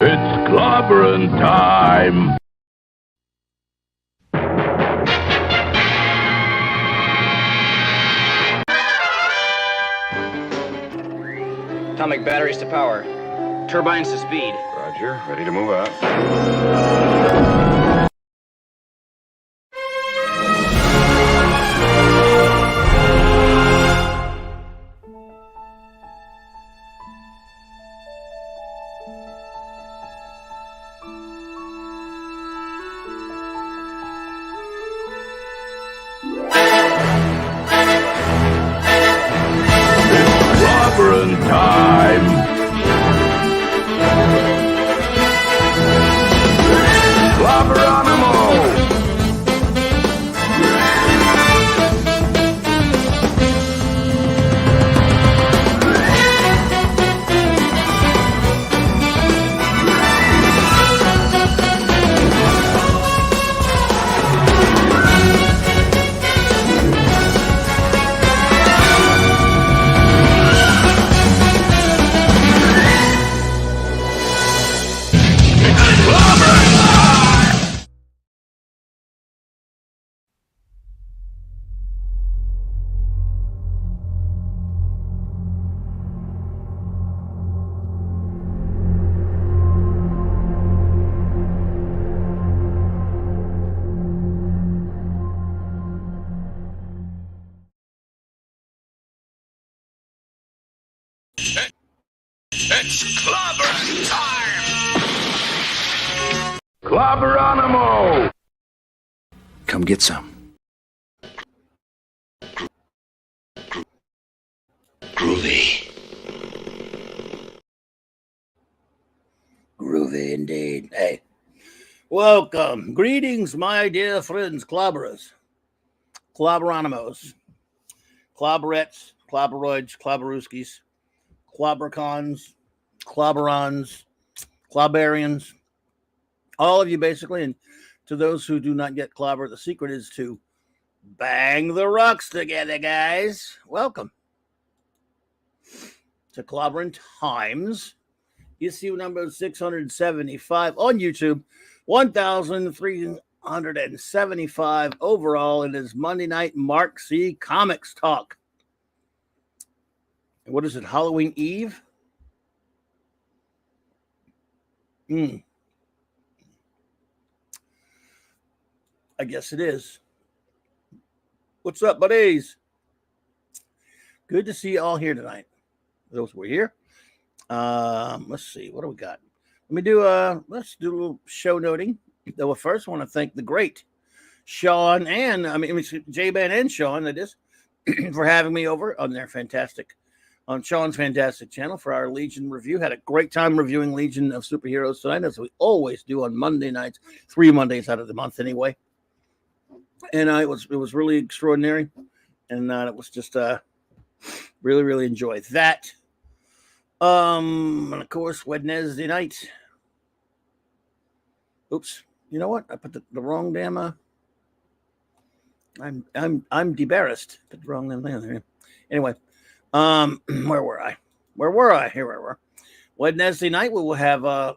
It's Clobberin time! Atomic batteries to power. Turbines to speed. Roger, ready to move out. Clobberin time! Clobberonimo! It's Clobberin time! Clobberonimo! Come get some. Groovy. Groovy indeed. Hey, welcome. Greetings, my dear friends, clobberers, clobberonimos, clobberettes, clobberoids, clobberooskies, clobbercons, clobberons, clobberians, all of you basically. And to those who do not get clobber, the secret is to bang the rocks together, guys. Welcome to Clobberin Times, issue number 675 on YouTube, 1,375 overall. It is Monday night Mark C. Comics Talk. What is it, Halloween Eve? I guess it is. What's up, buddies? Good to see you all here tonight. Those who are here. Let's see. What do we got? Let's do a little show noting. Though first, I want to thank the great Sean and J-Man and Sean, that is, for having me over on Sean's fantastic channel for our Legion review. Had a great time reviewing Legion of Superheroes tonight, as we always do on Monday nights, 3 Mondays out of the month anyway. And it was really extraordinary, and it was just really, really enjoyed that. And of course, Wednesday night. Oops, you know what? I put the wrong damn. I'm debarrassed. Put the wrong damn thing there. Anyway, where were I? Here I were. Wednesday night we will have.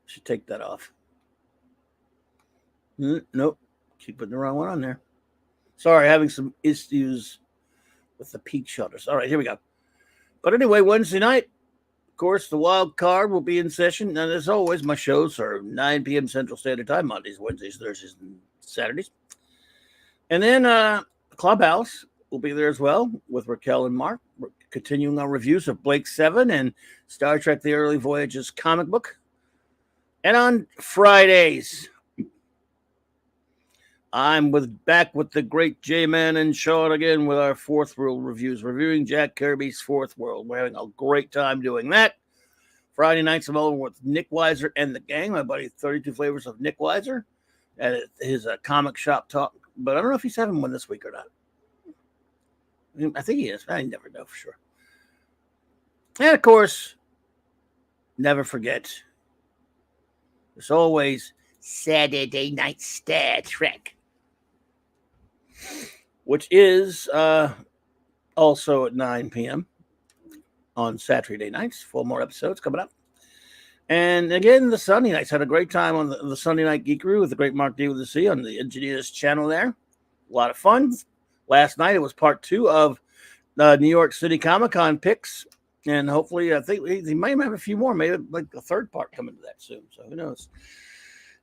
Should take that off. Nope, keep putting the wrong one on there. Sorry, having some issues with the peak shutters. All right, here we go. But anyway, Wednesday night, of course, the wild card will be in session. And as always, my shows are 9 p.m. Central Standard Time, Mondays, Wednesdays, Thursdays, and Saturdays. And then Clubhouse will be there as well with Raquel and Mark. We're continuing our reviews of Blake 7 and Star Trek The Early Voyages comic book. And on Fridays, I'm back with the great J-Man and Sean again with our Fourth World reviews, reviewing Jack Kirby's Fourth World. We're having a great time doing that. Friday nights, I'm over with Nick Weiser and the gang, my buddy 32 Flavors of Nick Weiser, at his comic shop talk. But I don't know if he's having one this week or not. I think he is. I never know for sure. And of course, never forget, there's always Saturday Night Star Trek, which is also at 9 p.m. on Saturday nights. 4 more episodes coming up. And again, the Sunday nights. Had a great time on the Sunday Night Geekery with the great Mark D with the C on the Engineers channel there. A lot of fun. Last night, it was part 2 of New York City Comic-Con picks. And hopefully, I think he might have a few more, maybe like a third part coming to that soon. So who knows?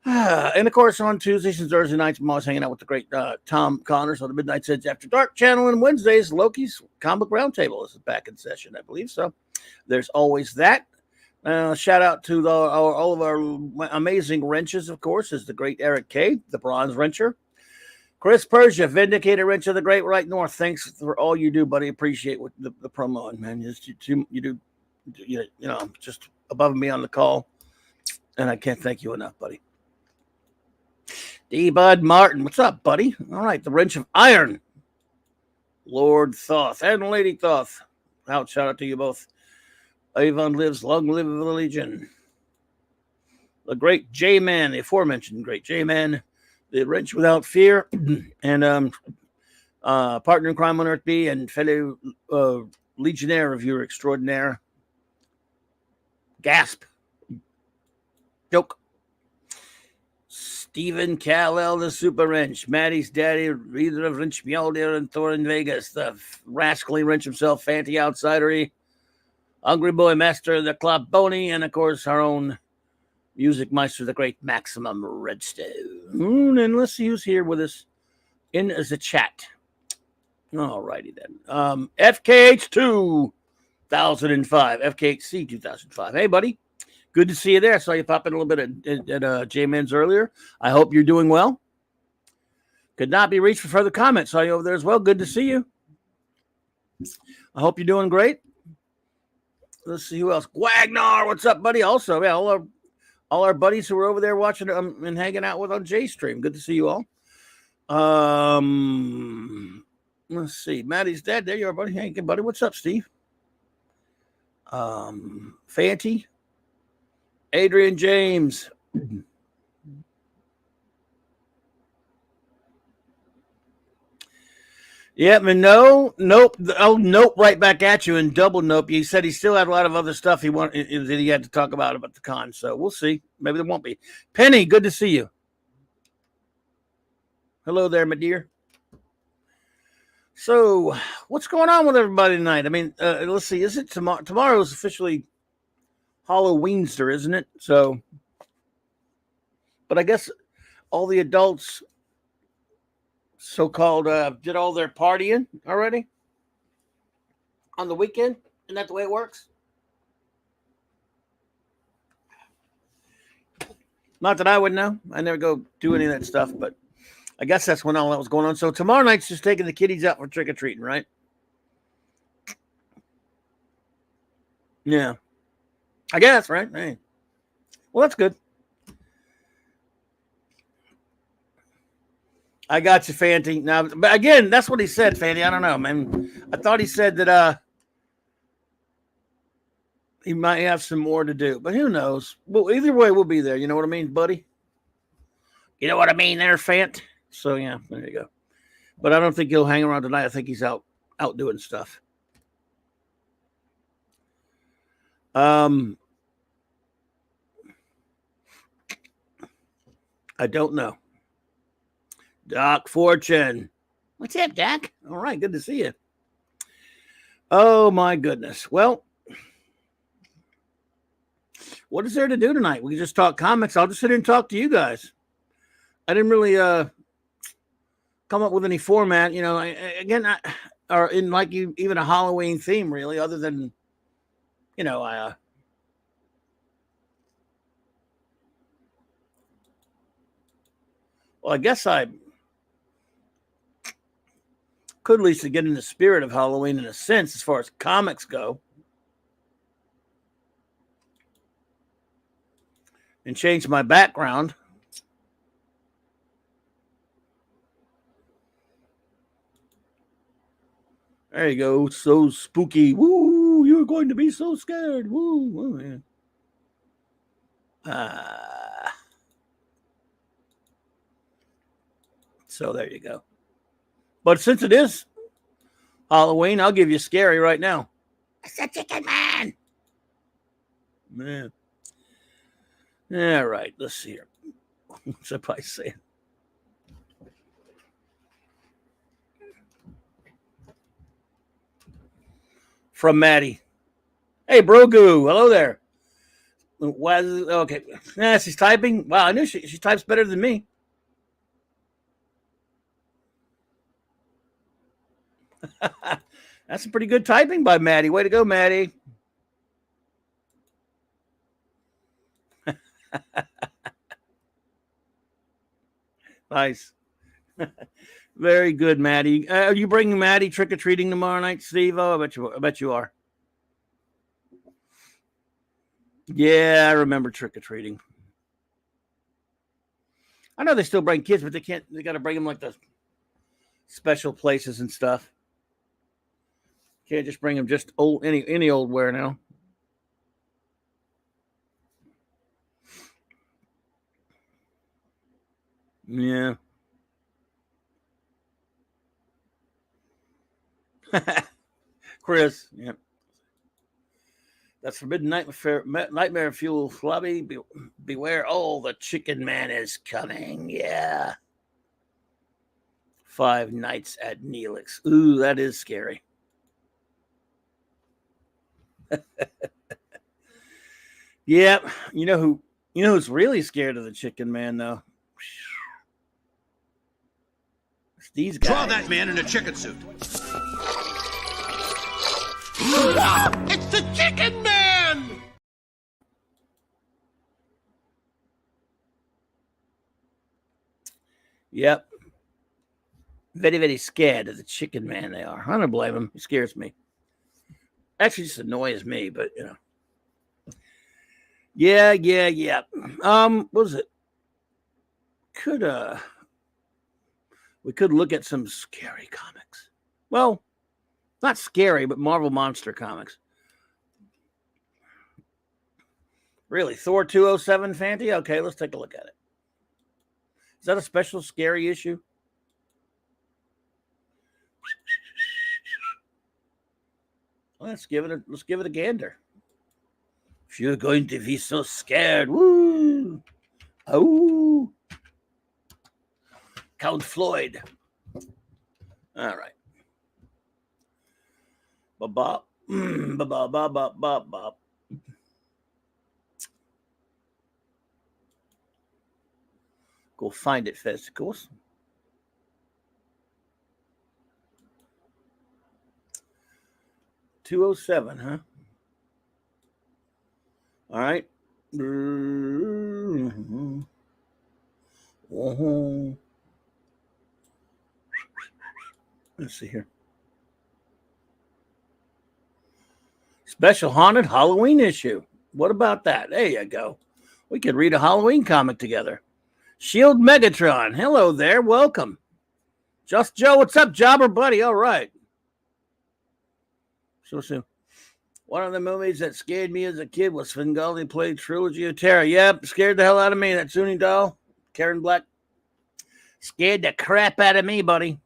And of course, on Tuesdays and Thursday nights, I'm always hanging out with the great Tom Connors on the Midnight Edge After Dark channel. And Wednesdays, Loki's Comic Roundtable is back in session, I believe. So there's always that. Shout out to all of our amazing wrenches, of course, is the great Eric K., the Bronze Wrencher. Chris Persia, Vindicator Wrench of the Great Right North. Thanks for all you do, buddy. Appreciate what the promo, man. You do, just above me on the call, and I can't thank you enough, buddy. D. Bud Martin, what's up, buddy? All right, the Wrench of Iron, Lord Thoth and Lady Thoth. Shout out to you both. Avon lives, long live the Legion. The great J-Man, the aforementioned great J-Man. The Wrench Without Fear, and partner in crime on Earth B, and fellow Legionnaire reviewer extraordinaire. Gasp. Joke. Stephen Callell, the Super Wrench. Maddie's daddy, reader of Wrench Mjolnir and Thor in Vegas. The rascally wrench himself, Fanty Outsidery. Hungry Boy Master, the Clobberin, and of course our own Music Meister, the great Maximum Redstone. And let's see who's here with us in the chat. All righty then. FKH 2005. FKHC 2005. Hey, buddy. Good to see you there. I saw you pop in a little bit at J-Man's earlier. I hope you're doing well. Could not be reached for further comments. Saw you over there as well. Good to see you. I hope you're doing great. Let's see who else. Gwagnar, what's up, buddy? Also, yeah, all our buddies who were over there watching and hanging out with on J-Stream. Good to see you all. Let's see. Maddie's dad. There you are, buddy. Hey, buddy. What's up, Steve? Fanty. Adrian James. Yeah, man, nope. Oh, nope, right back at you and double nope. He said he still had a lot of other stuff that he had to talk about the con. So we'll see. Maybe there won't be. Penny, good to see you. Hello there, my dear. So what's going on with everybody tonight? I mean, let's see. Is it tomorrow? Tomorrow is officially Halloweenster, isn't it? So, but I guess all the adults so-called did all their partying already on the weekend. Isn't that the way it works? Not that I would know. I never go do any of that stuff, but I guess that's when all that was going on. So tomorrow night's just taking the kiddies out for trick-or-treating, right? Yeah. I guess, right? Hey. Well, that's good. I got you, Fanty. Now, but again, that's what he said, Fanty. I don't know, man. I thought he said that he might have some more to do, but who knows? Well, either way, we'll be there. You know what I mean, buddy? You know what I mean there, Fant? So, yeah, there you go. But I don't think he'll hang around tonight. I think he's out doing stuff. I don't know. Doc Fortune. What's up, Doc? All right, good to see you. Oh, my goodness. Well, what is there to do tonight? We can just talk comics. I'll just sit here and talk to you guys. I didn't really come up with any format, you know, or in like even a Halloween theme, really, other than, you know, well, I guess I could at least get in the spirit of Halloween in a sense, as far as comics go, and change my background. There you go. So spooky. Woo, you're going to be so scared. Woo. So there you go. But since it is Halloween, I'll give you scary right now. It's a chicken man. Man. All right, let's see here. What's somebody saying? From Maddie. Hey, Brogu. Hello there. Okay. Yeah, she's typing. Wow, I knew she types better than me. That's some pretty good typing by Maddie. Way to go, Maddie. Nice. Very good, Maddie. Are you bringing Maddie trick or treating tomorrow night, Steve? Oh, I bet you are. Yeah, I remember trick or treating. I know they still bring kids, but they can't. They got to bring them like the special places and stuff. Can't just bring them just old any old where now. Yeah. Chris, yeah. That's forbidden nightmare fuel. Flubby, beware. Oh, the chicken man is coming. Yeah. 5 Nights at Neelix. Ooh, that is scary. Yeah. You know who's really scared of the chicken man though? It's these guys. Draw that man in a chicken suit. It's the chicken man! Yep. Very, very scared of the chicken man they are. I don't blame him. He scares me. Actually, just annoys me, but you know. Yeah. What was it? We could look at some scary comics. Well, not scary, but Marvel Monster comics. Really? Thor 207 Fanty? Okay, let's take a look at it. Is that a special scary issue? Let's give it a gander. If you're going to be so scared, woo! Oh, Count Floyd. All right. Ba-bop. Ba-ba-ba-ba-ba-ba. Go find it, Festicles. $207, huh? All right. Let's see here. Special haunted Halloween issue. What about that? There you go. We could read a Halloween comic together. Shield Megatron. Hello there. Welcome. Just Joe. What's up, jobber buddy? All right. So one of the movies that scared me as a kid was Svengali played Trilogy of Terror. Yep, scared the hell out of me. That Zuni doll, Karen Black, scared the crap out of me, buddy.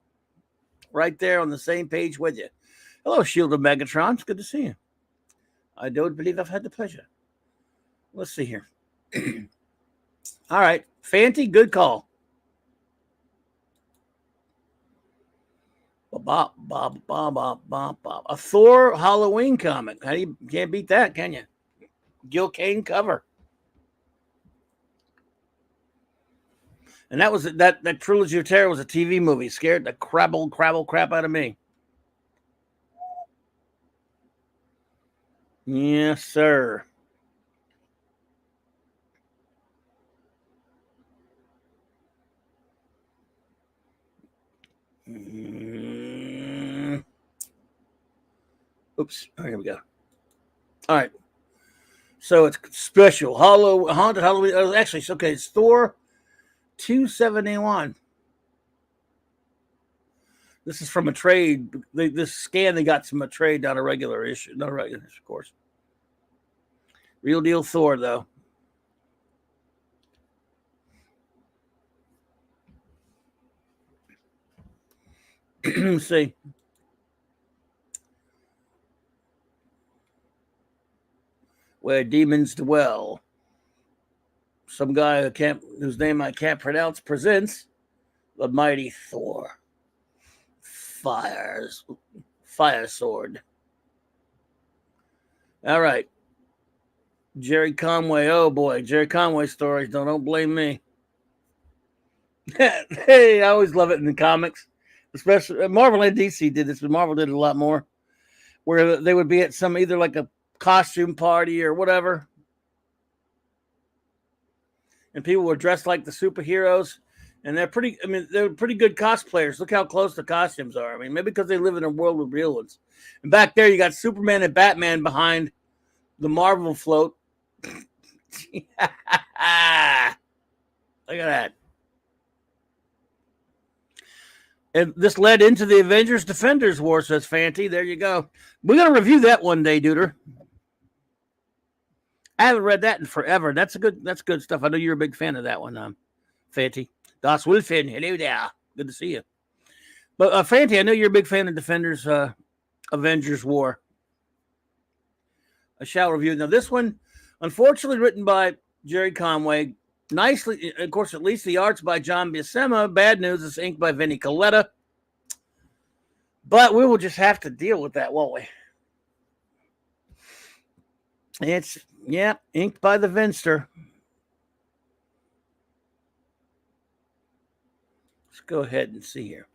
Right there on the same page with you. Hello, Shield of Megatron. It's good to see you. I don't believe I've had the pleasure. Let's see here. All right. Fanty, good call. Bop, bop, bop, bop, bop, bop. A Thor Halloween comic. Can't beat that, can you? Gil Kane cover. And that was that Trilogy of Terror was a TV movie. Scared the crabble crap out of me. Yes, sir. Oops. Oh, here we go. All right. So it's special haunted Halloween. Actually, it's okay. It's Thor 271. This is from a trade. This scan they got from a trade, not a regular issue. Not a regular issue, of course. Real deal Thor, though. Let's see. where demons dwell. Some guy whose name I can't pronounce presents the mighty Thor. Fire sword. All right. Jerry Conway. Oh boy, Jerry Conway stories. Don't blame me. Hey, I always love it in the comics, especially Marvel and DC did this, but Marvel did it a lot more, where they would be at some either like a costume party or whatever, and people were dressed like the superheroes, and they're pretty. I mean, they're pretty good cosplayers. Look how close the costumes are. I mean, maybe because they live in a world with real ones. And back there, you got Superman and Batman behind the Marvel float. Look at that. And this led into the Avengers Defenders War, says Fanty. There you go. We're going to review that one day, Duder. I haven't read that in forever. That's good stuff. I know you're a big fan of that one, Fanty. Das Wolfen, hello there. Good to see you. But Fanty, I know you're a big fan of Defenders Avengers War. I shall review. Now, this one, unfortunately written by Jerry Conway, nicely, of course, at least the art's by John Buscema. Bad news, it's inked by Vinnie Coletta. But we will just have to deal with that, won't we? It's, yeah, inked by the Vinster. Let's go ahead and see here.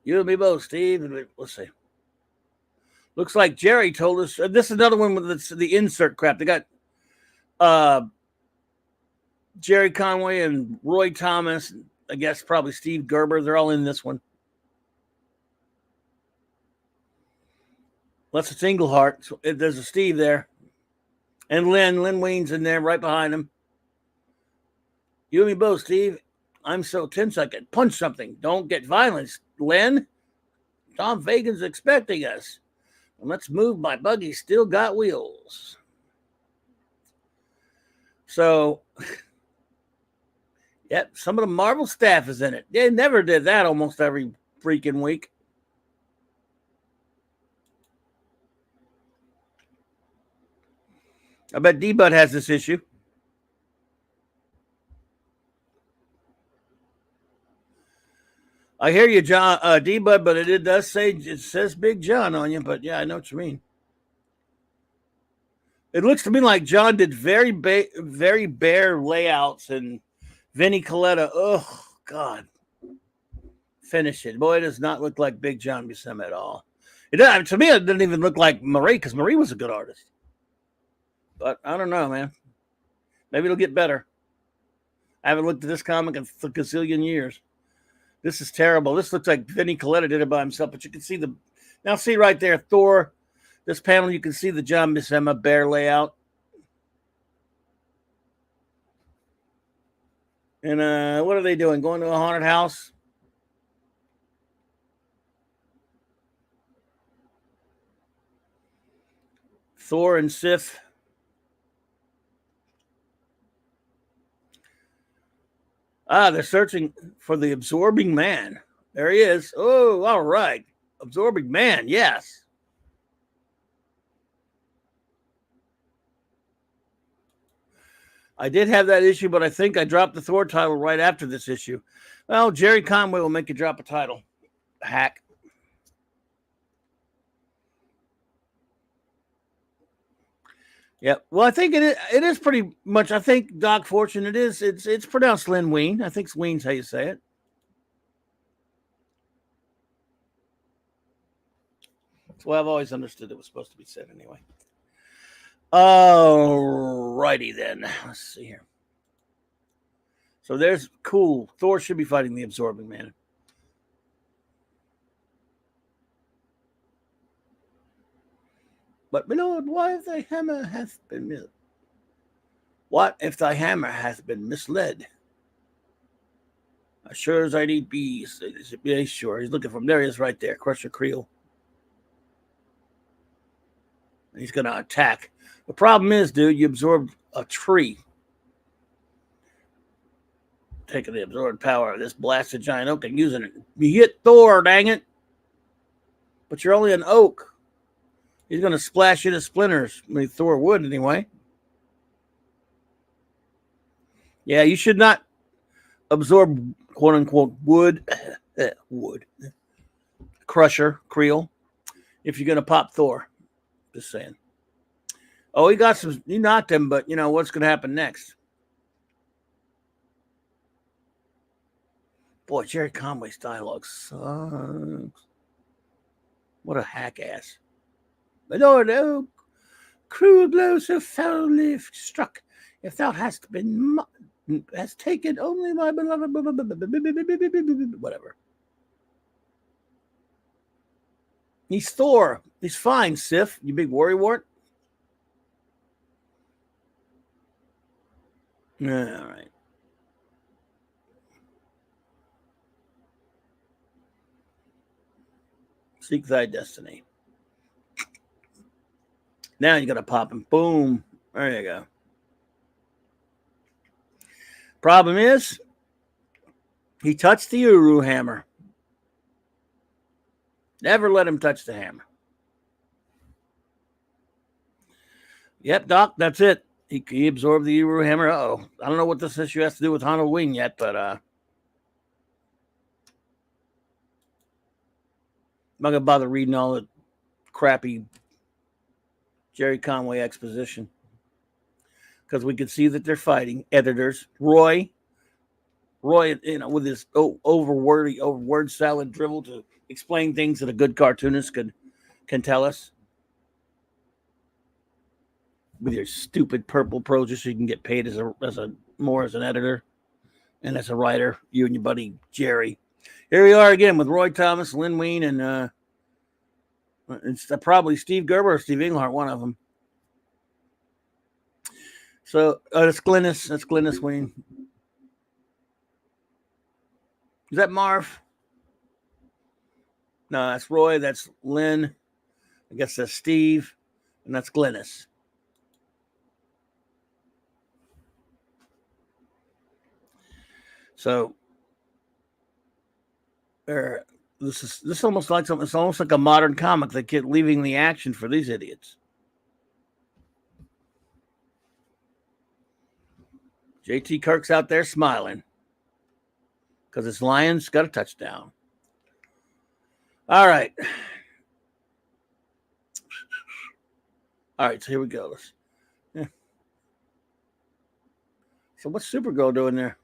You and me both, Steve. Let's see. Looks like Jerry told us. This is another one with the insert crap. They got Jerry Conway and Roy Thomas, I guess probably Steve Gerber. They're all in this one. Unless it's Englehart. So there's a Steve there. And Lynn Weins in there right behind him. You and me both, Steve. I'm so tense I could punch something. Don't get violent, Lynn. Tom Fagan's expecting us. And let's move. My buggy still got wheels. So, yep, some of the Marvel staff is in it. They never did that almost every freaking week. I bet D-Bud has this issue. I hear you, John, D-Bud, but it does say, it says Big John on you, but yeah, I know what you mean. It looks to me like John did very bare layouts, and Vinnie Coletta, oh, God. Finish it. Boy, it does not look like Big John Buscema at all. To me, it didn't even look like Marie, because Marie was a good artist. But I don't know, man. Maybe it'll get better. I haven't looked at this comic in a gazillion years. This is terrible. This looks like Vinnie Coletta did it by himself, but you can see now see right there, Thor. This panel, you can see the John Buscema bear layout. And what are they doing? Going to a haunted house? Thor and Sif. They're searching for the absorbing man. There he is. Oh, all right. Absorbing man, yes. I did have that issue, but I think I dropped the Thor title right after this issue. Well, Jerry Conway will make you drop a title. Hack. Yeah, well, I think it is pretty much. I think Doc Fortune. It's pronounced Lynn Wein. I think Wein's how you say it. That's why I've always understood it was supposed to be said anyway. All righty then. Let's see here. So there's cool. Thor should be fighting the Absorbing Man. But, my lord, what if thy hammer hath been misled? As sure as I need be, yeah, sure. He's looking from there. He is right there. Crusher Creel. And he's going to attack. The problem is, dude, you absorbed a tree. Taking the absorbed power of this blasted giant oak and using it. You hit Thor, dang it. But you're only an oak. He's going to splash into splinters. I mean, Thor would anyway. Yeah, you should not absorb quote unquote wood crusher creel if you're going to pop Thor. Just saying. Oh, he knocked him, but you know what's going to happen next. Boy, Jerry Conway's dialogue sucks. What a hack ass. But no, cruel blow so foully struck. If thou hast taken only my beloved, whatever. He's Thor. He's fine, Sif. You big worrywart. All right. Seek thy destiny. Now you got to pop him. Boom. There you go. Problem is, he touched the Uru hammer. Never let him touch the hammer. Yep, Doc, that's it. He absorbed the Uru hammer. Uh-oh. I don't know what this issue has to do with Halloween yet, but I'm not going to bother reading all the crappy Jerry Conway exposition. Because we could see that they're fighting. Editors. Roy, you know, with his word salad drivel to explain things that a good cartoonist can tell us. With your stupid purple prose, just so you can get paid as an editor and as a writer. You and your buddy Jerry. Here we are again with Roy Thomas, Lynn Wein, and it's probably Steve Gerber or Steve Englehart, one of them. So that's Glynis. That's Glynis Wein. Is that Marv? No, that's Roy. That's Lynn. I guess that's Steve. And that's Glynis. So this is almost like something. It's almost like a modern comic. They keep leaving the action for these idiots. JT Kirk's out there smiling because his Lions got a touchdown. All right. All right, so here we go. So what's Supergirl doing there?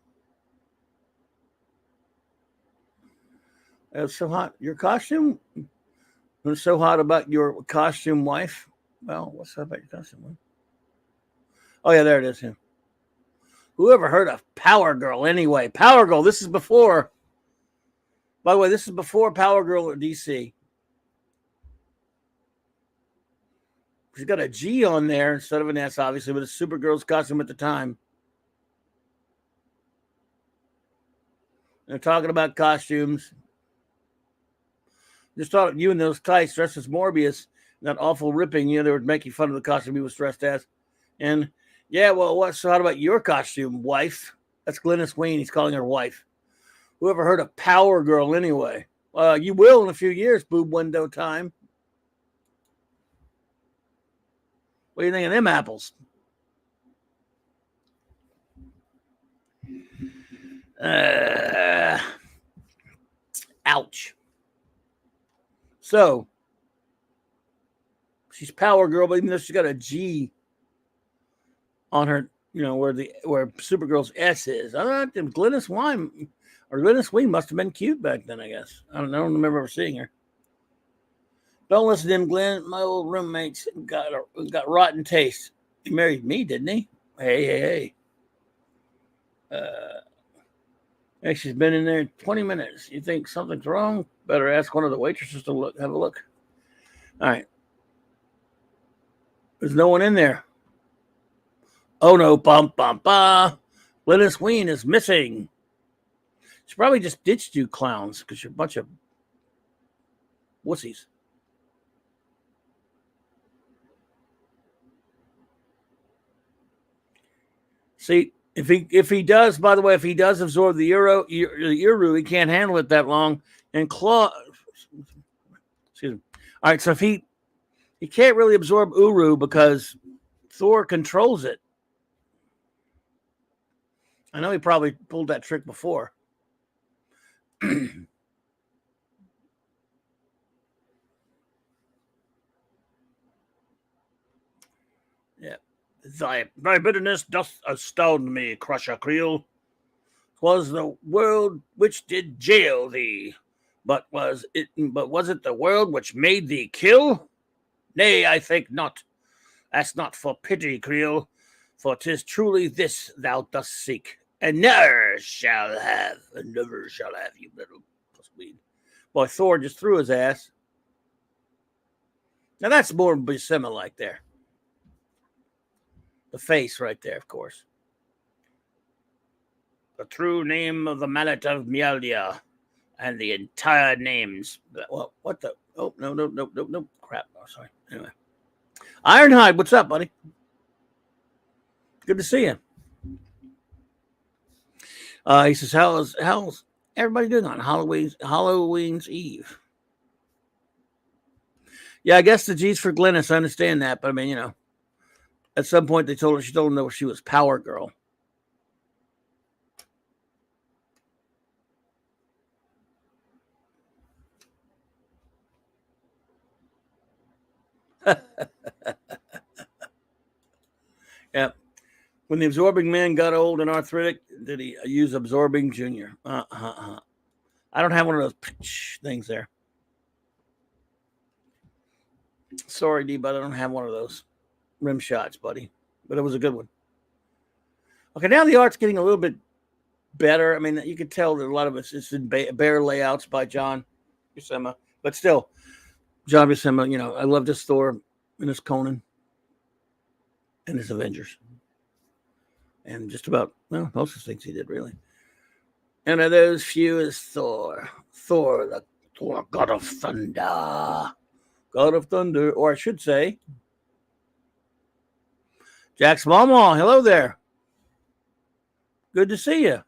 It's so hot. Your costume? What's so hot about your costume wife? Well, what's up about your costume wife? Oh, yeah, there it is. Yeah. Who ever heard of Power Girl anyway? Power Girl, this is before. By the way, this is before Power Girl or DC. She's got a G on there instead of an S, obviously, but it's Supergirl's costume at the time. They're talking about costumes. Just thought you in those tights dressed as Morbius, that awful ripping, they were making fun of the costume he was dressed as. And yeah, well, what's so hot about your costume, wife? That's Glynis Wein. He's calling her wife. Whoever heard of Power Girl anyway? You will in a few years, boob window time. What do you think of them apples? Ouch. So, she's Power Girl, but even though she's got a G on her, where Supergirl's S is. I don't know, Glynis Wein must have been cute back then, I guess. I don't remember ever seeing her. Don't listen to him, Glenn. My old roommate's got rotten taste. He married me, didn't he? Hey. Hey, she's been in there 20 minutes. You think something's wrong? Better ask one of the waitresses to have a look. All right. There's no one in there. Oh, no. Bum. Glynis Wein is missing. She probably just ditched you clowns because you're a bunch of wussies. See, if he does, by the way, if he does absorb the Uru, he can't handle it that long. And excuse me. All right, so if he He can't really absorb Uru because Thor controls it. I know he probably pulled that trick before. Yeah. Thy bitterness doth astound me, Crusher Creel. 'Twas the world which did jail thee, but was it the world which made thee kill? Nay, I think not. Ask not for pity, Creel, for 'tis truly this thou dost seek, and never shall have, you little weed. Boy, Thor just threw his ass. Now that's more Buscema like there. The face right there, of course. The true name of the mallet of Mjolnir and the entire names. Well, what the? Oh, no. Crap. Oh, sorry. Anyway. Ironhide, what's up, buddy? Good to see you. He says, how's everybody doing on Halloween's Eve? Yeah, I guess the G's for Glennis. I understand that, but I mean, you know, at some point she told him that she was Power Girl. Yeah. When the absorbing man got old and arthritic, did he use absorbing junior? I don't have one of those things there. Sorry, D, but I don't have one of those rim shots, buddy. But it was a good one. Okay, now the art's getting a little bit better. I mean, you can tell that a lot of it's in bare layouts by John Buscema. But still, John Buscema, you know, I love this Thor and his Conan and his Avengers. And just about, well, most of the things he did, really. And of those few is Thor. Thor, the God of Thunder. God of Thunder, or I should say, Jack Smallmall. Hello there. Good to see you.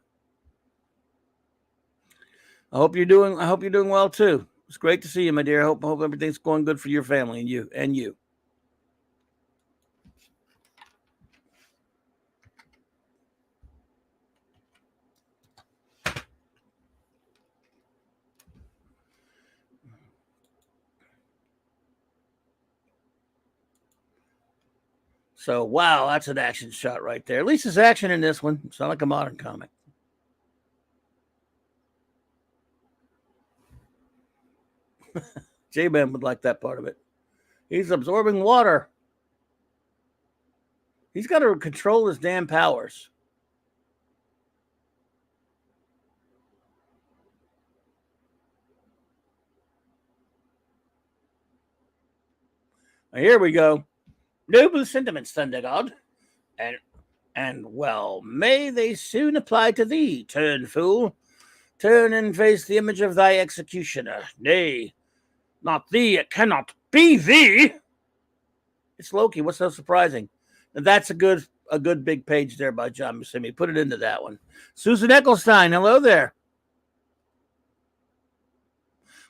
I hope you're doing well too. It's great to see you, my dear. I hope everything's going good for your family and you. So, wow, that's an action shot right there. At least there's action in this one. It's not like a modern comic. J-Man would like that part of it. He's absorbing water. He's got to control his damn powers. Now, here we go. Noble sentiments, Thunder God, and well, may they soon apply to thee, turn fool. Turn and face the image of thy executioner. Nay, not thee, it cannot be thee. It's Loki. What's so surprising? Now, that's a good big page there by John Buscema. Put it into that one. Susan Ecclestein, hello there.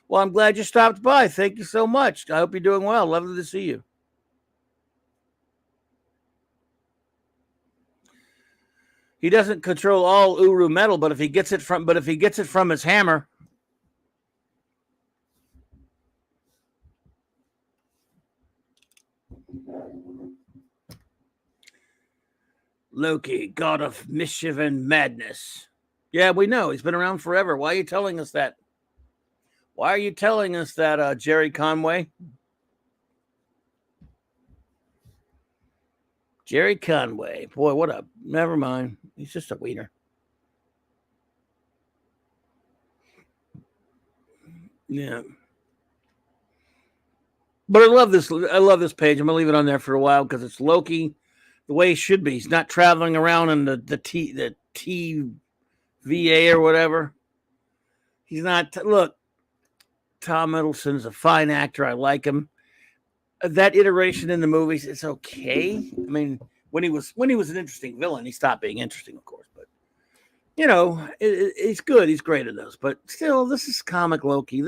Well, I'm glad you stopped by. Thank you so much. I hope you're doing well. Lovely to see you. He doesn't control all Uru metal, but if he gets it from his hammer. Loki, god of mischief and madness. Yeah, we know. He's been around forever. Why are you telling us that? Jerry Conway? Jerry Conway. Boy, never mind. He's just a wiener. Yeah. But I love this page. I'm gonna leave it on there for a while because it's Loki the way he should be. He's not traveling around in the TVA or whatever. He's not. Look, Tom Hiddleston's a fine actor. I like him. That iteration in the movies, it's okay. I mean, when he was an interesting villain, he stopped being interesting, of course. he's good. He's great at those. But still, this is comic Loki.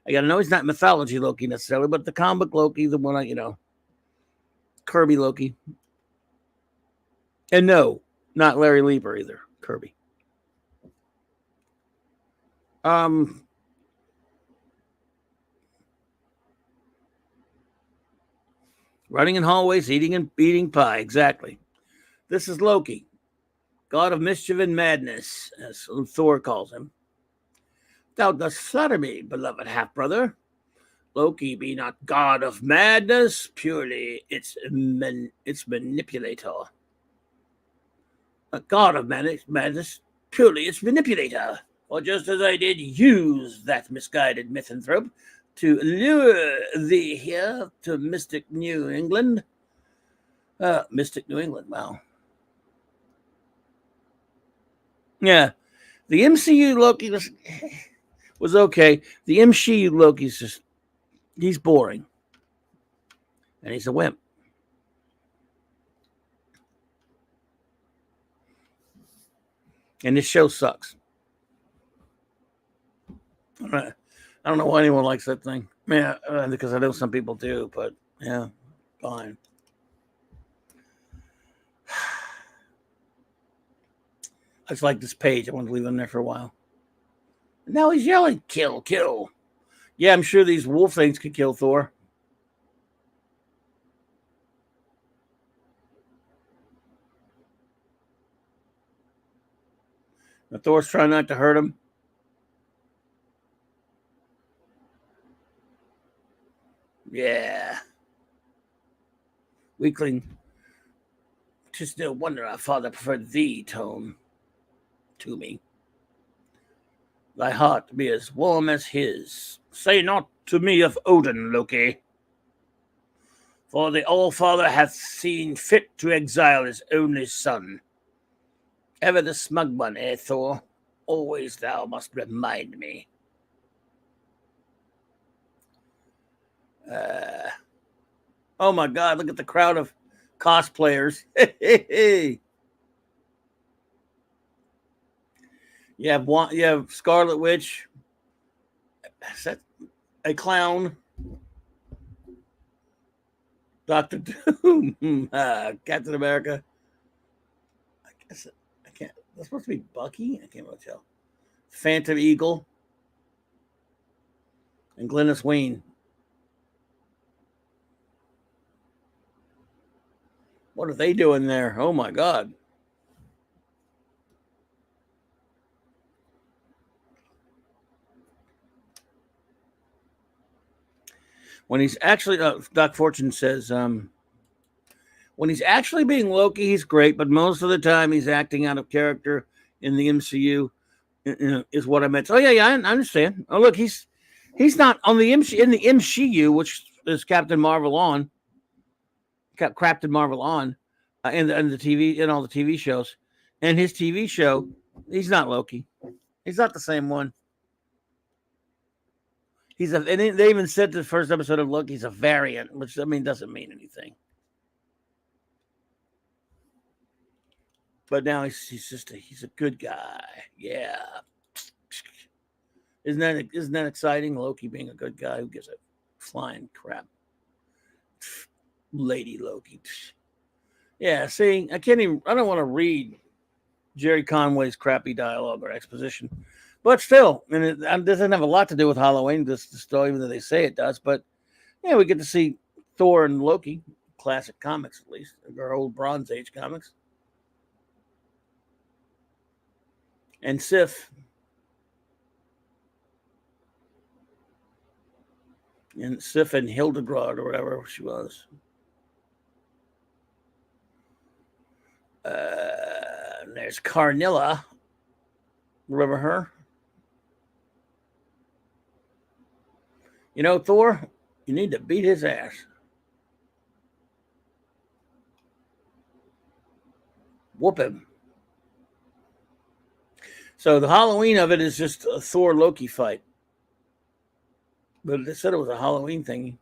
I gotta know he's not mythology Loki necessarily, but the comic Loki, the one Kirby Loki. And no, not Larry Lieber either. Kirby. Running in hallways, eating and eating pie. Exactly. This is Loki, god of mischief and madness, as Thor calls him. Thou dost flatter me, beloved half-brother. Loki be not god of madness, purely its manipulator. A god of madness, purely its manipulator. For just as I did use that misguided misanthrope to lure thee here to Mystic New England. Mystic New England, wow. Yeah, the MCU Loki was okay. The MCU Loki's he's boring. And he's a wimp. And this show sucks. I don't know why anyone likes that thing. Yeah, because I know some people do, but yeah, fine. I just like this page. I want to leave him there for a while. Now he's yelling, kill, kill. Yeah, I'm sure these wolf things could kill Thor. But Thor's trying not to hurt him. Yeah. Weakling. 'Tis no wonder our father preferred thee, Tone, to me. Thy heart be as warm as his. Say not to me of Odin, Loki. For the All-Father hath seen fit to exile his only son. Ever the smug one, Thor? Always thou must remind me. Oh my God, look at the crowd of cosplayers. You have Scarlet Witch. Is that a clown? Dr. Doom. Captain America. I guess I can't. That's supposed to be Bucky? I can't really tell. Phantom Eagle. And Glynis Wayne. What are they doing there? Oh my God. When he's actually, Doc Fortune says, when he's actually being Loki, he's great, but most of the time he's acting out of character in the MCU, is what I meant. Oh yeah, I understand. Oh look, he's not on the in the MCU, which is Captain Marvel on, and the TV in all the TV shows, and his TV show, he's not Loki. He's not the same one. And they even said the first episode of Loki, he's a variant, which doesn't mean anything. But now he's a good guy. Yeah. Isn't that exciting? Loki being a good guy. Who gives a flying crap? Lady Loki. Yeah, see, I don't want to read Jerry Conway's crappy dialogue or exposition. But still, it doesn't have a lot to do with Halloween, this story, even though they say it does. But yeah, we get to see Thor and Loki, classic comics at least, or old Bronze Age comics. And Sif. And Sif and Hildegard, or whatever she was. There's Carnilla. Remember her? Thor, you need to beat his ass. Whoop him. So the Halloween of it is just a Thor Loki fight. But they said it was a Halloween thing.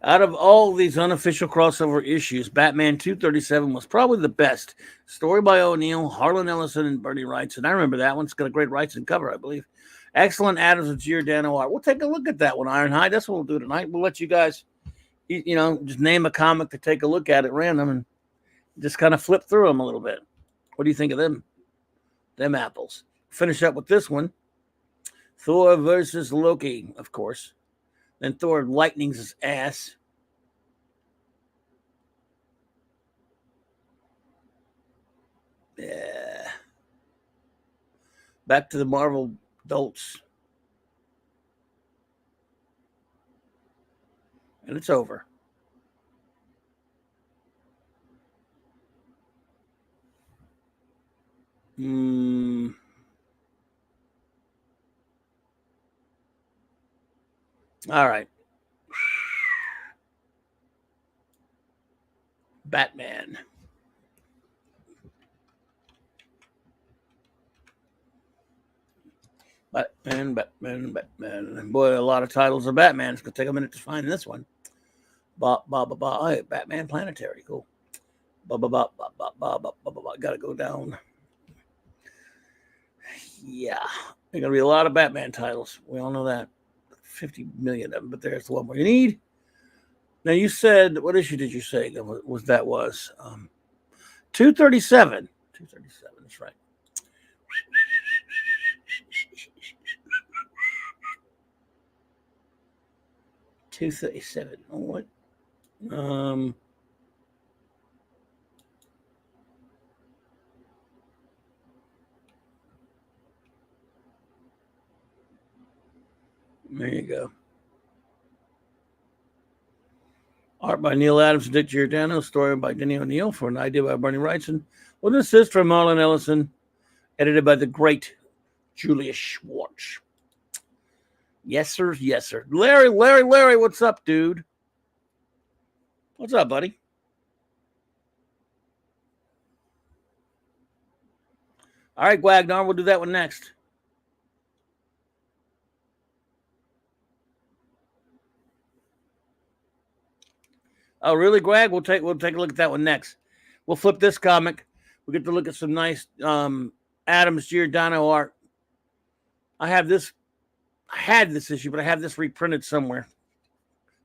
Out of all these unofficial crossover issues, Batman 237 was probably the best. Story by O'Neill, Harlan Ellison, and Bernie Wrightson. I remember that one. It's got a great Wrightson cover, I believe. Excellent Adams and Giordano art. We'll take a look at that one, Ironhide. That's what we'll do tonight. We'll let you guys, just name a comic to take a look at random and just kind of flip through them a little bit. What do you think of them? Them apples. Finish up with this one. Thor versus Loki, of course. Then Thor lightnings his ass. Yeah. Back to the Marvel adults. And it's over. All right. Batman. Batman. Boy, a lot of titles of Batman. It's going to take a minute to find this one. Hey, Batman Planetary. Cool. Got to go down. Yeah. There's going to be a lot of Batman titles. We all know that. 50 million of them, but there's the one more you need. Now, you said, what issue did you say that was 237. 237, that's right. $237. Oh, what? There you go. Art by Neil Adams and Dick Giordano. Story by Denny O'Neil. For an idea by Bernie Wrightson. With an assist from Marlon Ellison. Edited by the great Julius Schwartz. Yes, sir. Yes, sir. Larry, what's up, dude? What's up, buddy? All right, Gwagnar, we'll do that one next. Oh, really, Greg? We'll take a look at that one next. We'll flip this comic. We'll get to look at some nice Adams Giordano art. I had this issue, but I have this reprinted somewhere.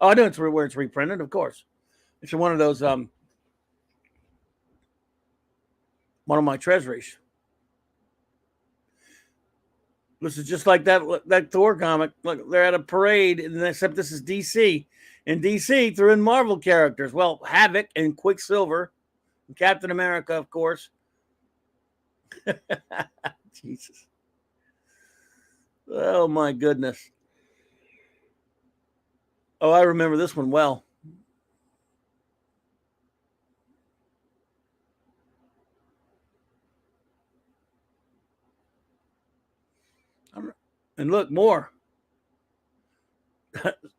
Oh, I know it's where it's reprinted, of course. It's one of those one of my treasuries. This is just like that Thor comic. Look, they're at a parade, except this is DC. And DC threw in Marvel characters. Well, Havoc and Quicksilver, and Captain America, of course. Jesus. Oh, my goodness. Oh, I remember this one well. And look, more.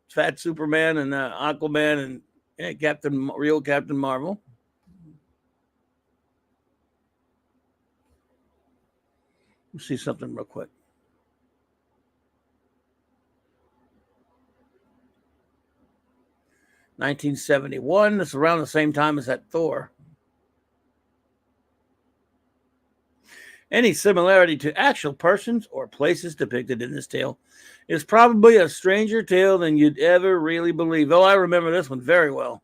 Fat Superman and Aquaman and real Captain Marvel. Let's see something real quick. $1971. This is around the same time as that Thor. Any similarity to actual persons or places depicted in this tale is probably a stranger tale than you'd ever really believe. Oh, I remember this one very well.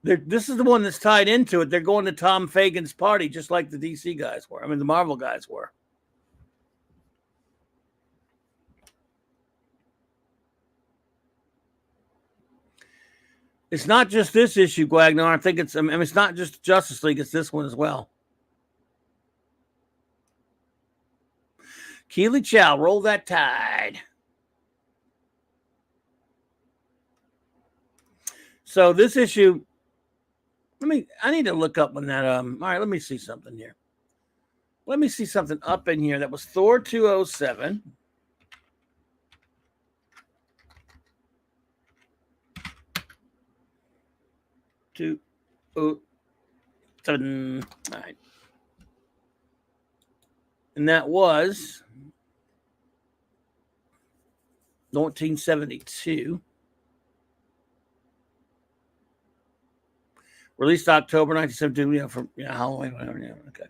This is the one that's tied into it. They're going to Tom Fagan's party, just like the DC guys were. I mean, the Marvel guys were. It's not just this issue, Guagnar. I think it's not just Justice League. It's this one as well. Keely Chow, roll that tide. So this issue, I need to look up when that, all right, let me see something here. Let me see something up in here. That was Thor 207. All right. And that was 1972. Released October 1972, from Halloween, whatever. Yeah, okay.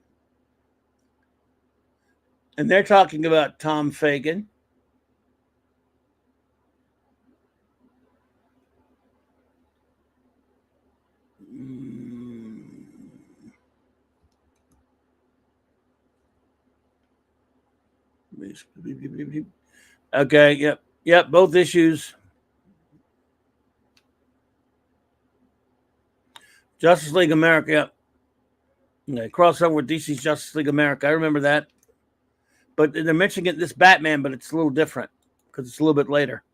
And they're talking about Tom Fagan. Okay, yep, both issues. Justice League America, yep. Okay, crossover with DC's Justice League America. I remember that. But they're mentioning this Batman, but it's a little different because it's a little bit later.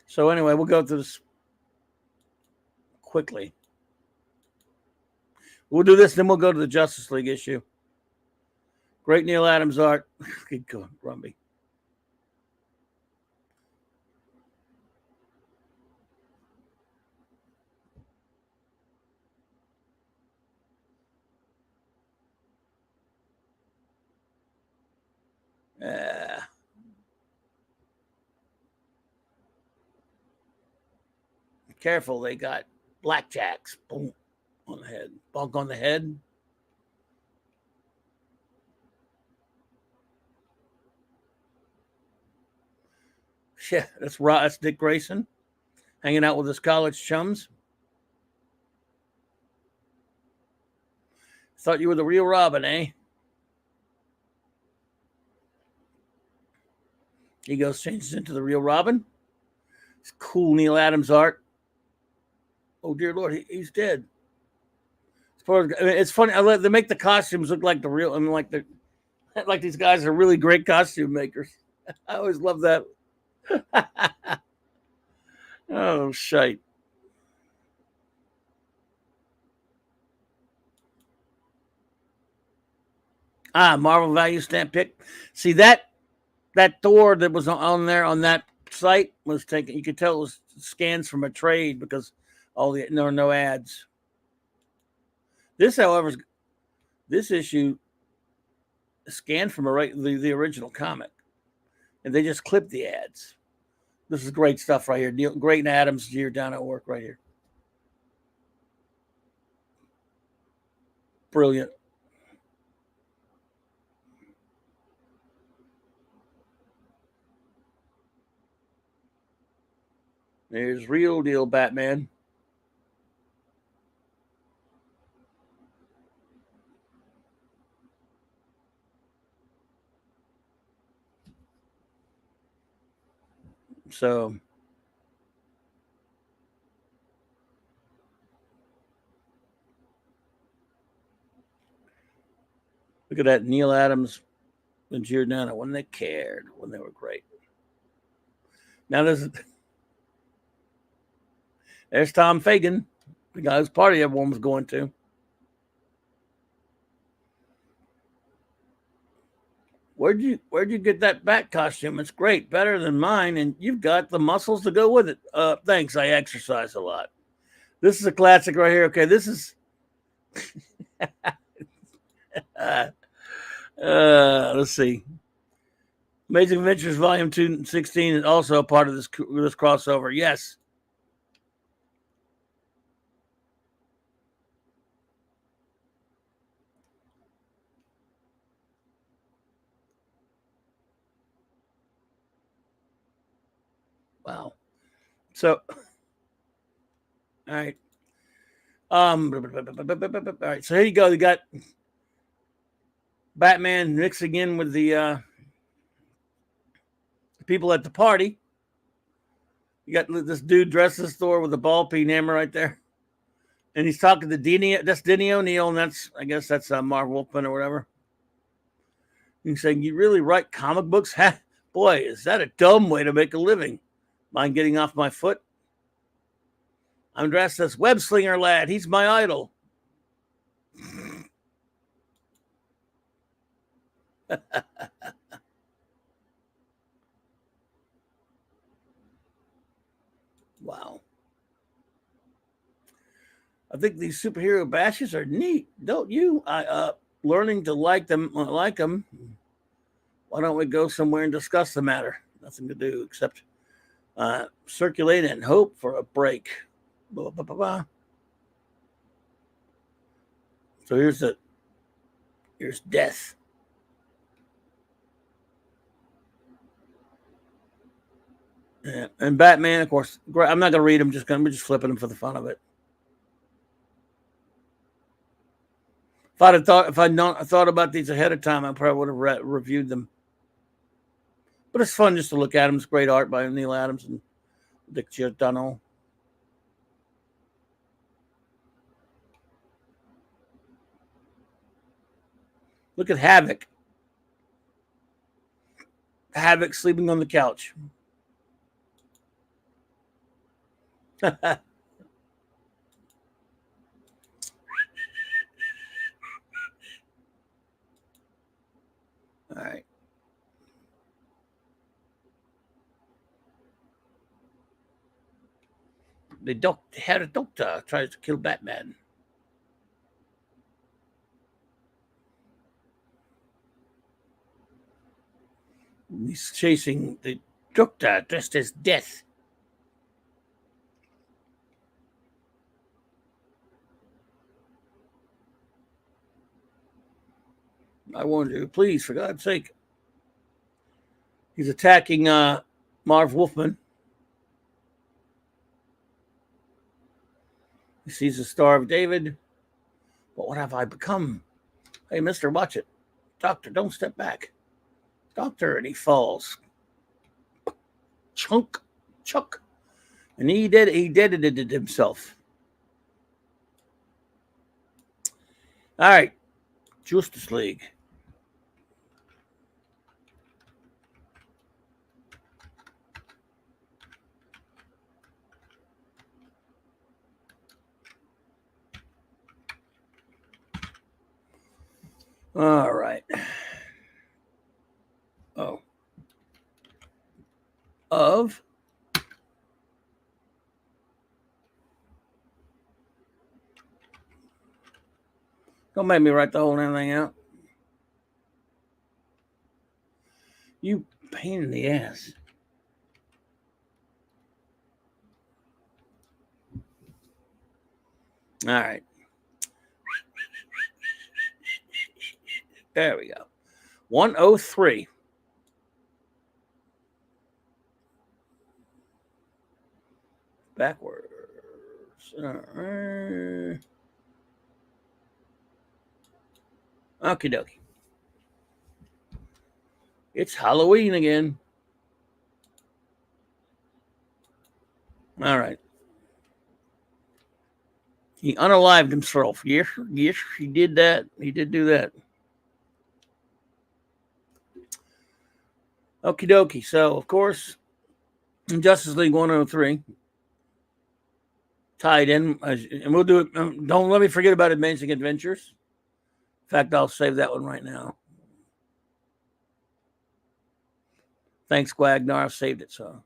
So anyway, we'll go through this quickly. We'll do this, then we'll go to the Justice League issue. Great Neil Adams art. Keep going, Rumby. Careful, they got blackjacks. Boom, on the head. Bonk on the head. Yeah, that's Dick Grayson hanging out with his college chums. Thought you were the real Robin, eh? He goes, changes into the real Robin. It's cool Neil Adams art. Oh, dear Lord, he's dead. It's funny. They make the costumes look like the real. I mean, like these guys are really great costume makers. I always love that. Oh, shite. Marvel value stamp pick. See that Thor that was on there on that site was taken. You could tell it was scans from a trade because there are no ads. This, however, this issue is scanned from the original comic, and they just clipped the ads. This is great stuff right here. Great and Adams Giordano work right here. Brilliant. There's real deal Batman. So look at that Neil Adams and Giordano when they cared, when they were great. Now there's Tom Fagan, the guy whose party everyone was going to. Where'd you get that bat costume? It's great, better than mine, and you've got the muscles to go with it. Thanks, I exercise a lot. This is a classic right here. Okay, this is let's see. Amazing Adventures Volume 216 is also a part of this crossover. Yes. Wow. So, all right. All right. So here you go. You got Batman mixing in with the people at the party. You got this dude dressed as Thor with a ball peen hammer right there, and he's talking to Denny. That's Denny O'Neil, and I guess that's Mark Wolfman or whatever. He's saying, "You really write comic books? Ha, boy, is that a dumb way to make a living? Mind getting off my foot? I'm dressed as Web Slinger Lad. He's my idol." Wow. I think these superhero bashes are neat, don't you? Learning to like them. Why don't we go somewhere and discuss the matter? Nothing to do except circulate and hope for a break. Blah, blah, blah, blah. So here's death. Yeah. And Batman, of course. I'm not gonna read them. I'm just flipping them for the fun of it. If I'd not thought about these ahead of time, I probably would have reviewed them. But it's fun just to look at them. It's great art by Neil Adams and Dick Giordano. Look at Havoc. Havoc sleeping on the couch. All right. Had a doctor tries to kill Batman. He's chasing the doctor dressed as Death. I warned you, please, for God's sake. He's attacking Marv Wolfman. He sees the Star of David. But what have I become? Hey, mister, watch it. Doctor, don't step back. Doctor, and he falls. Chunk. And he deaded himself. All right. Justice League. All right. Oh. Of. Don't make me write the whole damn thing out. You pain in the ass. All right. There we go. 103. Backwards. Okie dokie. It's Halloween again. All right. He unalived himself. Yes, he did that. He did do that. Okie dokie. So, of course, in Justice League 103, tied in, and we'll do it. Don't let me forget about Amazing Adventures. In fact, I'll save that one right now. Thanks, Gwagnar. I've saved it. So,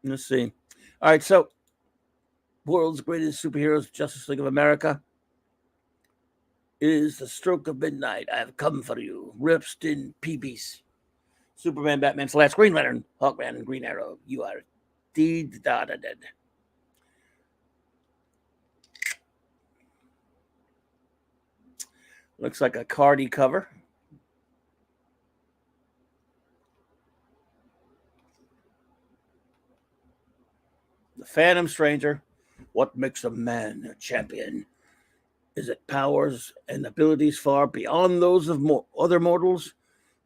let's see. All right. So, world's greatest superheroes, Justice League of America. It is the stroke of midnight. I have come for you. Ripped in peepees. Superman, Batman, Flash, Green Lantern, Hawkman, and Green Arrow. You are dead. Looks like a Cardi cover. The Phantom Stranger. What makes a man a champion? Is it powers and abilities far beyond those of other mortals?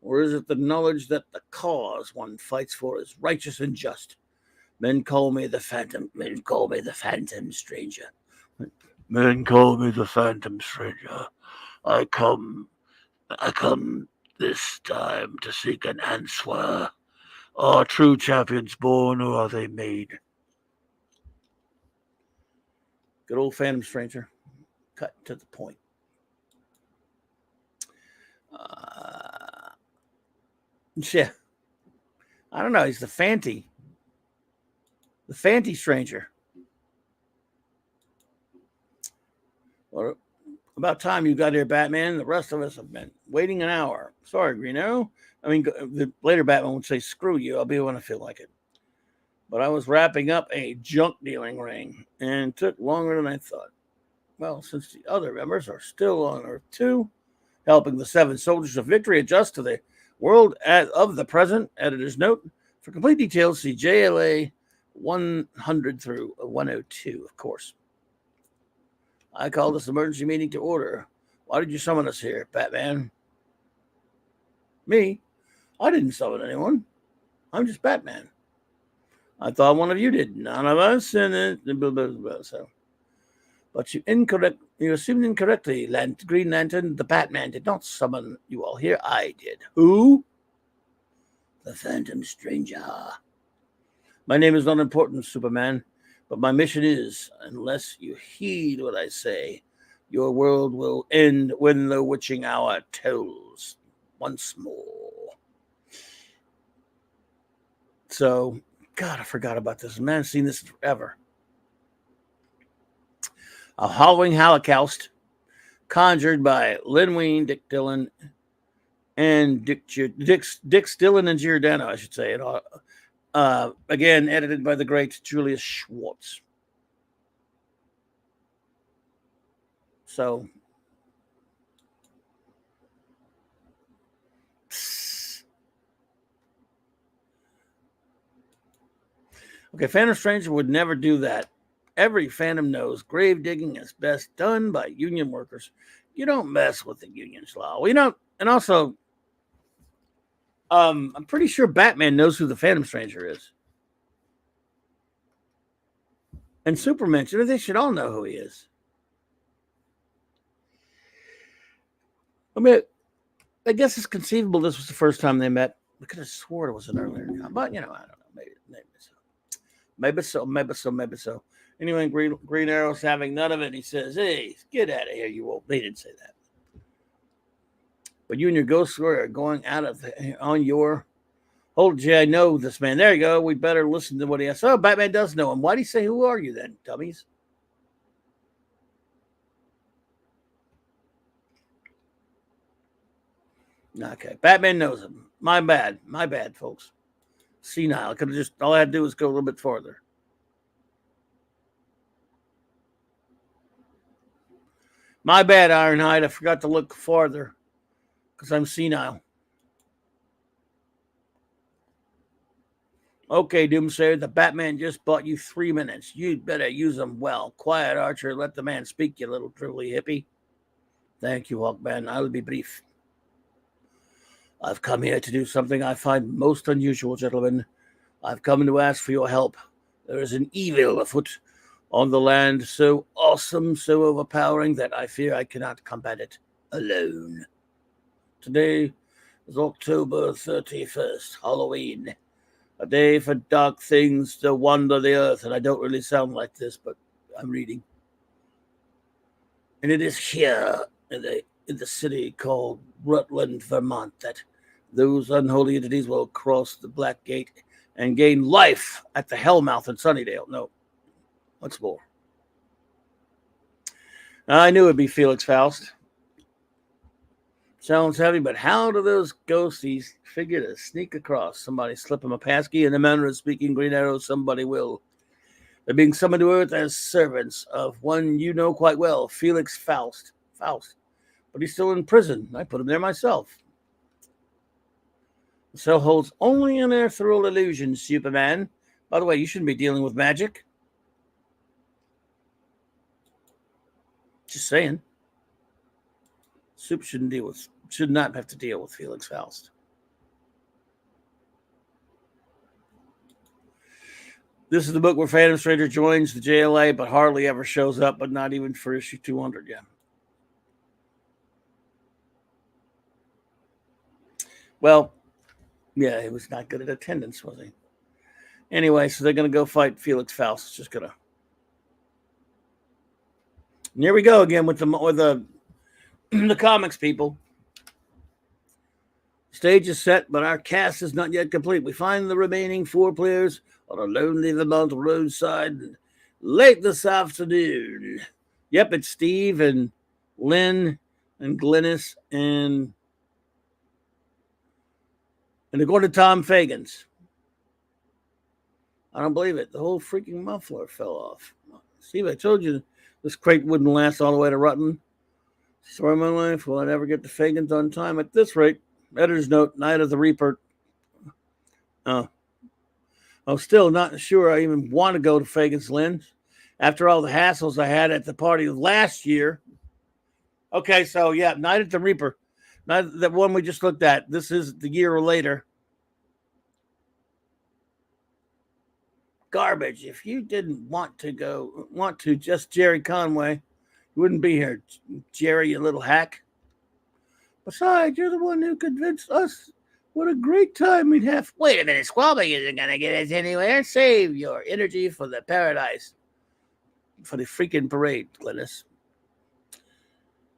Or is it the knowledge that the cause one fights for is righteous and just? Men call me the Phantom. Men call me the Phantom Stranger. Men call me the Phantom Stranger. I come this time to seek an answer. Are true champions born or are they made? Good old Phantom Stranger. Cut to the point. Yeah. I don't know. He's the Fanty. The Fanty Stranger. Or About time you got here, Batman. The rest of us have been waiting an hour. Sorry, Green Arrow. I mean, the later Batman would say, screw you. I'll be when I feel like it. But I was wrapping up a junk dealing ring, and it took longer than I thought. Well, since the other members are still on Earth 2, helping the 7 soldiers of victory adjust to the world of the present, editor's note. For complete details, see JLA 100 through 102, of course. I called this emergency meeting to order. Why did you summon us here, Batman? Me? I didn't summon anyone. I'm just Batman. I thought one of you did. None of us, and blah, blah, blah, so. But you assumed incorrectly, Green Lantern. The Batman did not summon you all here. I did. Who? The Phantom Stranger. My name is not important, Superman, but my mission is, unless you heed what I say, your world will end when the witching hour tolls once more. So, God, I forgot about this. Man, I've seen this forever. A Halloween Holocaust conjured by Lynn Wein, Dick Dillon, and Dick Dillon and Giordano, I should say. Again, edited by the great Julius Schwartz. So, okay, Phantom Stranger would never do that. Every Phantom knows grave digging is best done by union workers. You don't mess with the union's law. Well, you know, and also, I'm pretty sure Batman knows who the Phantom Stranger is. And Superman, they should all know who he is. I mean, I guess it's conceivable this was the first time they met. I could have swore it was an earlier time, but, you know, I don't know. Maybe so. Anyway, Green Arrow's having none of it. He says, hey, get out of here, you old. They didn't say that. But you and your ghost story are going out of on your... Hold Jay, I know this man. There you go. We better listen to what he has. Oh, Batman does know him. Why do you say, who are you then, dummies? Okay, Batman knows him. My bad, folks. Senile. I could have just, all I had to do was go a little bit farther. My bad, Ironhide. I forgot to look farther because I'm senile. Okay, Doomsayer, the Batman just bought you 3 minutes. You'd better use them well. Quiet, Archer. Let the man speak, you little drivelly hippie. Thank you, Hawkman. I will be brief. I've come here to do something I find most unusual, gentlemen. I've come to ask for your help. There is an evil afoot on the land, so awesome, so overpowering, that I fear I cannot combat it alone. Today is October 31st, Halloween. A day for dark things to wander the earth, and I don't really sound like this, but I'm reading. And it is here in the city called Rutland, Vermont, that those unholy entities will cross the Black Gate and gain life at the Hellmouth in Sunnydale. No, once more. I knew it'd be Felix Faust. Sounds heavy, but how do those ghosties figure to sneak across? Somebody slip them a passkey. In the manner of speaking, Green Arrow, somebody will. They're being summoned to Earth as servants of one you know quite well, Felix Faust. But he's still in prison. I put him there myself. The cell holds only an ethereal illusion, Superman. By the way, you shouldn't be dealing with magic. Just saying. Soup should not have to deal with Felix Faust. This is the book where Phantom Stranger joins the JLA, but hardly ever shows up, but not even for issue 200 yet. Well, yeah, he was not good at attendance, was he? Anyway, so they're going to go fight Felix Faust. It's just going to... And here we go again with the comics, people. Stage is set, but our cast is not yet complete. We find the remaining 4 players on a lonely Vermont roadside late this afternoon. Yep, it's Steve and Lynn and Glynis and they're going to Tom Fagan's. I don't believe it. The whole freaking muffler fell off. See, I told you this crate wouldn't last all the way to Rutland. Story of my life. Will I never get to Fagan's on time? At this rate, editor's note, Night of the Reaper. I'm still not sure I even want to go to Fagan's, Lynn. After all the hassles I had at the party last year. Okay, so yeah, Night at the Reaper. Not that one we just looked at. This is the year later. Garbage. If you didn't want to just Jerry Conway, you wouldn't be here, Jerry, you little hack. Besides, you're the one who convinced us what a great time we'd have. Wait a minute, squabbling isn't going to get us anywhere. Save your energy for the paradise. For the freaking parade, Glynis.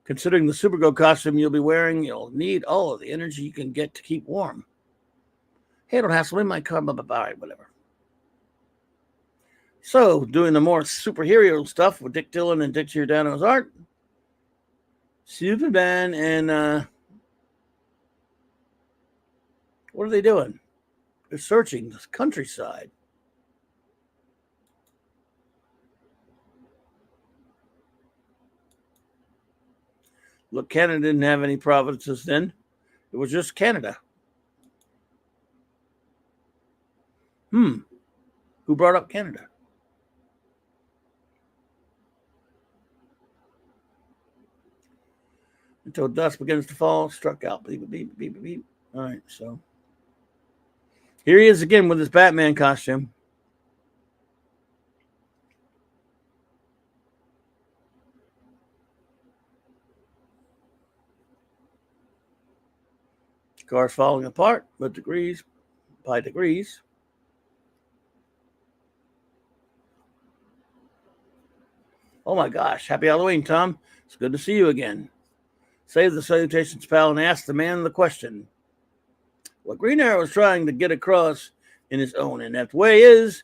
Considering the Supergirl costume you'll be wearing, you'll need all of the energy you can get to keep warm. Hey, don't hassle me, my car, blah, blah, blah, whatever. So, doing the more superhero stuff with Dick Dillon and Dick Giordano's art. Superman and, what are they doing? They're searching the countryside. Look, Canada didn't have any provinces then. It was just Canada. Who brought up Canada? Until dusk begins to fall, struck out. Beep, beep, beep, beep, beep. All right, so here he is again with his Batman costume. Car's falling apart, but by degrees. Oh my gosh, happy Halloween, Tom. It's good to see you again. Save the salutations, pal, and ask the man the question. What Green Arrow is trying to get across in his own inept way is,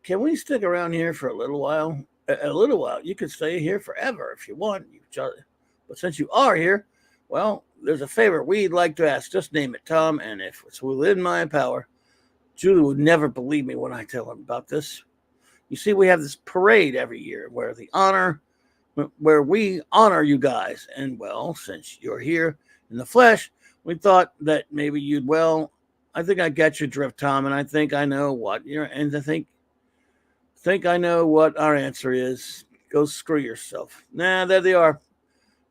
can we stick around here for a little while? A little while. You could stay here forever if you want. But since you are here, well, there's a favor we'd like to ask. Just name it, Tom, and if it's within my power. Julie would never believe me when I tell him about this. You see, we have this parade every year where we honor you guys. And, well, since you're here in the flesh, we thought that maybe I think I get your drift, Tom, and I think I know what I know what our answer is. Go screw yourself. Nah, there they are.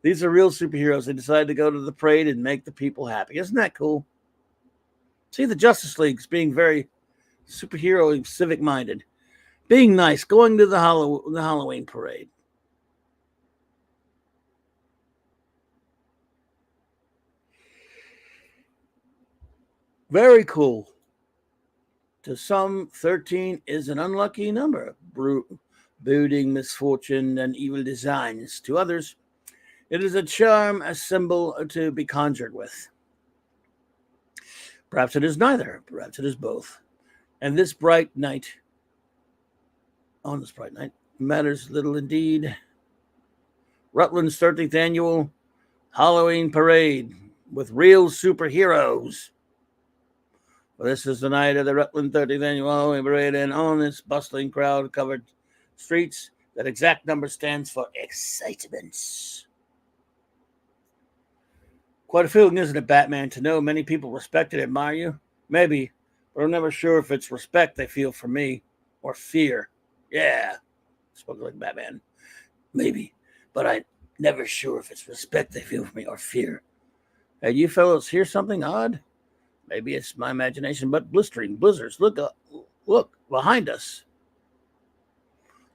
These are real superheroes. They decided to go to the parade and make the people happy. Isn't that cool? See, the Justice League's being very superhero civic-minded. Being nice, going to the Halloween parade. Very cool. To some, 13 is an unlucky number, brooding misfortune and evil designs. To others, it is a charm, a symbol to be conjured with. Perhaps it is neither. Perhaps it is both. And on this bright night, matters little indeed. Rutland's 30th annual Halloween parade with real superheroes. Well, this is the night of the Rutland 30th annual Halloween parade, and on this bustling crowd-covered streets, that exact number stands for excitement. Quite a feeling, isn't it, Batman, to know many people respect and admire you? Maybe, but I'm never sure if it's respect they feel for me or fear. Yeah, spoke like Batman. Maybe, but I'm never sure if it's respect they feel for me or fear. Hey, you fellows hear something odd? Maybe it's my imagination, but blistering blizzards. Look behind us.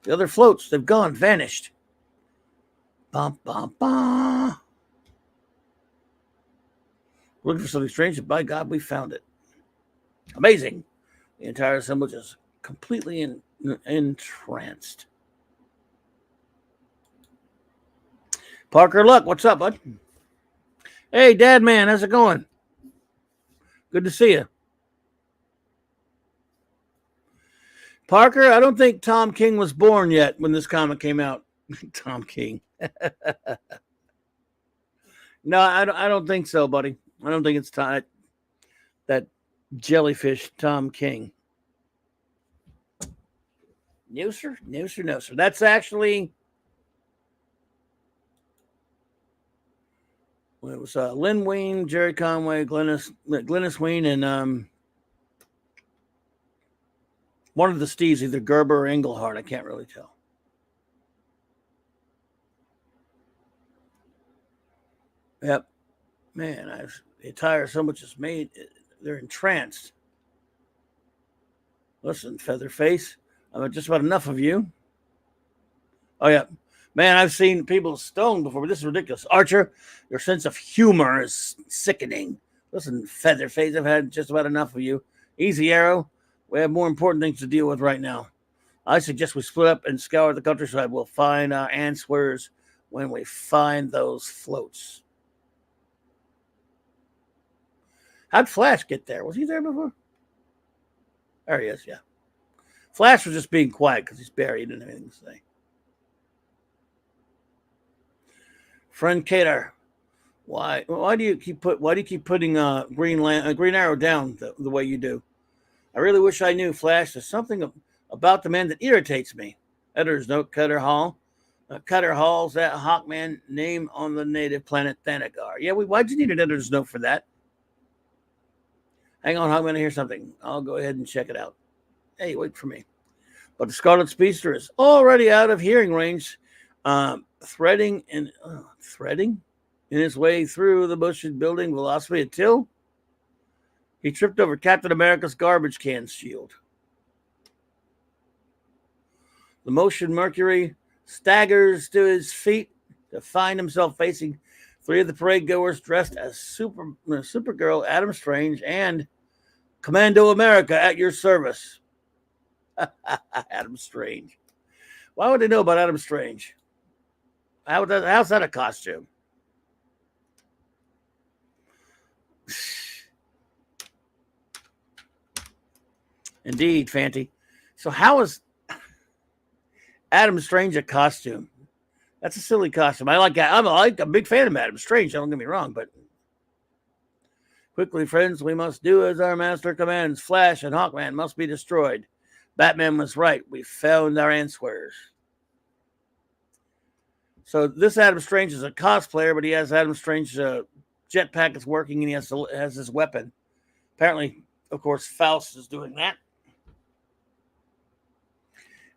The other floats, they've gone, vanished. Bum, bum, bum. Looking for something strange, and by God, we found it. Amazing. The entire assemblage is completely entranced. Parker Luck, what's up, bud? Hey, Dad Man, how's it going? Good to see you. Parker, I don't think Tom King was born yet when this comic came out. Tom King. No, I don't think so, buddy. I don't think it's that jellyfish Tom King. No, sir. No, sir. No, sir. That's actually it was Lynn Wein, Jerry Conway, Glennis Wein, and one of the Steves, either Gerber or Engelhardt. I can't really tell. Yep. Man, the attire so much is made. They're entranced. Listen, Featherface, I've just about enough of you. Oh, yeah. Man, I've seen people stoned before, but this is ridiculous. Archer, your sense of humor is sickening. Listen, Featherface, I've had just about enough of you. Easy Arrow, we have more important things to deal with right now. I suggest we split up and scour the countryside. We'll find our answers when we find those floats. How'd Flash get there? Was he there before? There he is, yeah. Flash was just being quiet because he's buried and everything to say. Friend Cater, why do you keep putting Green Arrow down the way you do? I really wish I knew, Flash. There's something about the man that irritates me. Editor's note: Cutter Hall. Cutter Hall's that Hawkman name on the native planet Thanagar. Yeah, why'd you need an editor's note for that? Hang on, Hawkman, I hear something. I'll go ahead and check it out. Hey, wait for me. But the Scarlet Speedster is already out of hearing range, threading in his way through the bushes, building velocity until he tripped over Captain America's garbage can shield. The Motion Mercury staggers to his feet to find himself facing three of the parade goers dressed as Supergirl, Adam Strange, and Commando America at your service. Adam Strange. Why would they know about Adam Strange? How's that a costume? Indeed, Fanty. So how is Adam Strange a costume? That's a silly costume. I'm a big fan of Adam Strange. Don't get me wrong, but quickly, friends, we must do as our master commands. Flash and Hawkman must be destroyed. Batman was right. We found our answers. So this Adam Strange is a cosplayer, but he has Adam Strange's jetpack is working, and he has his weapon. Apparently, of course, Faust is doing that.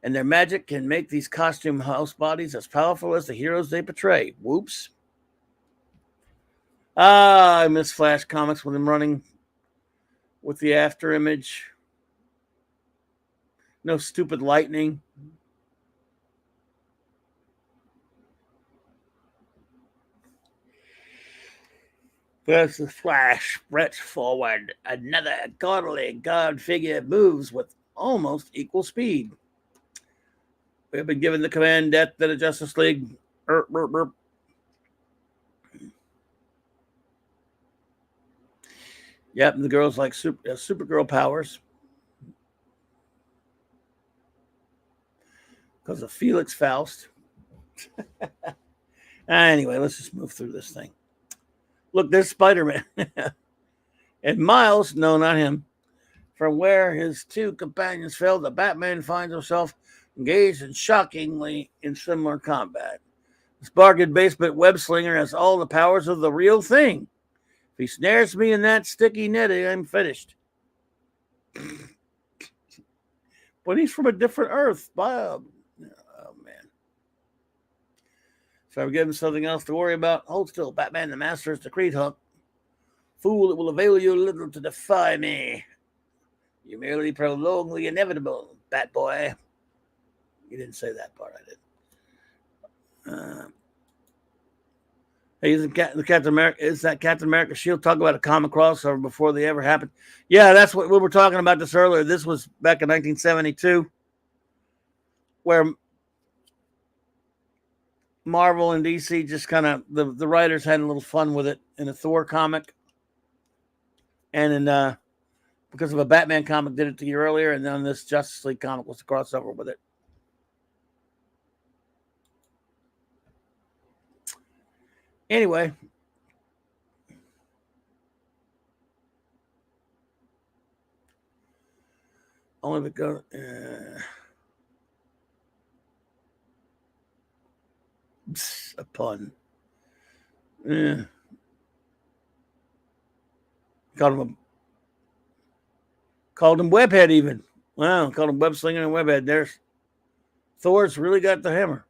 And their magic can make these costume house bodies as powerful as the heroes they portray. Whoops. I miss Flash comics with him running with the after image. No stupid lightning. There's the Flash stretch forward. Another godly god figure moves with almost equal speed. We have been given the command death to the Justice League. Yep, and the girl's like Supergirl powers. Because of Felix Faust. Anyway, let's just move through this thing. Look, there's Spider-Man. And Miles, no, not him. From where his two companions fell, the Batman finds himself engaged in shockingly in similar combat. This bargain basement web slinger has all the powers of the real thing. If he snares me in that sticky netting, I'm finished. But he's from a different Earth. Oh, man. So I give him something else to worry about. Hold still, Batman. The master is decreed, Huck. Fool, it will avail you little to defy me. You merely prolong the inevitable, Batboy. You didn't say that part, I did. Hey, isn't Captain America? Is that Captain America shield? Talk about a comic crossover before they ever happened. Yeah, that's what we were talking about this earlier. This was back in 1972, where Marvel and DC just kind of the writers had a little fun with it in a Thor comic, and in because of a Batman comic did it the year earlier, and then this Justice League comic was a crossover with it. Anyway, Only if it goes. A pun. Called him Webhead even. Wow, called him Web Slinger and Webhead. There's Thor's really got the hammer.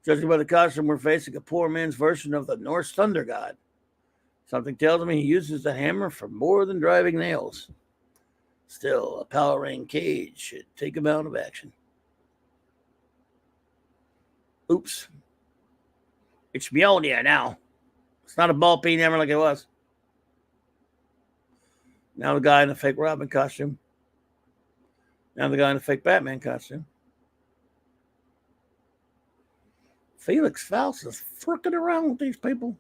Judging by the costume, we're facing a poor man's version of the Norse thunder god. Something tells me he uses the hammer for more than driving nails. Still, a power ring cage should take him out of action. Oops. It's Mjolnir now. It's not a ball peen hammer like it was. Now the guy in the fake Robin costume. Now the guy in the fake Batman costume. Felix Faust is fricking around with these people.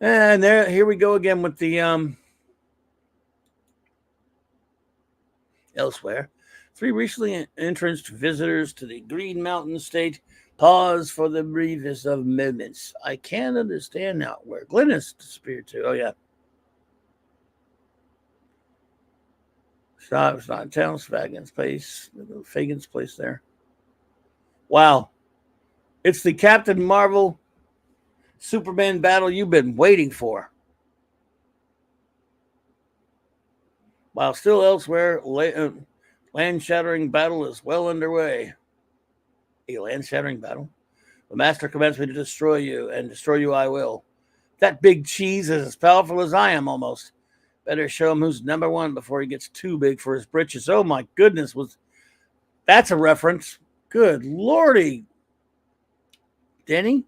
And here we go again with the elsewhere. 3 recently entranced visitors to the Green Mountain State pause for the briefest of moments. I can't understand now where Glenn has disappeared to. Oh, yeah. It's not in town. It's Fagan's place. Fagan's place there. Wow. It's the Captain Marvel Superman battle you've been waiting for. While still elsewhere, land-shattering battle is well underway. A land-shattering battle? The Master commands me to destroy you, and destroy you I will. That big cheese is as powerful as I am, almost. Better show him who's number one before he gets too big for his britches. Oh, my goodness. That's a reference. Good Lordy. Denny?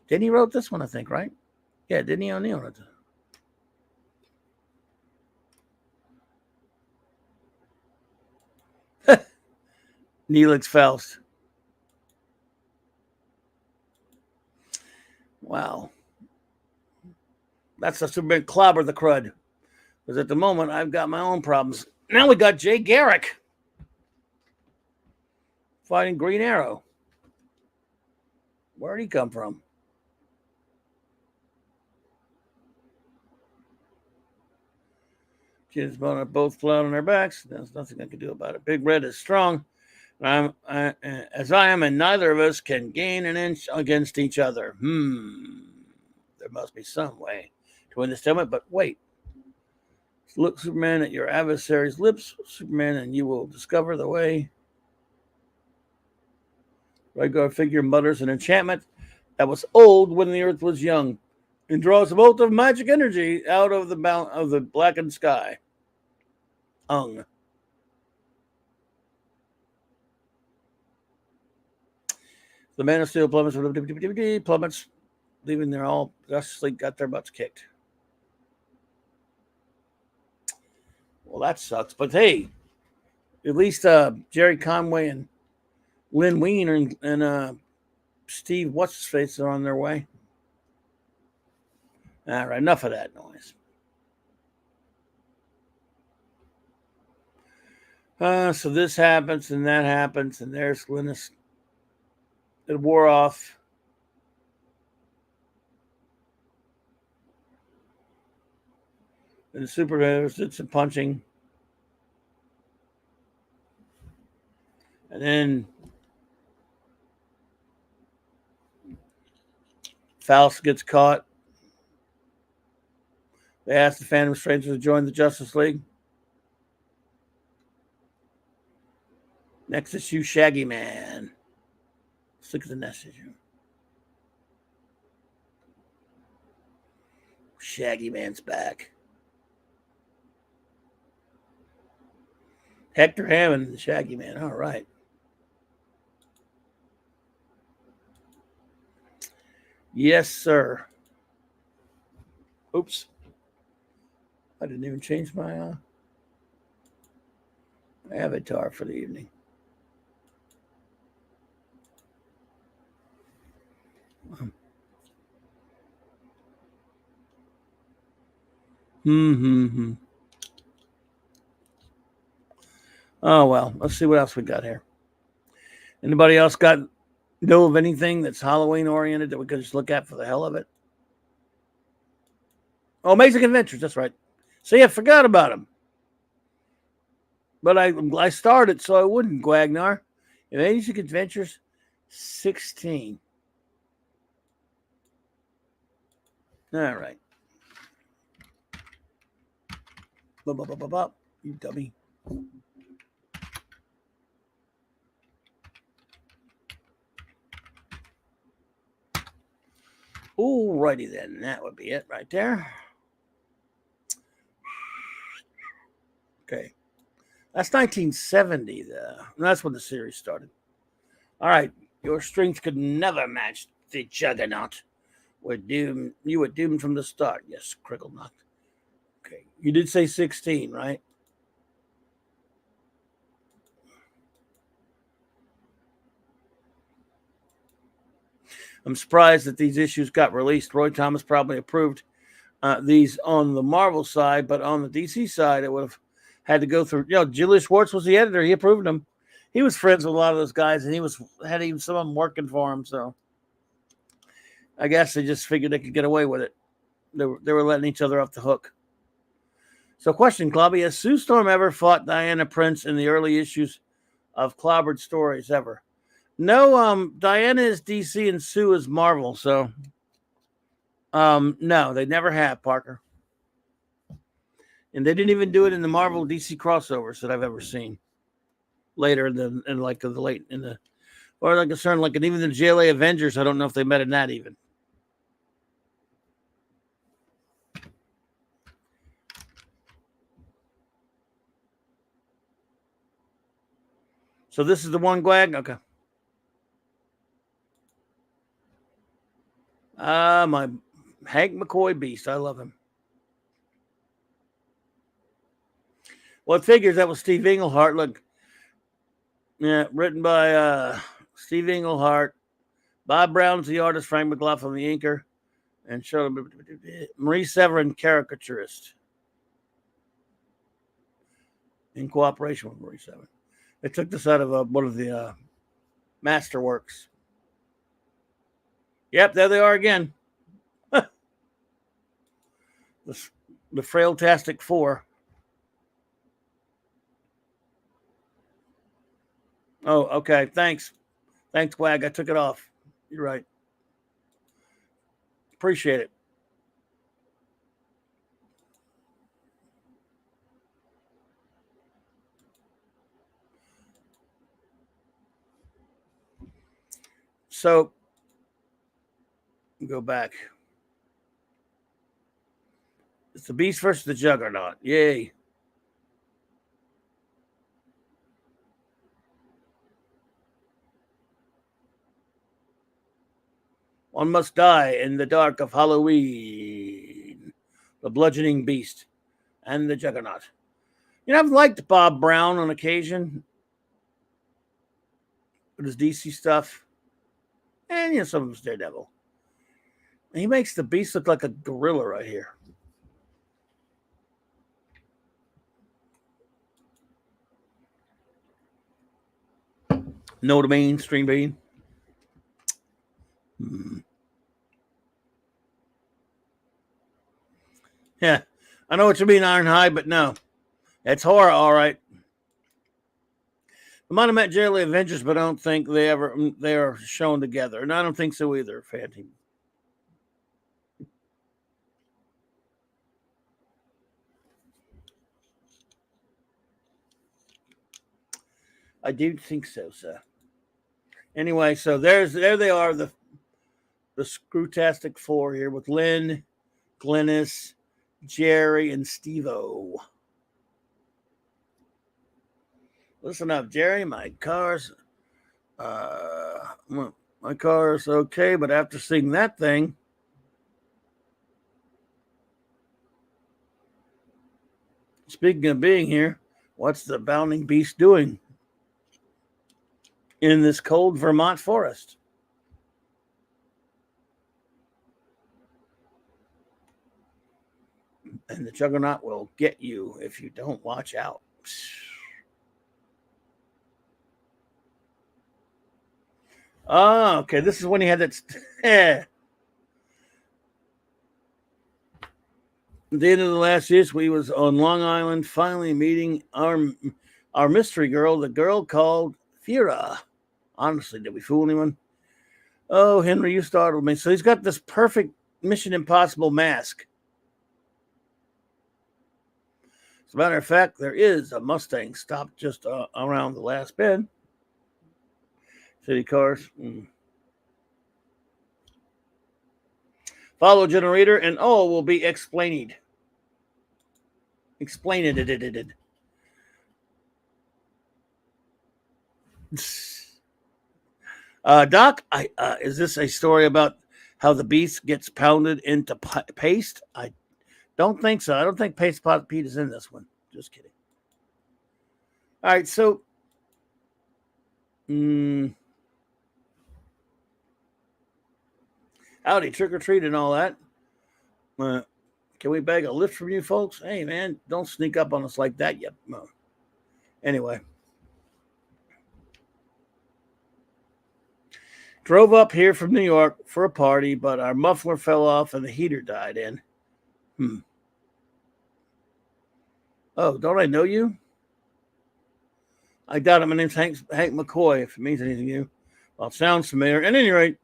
Denny wrote this one, I think, right? Yeah, Denny O'Neil wrote it. Neelix Faust. Wow. That's the Superman clobber the crud. Because at the moment, I've got my own problems. Now we got Jay Garrick fighting Green Arrow. Where'd he come from? Kids both flat on their backs. There's nothing I can do about it. Big Red is strong. As I am, and neither of us can gain an inch against each other. There must be some way to win this tournament, but wait. Look, Superman, at your adversary's lips, Superman, and you will discover the way. Regular figure mutters an enchantment that was old when the earth was young and draws a bolt of magic energy out of the blackened sky. The Man of Steel plummets, leaving their all Justice League got their butts kicked. Well, that sucks. But hey, at least Jerry Conway and Lynn Weiner and Steve What's-His-Face are on their way. All right, enough of that noise. So this happens and that happens, and there's Linus. It wore off. And the superheroes did some punching. And then Faust gets caught. They asked the Phantom Stranger to join the Justice League. Next issue, Shaggy Man. Let's look at the next issue. Shaggy Man's back. Hector Hammond, the Shaggy Man. All right. Yes, sir. Oops. I didn't even change my avatar for the evening. Oh, well, let's see what else we got here. Anybody else know of anything that's Halloween oriented that we could just look at for the hell of it? Oh, Amazing Adventures. That's right. See, I forgot about him. But I started so I wouldn't, Gwagnar. Amazing Adventures 16. All right. You dummy. Alrighty then. That would be it right there. Okay. That's 1970, though. That's when the series started. All right. Your strength could never match the Juggernaut. You were doomed from the start. Yes, Cricklenut. Okay. You did say 16, right? I'm surprised that these issues got released. Roy Thomas probably approved these on the Marvel side, but on the DC side, it would have had to go through. Julius Schwartz was the editor. He approved them. He was friends with a lot of those guys, and had even some of them working for him. So I guess they just figured they could get away with it. They were letting each other off the hook. So, question, Clobby, has Sue Storm ever fought Diana Prince in the early issues of Clobbered Stories ever? No, Diana is DC and Sue is Marvel. So, no, they never have, Parker. And they didn't even do it in the Marvel DC crossovers that I've ever seen. Later in even the JLA Avengers, I don't know if they met in that even. So this is the one, Gwag? Okay. My Hank McCoy beast. I love him. Well, it figures that was Steve Englehart. Look, yeah, written by Steve Englehart. Bob Brown's the artist, Frank McLaughlin the inker, and Marie Severin caricaturist. In cooperation with Marie Severin. They took this out of one of the Masterworks. Yep, there they are again. The Frailtastic Four. Oh, okay. Thanks. Thanks, Wag. I took it off. You're right. Appreciate it. So, go back. It's the Beast versus the Juggernaut. Yay. One must die in the dark of Halloween. The Bludgeoning Beast and the Juggernaut. I've liked Bob Brown on occasion with his DC stuff. And, some of his Daredevil. He makes the Beast look like a gorilla right here. Know what I mean, Stream Bean? Yeah, I know what you mean, Ironhide, but no. It's horror, all right. I might have met JLA Avengers, but I don't think they are shown together. And I don't think so either, Phantom. I do think so, sir. Anyway, so there they are, the Screwtastic Four here with Lynn, Glynis, Jerry, and Steve-O. Listen up, Jerry. My car's okay, but after seeing that thing, speaking of being here, what's the Bounding Beast doing in this cold Vermont forest? And the Juggernaut will get you if you don't watch out. Oh, okay. This is when he had that. At the end of the last year, we was on Long Island, finally meeting our mystery girl, the girl called Fira. Honestly, did we fool anyone? Oh, Henry, you startled me. So he's got this perfect Mission Impossible mask. As a matter of fact, there is a Mustang stopped just around the last bend. City cars. Follow generator, and all will be explained. Explained it. Doc, is this a story about how the beast gets pounded into paste? I don't think so. I don't think Paste Pot Pete is in this one. Just kidding. All right, so howdy, trick or treat and all that. Can we beg a lift from you folks? Hey, man, don't sneak up on us like that yet. Anyway. Drove up here from New York for a party, but our muffler fell off and the heater died in. Oh, don't I know you? I doubt it. My name's Hank McCoy, if it means anything to you. Well, it sounds familiar. At any rate,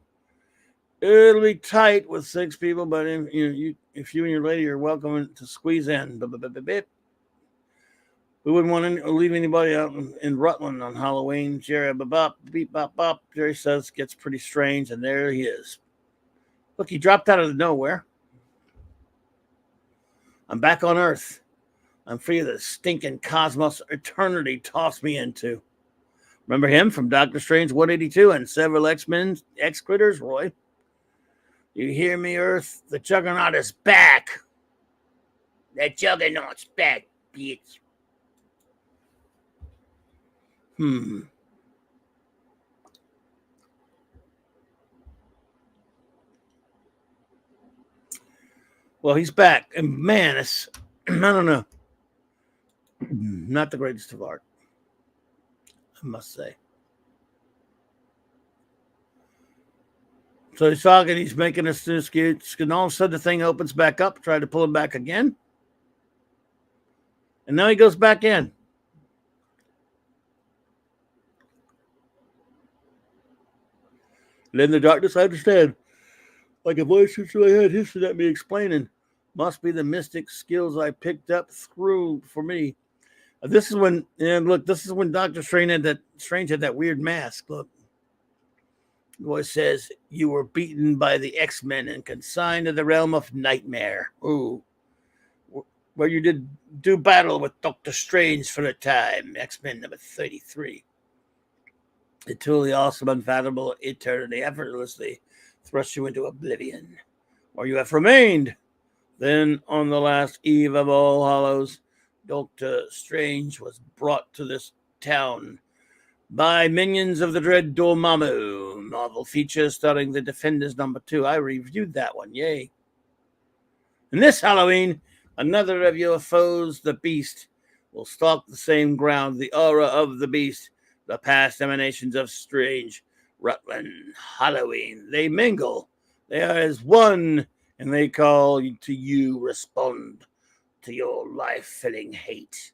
it'll be tight with 6 people, but if you and your lady are welcome to squeeze in. We wouldn't want to leave anybody out in Rutland on Halloween. Jerry, beep, bop, bop. Jerry says it gets pretty strange, and there he is. Look, he dropped out of nowhere. I'm back on Earth. I'm free of the stinking cosmos eternity tossed me into. Remember him from Doctor Strange 182 and several X-Men, X-Critters, Roy? You hear me, Earth? The Juggernaut is back. The Juggernaut's back, bitch. Well, he's back. And man, it's, I don't know. Not the greatest of art, I must say. So he's talking, he's making us this cute, and all of a sudden the thing opens back up, try to pull him back again. And now he goes back in. And in the darkness, I understand. Like a voice in my head hissing at me, explaining, must be the mystic skills I picked up through for me. This is when, and look, this is when Doctor Strange had that weird mask. Look, the voice says, you were beaten by the X-Men and consigned to the realm of nightmare. Ooh, where you did do battle with Doctor Strange for a time. X-Men number 33. The truly awesome, unfathomable eternity effortlessly thrust you into oblivion, where you have remained. Then, on the last eve of All Hallows, Doctor Strange was brought to this town by minions of the dread Dormammu. Novel feature starring the Defenders #2. I reviewed that one. Yay. And this Halloween, another of your foes, the Beast, will stalk the same ground. The aura of the Beast, the past emanations of Strange, Rutland, Halloween. They mingle. They are as one, and they call to you, respond to your life-filling hate.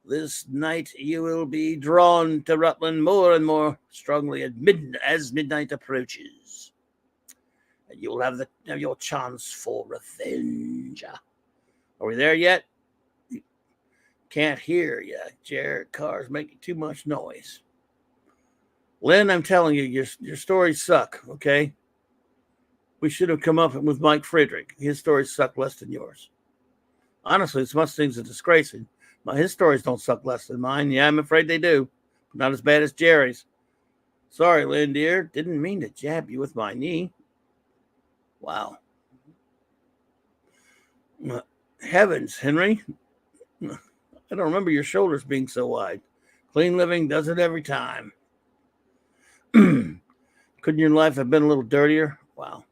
This night you will be drawn to Rutland more and more strongly as midnight approaches. And you will have your chance for revenge. Are we there yet? Can't hear you. Jared, cars making too much noise. Lynn, I'm telling you, your stories suck, okay? We should have come up with Mike Friedrich. His stories suck less than yours. Honestly, it's Mustang's a disgrace. His stories don't suck less than mine. Yeah, I'm afraid they do. But not as bad as Jerry's. Sorry, Lynn, dear. Didn't mean to jab you with my knee. Wow. Heavens, Henry. I don't remember your shoulders being so wide. Clean living does it every time. Couldn't your life have been a little dirtier? Wow.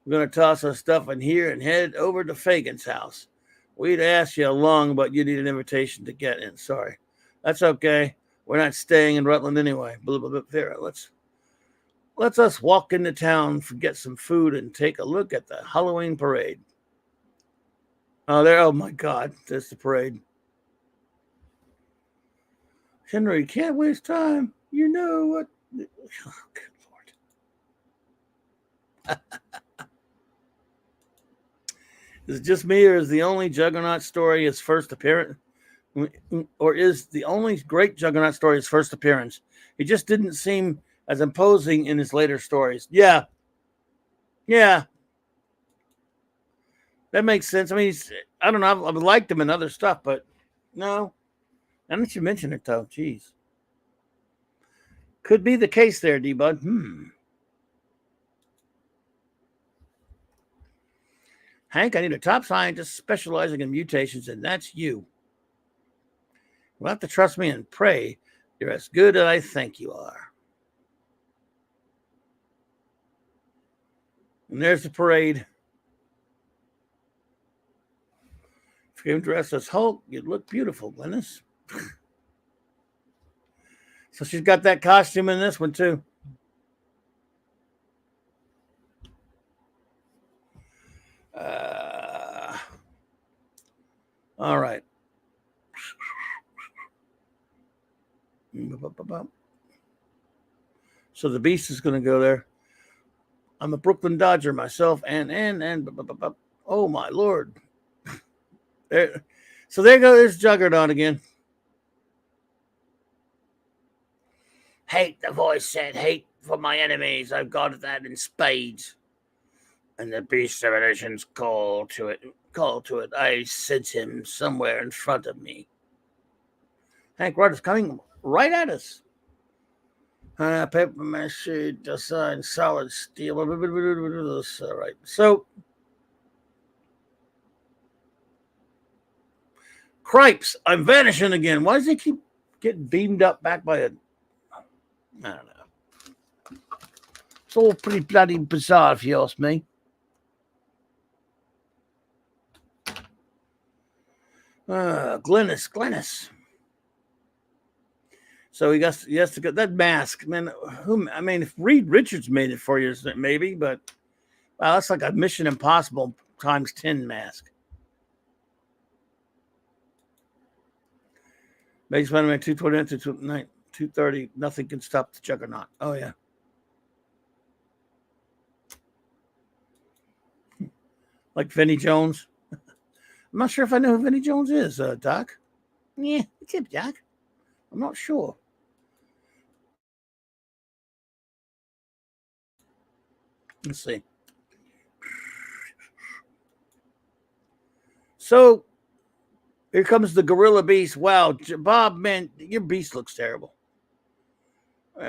We're going to toss our stuff in here and head over to Fagan's house. We'd asked you long, but you need an invitation to get in. Sorry. That's okay. We're not staying in Rutland anyway. Let's Let's us walk into town, get some food, and take a look at the Halloween parade. Oh, there! Oh my God, there's the parade. Henry, can't waste time. You know what? Oh, good Lord. Is it just me, or is the only Juggernaut story his first appearance? Or is the only great Juggernaut story his first appearance? He just didn't seem as imposing in his later stories. Yeah. That makes sense. I mean, I don't know. I've liked him in other stuff, but no. Now that you mention it, though, geez. Could be the case there, D-Bud. Hank, I need a top scientist specializing in mutations, and that's you. You'll have to trust me and pray you're as good as I think you are. And there's the parade. If you came dressed as Hulk, you'd look beautiful, Glennis. So she's got that costume in this one, too. All right. So the Beast is going to go there. I'm a Brooklyn Dodger myself, and oh my Lord. There. So there goes Juggernaut again. Hate, the voice said, hate for my enemies. I've got that in spades. And the Beast of Editions call to it. I sense him somewhere in front of me. Hank Rogers coming right at us. Paper mache, design, solid steel. All right. So, Cripes, I'm vanishing again. Why does he keep getting beamed up back by a... I don't know. It's all pretty bloody bizarre, if you ask me. Glennis. So he has to get that mask, man. If Reed Richards made it for you, maybe, but wow, that's like a Mission Impossible times 10 mask. Maybe Spider-Man 229 to 230. Nothing can stop the Juggernaut. Oh yeah. Like Vinnie Jones. I'm not sure if I know who Vinnie Jones is, Doc. Yeah, it's him, Doc. I'm not sure. Let's see. So here comes the Gorilla Beast. Wow, Bob, man, your beast looks terrible.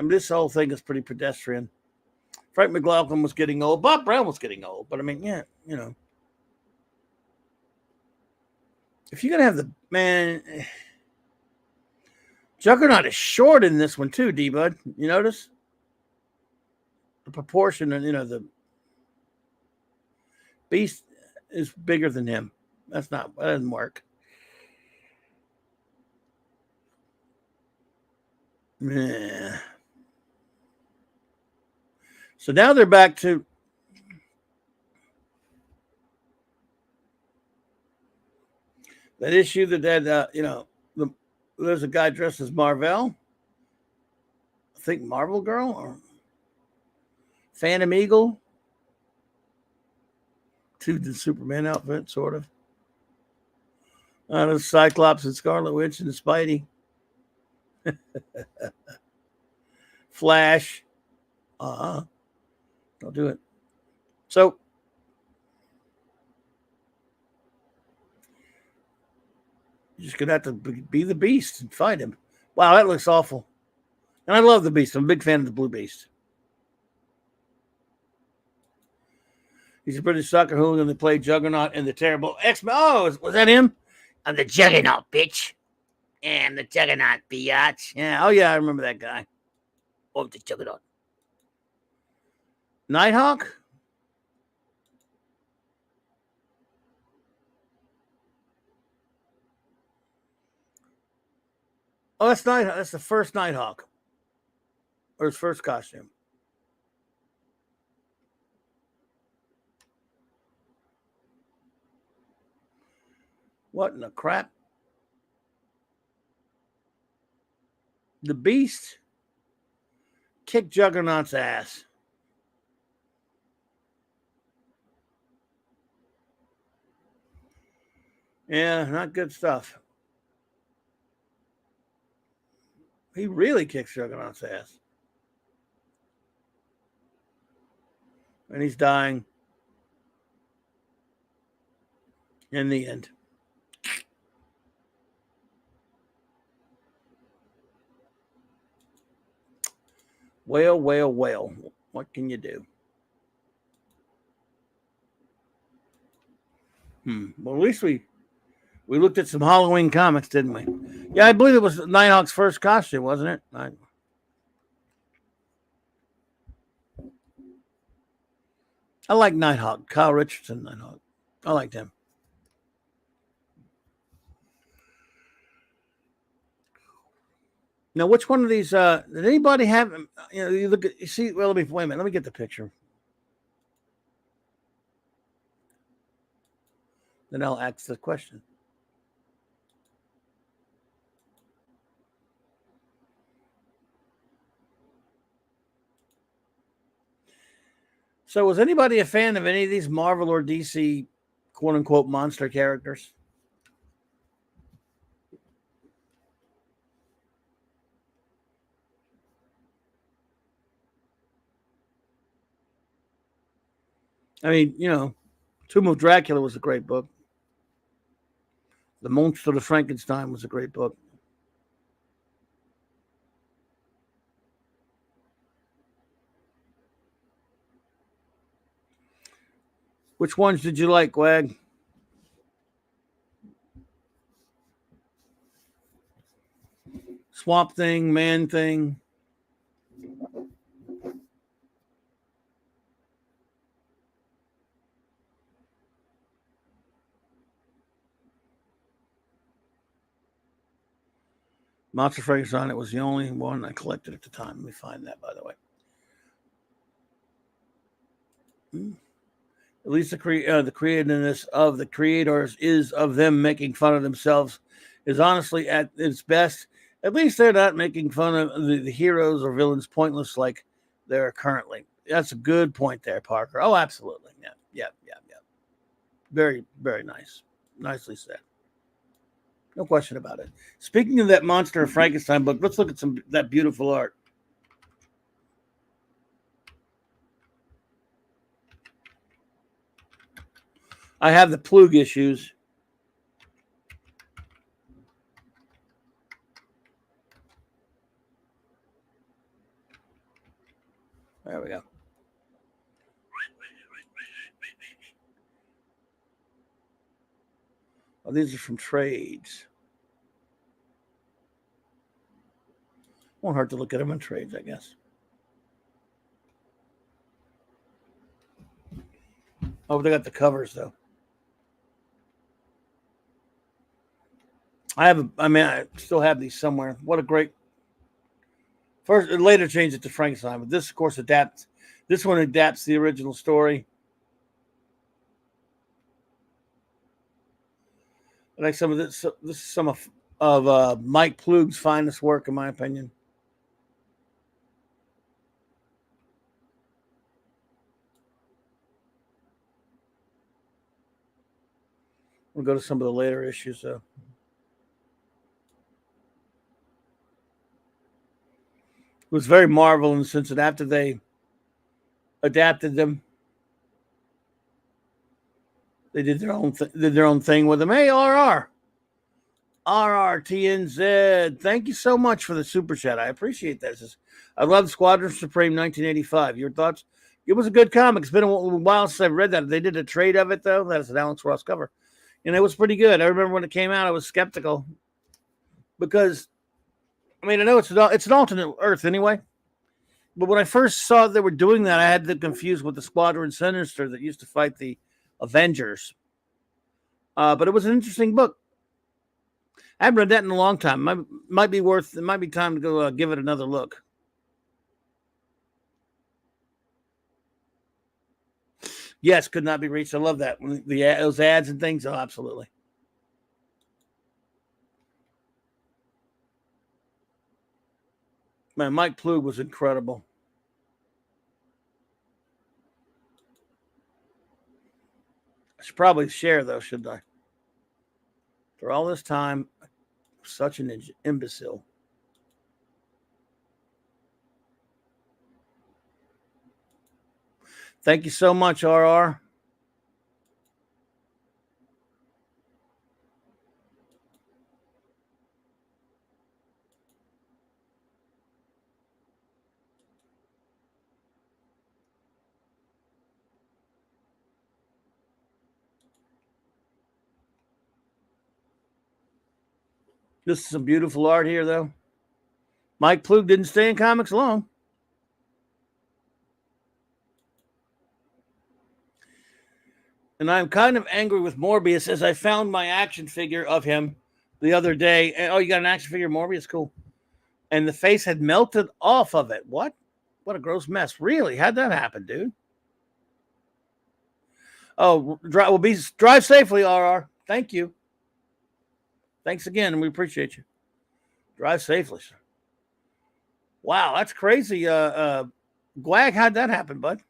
This whole thing is pretty pedestrian. Frank McLaughlin was getting old. Bob Brown was getting old. But I mean, yeah, you know. If you're going to have the, man, Juggernaut is short in this one too, D-Bud. You notice? The proportion, and the Beast is bigger than him. That doesn't work. Yeah. So now they're back to that issue that there's a guy dressed as Marvel. I think Marvel Girl or Phantom Eagle. To the Superman outfit, sort of. The Cyclops and Scarlet Witch and the Spidey. Flash. Don't do it. So you're just gonna have to be the Beast and fight him. Wow, that looks awful. And I love the Beast. I'm a big fan of the Blue Beast. He's a British soccer hooligan that played Juggernaut in the terrible X-Men. Oh, was that him? I'm the Juggernaut, bitch. Yeah, I'm the Juggernaut, biatch. Yeah, oh yeah, I remember that guy. Oh, the Juggernaut. Nighthawk? Oh, that's Nighthawk. That's the first Nighthawk. Or his first costume. What in the crap? The Beast kicked Juggernaut's ass. Yeah, not good stuff. He really kicks Juggernaut's ass. And he's dying in the end. Well, well, well. What can you do? Well, at least we looked at some Halloween comics, didn't we? Yeah, I believe it was Nighthawk's first costume, wasn't it? I like Nighthawk. Kyle Richardson, Nighthawk. I liked him. Now, which one of these? Did anybody have? You look at. You see. Well, wait a minute. Let me get the picture. Then I'll ask the question. So, was anybody a fan of any of these Marvel or DC quote unquote monster characters? I mean, Tomb of Dracula was a great book. The Monster of Frankenstein was a great book. Which ones did you like, Wag? Swamp Thing, Man Thing. Monster Frankenstein, it was the only one I collected at the time. Let me find that, by the way. At least the creativeness of the creators is of them making fun of themselves is honestly at its best. At least they're not making fun of the heroes or villains pointless like they're currently. That's a good point there, Parker. Oh, absolutely. Yeah. Very, very nice. Nicely said. No question about it. Speaking of that Monster of Frankenstein book, let's look at that beautiful art. I have the Plug issues. There we go. Oh, these are from trades. Won't hurt to look at them in trades, I guess. Oh, they got the covers though. I still have these somewhere. What a great. First, later changed it to Frankenstein, but this, of course, adapts. This one adapts the original story. I like some of this. This is some of Mike Plug's finest work, in my opinion. We'll go to some of the later issues, though. It was very Marvel in the sense that after they adapted them, they did their own thing with them. Hey, RRTNZ. Thank you so much for the super chat. I appreciate that. I love Squadron Supreme 1985. Your thoughts? It was a good comic. It's been a while since I've read that. They did a trade of it, though. That's an Alex Ross cover. And it was pretty good. I remember when it came out, I was skeptical. Because, I know it's an alternate Earth anyway. But when I first saw they were doing that, I had to confuse with the Squadron Sinister that used to fight the Avengers. But it was an interesting book. I haven't read that in a long time. It might be time to go give it another look. Yes, could not be reached. I love that. Those ads and things. Oh, absolutely. Man, Mike Plug was incredible. I should probably share, though, shouldn't I? For all this time, such an imbecile. Thank you so much, RR. This is some beautiful art here, though. Mike Plug didn't stay in comics long. And I'm kind of angry with Morbius as I found my action figure of him the other day. And, oh, you got an action figure of Morbius? Cool. And the face had melted off of it. What? What a gross mess. Really? How'd that happen, dude? Oh, drive safely, RR. Thank you. Thanks again, and we appreciate you. Drive safely, sir. Wow, that's crazy. Gwag, how'd that happen, bud?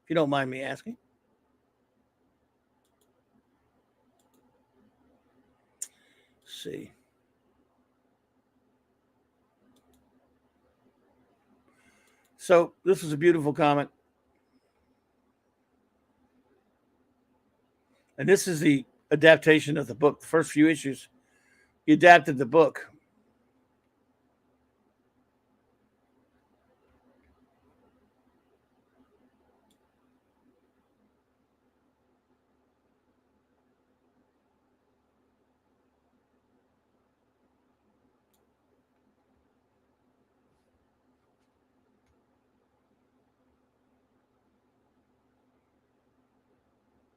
If you don't mind me asking. Let's see. So this is a beautiful comic. And this is the adaptation of the book. The first few issues, he adapted the book.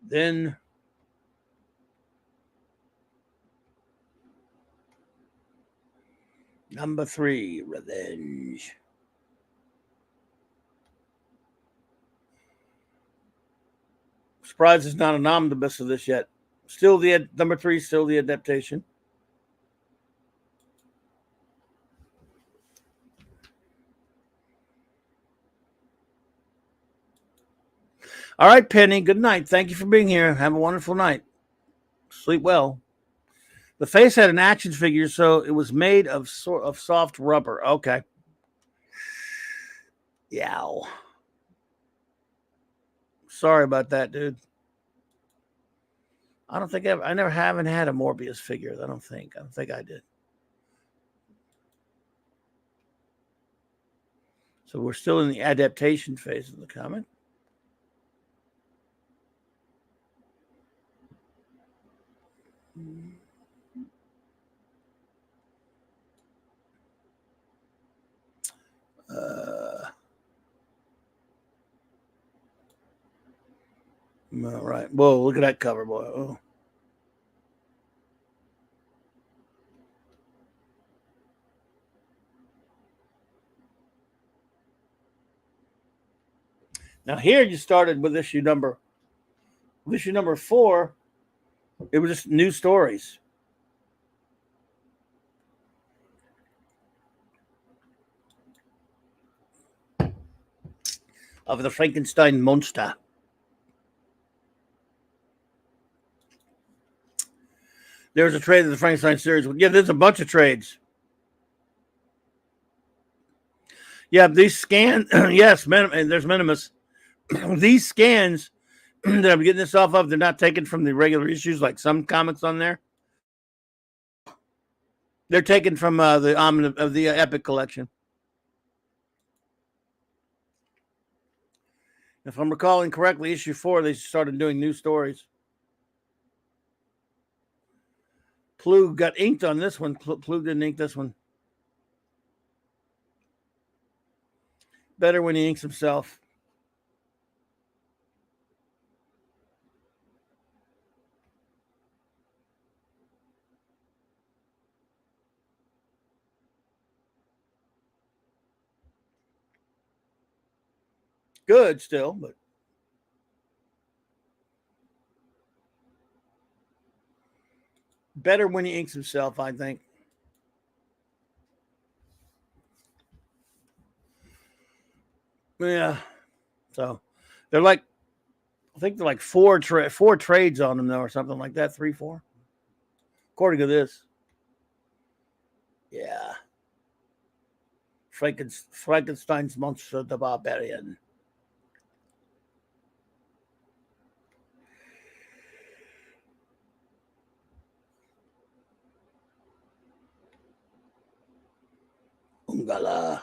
Then number 3, Revenge. Surprised it's not an omnibus of this yet. Still the number 3, still the adaptation. All right, Penny. Good night. Thank you for being here. Have a wonderful night. Sleep well. The face had an action figure, so it was made of soft rubber. Okay. Yow. Sorry about that, dude. I don't think I never haven't had a Morbius figure. I don't think I did. So we're still in the adaptation phase of the comic. All right. Whoa, look at that cover, boy. Oh. Now here you started with issue number 4. It was just new stories. Of the Frankenstein monster. There's a trade of the Frankenstein series. Yeah, there's a bunch of trades. Yeah, these scans. Yes, and there's Minimus. These scans that I'm getting this off of, they're not taken from the regular issues like some comics on there. They're taken from the Epic collection. If I'm recalling correctly, issue 4, they started doing new stories. Plug got inked on this one. Plug didn't ink this one. Better when he inks himself. Good still, but better when he inks himself, I think. Yeah. So they're like, I think they're like four trades on them though, or something like that. 3, 4, according to this. Yeah. Frankenstein's Monster the Barbarian. Ungala.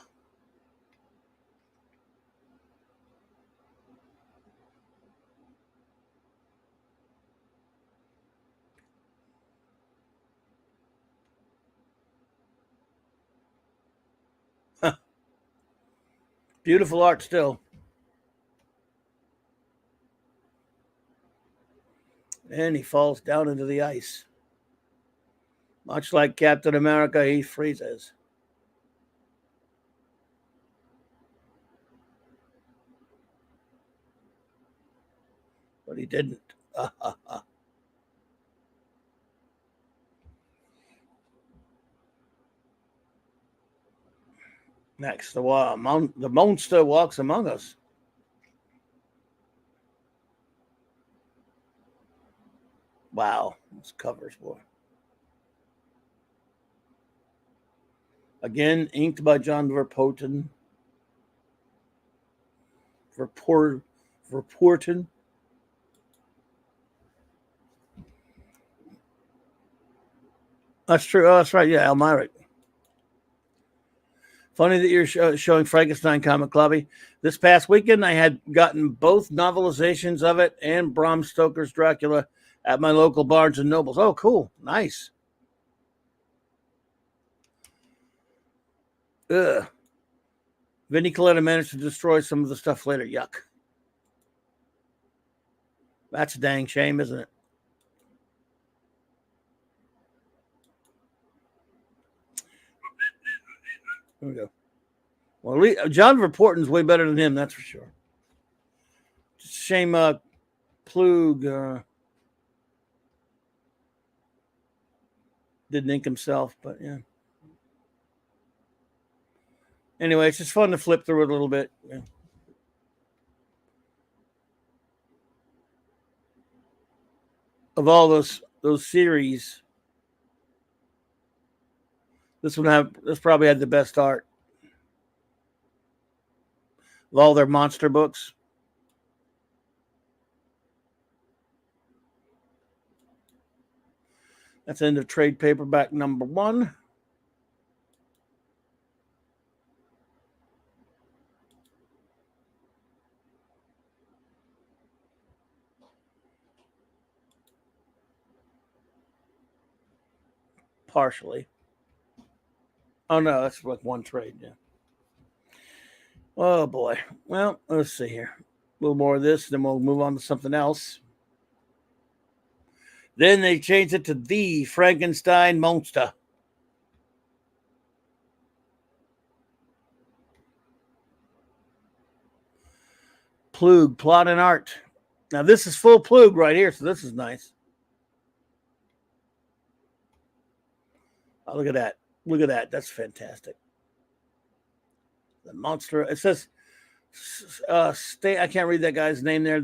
Beautiful art still. And he falls down into the ice. Much like Captain America, he freezes. But he didn't. Next, the monster walks among us. Wow, this covers, boy. Again, inked by John Verpoten. Verpoten. That's true. Oh, that's right. Yeah, Elmiric. Funny that you're showing Frankenstein Comic Clubby. This past weekend, I had gotten both novelizations of it and Bram Stoker's Dracula at my local Barnes and Nobles. Oh, cool. Nice. Ugh. Vinnie Coletta managed to destroy some of the stuff later. Yuck. That's a dang shame, isn't it? There we go. Well, John Verporten's way better than him, that's for sure. Just shame Plug didn't ink himself, but yeah. Anyway, it's just fun to flip through it a little bit. Yeah. Of all those series, this probably had the best art of all their monster books. That's end of trade paperback number 1. Partially. Oh no, that's like one trade. Yeah. Oh boy. Well, let's see here. A little more of this, then we'll move on to something else. Then they changed it to the Frankenstein Monster. Plug, plot and art. Now this is full Plug right here, so this is nice. Oh, look at that. Look at that. That's fantastic. The monster. It says, I can't read that guy's name there.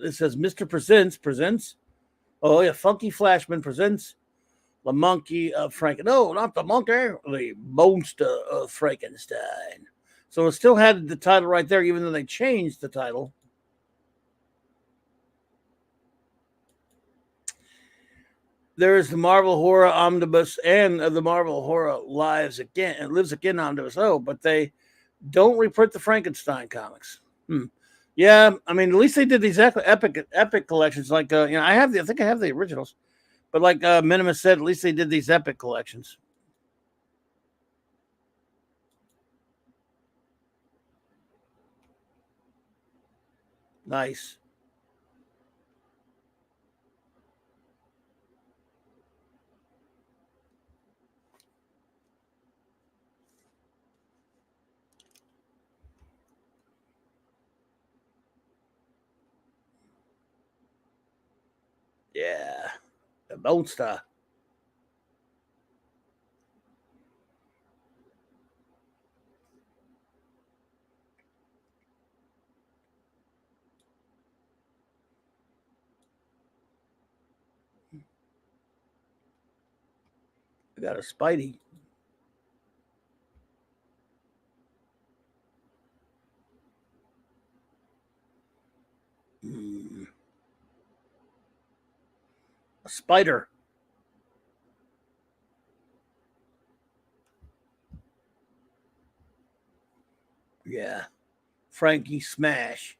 It says Mr. Presents. Oh, yeah. Funky Flashman presents the monkey of Frankenstein. No, not the monkey. The monster of Frankenstein. So it still had the title right there, even though they changed the title. There's the Marvel Horror Omnibus and the Marvel Horror Lives Again Omnibus. Oh, but they don't reprint the Frankenstein comics. Yeah, I mean, at least they did these epic collections. Like, I think I have the originals, but like Minimus said, at least they did these epic collections. Nice. Yeah, the monster. got a Spidey. A spider. Yeah. Frankie Smash.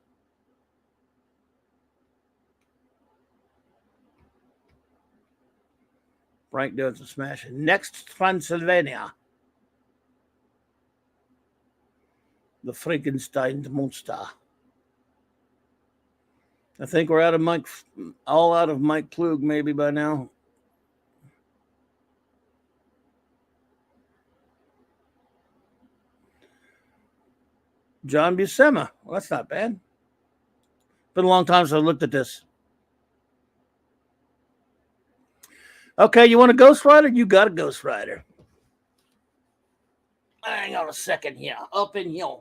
Frank does a smash. Next, Transylvania. The Frankenstein monster. I think we're all out of Mike Klug maybe by now. John Buscema. Well, that's not bad. Been a long time since I looked at this. Okay, you want a Ghost Rider? You got a Ghost Rider. Hang on a second here. Up in here.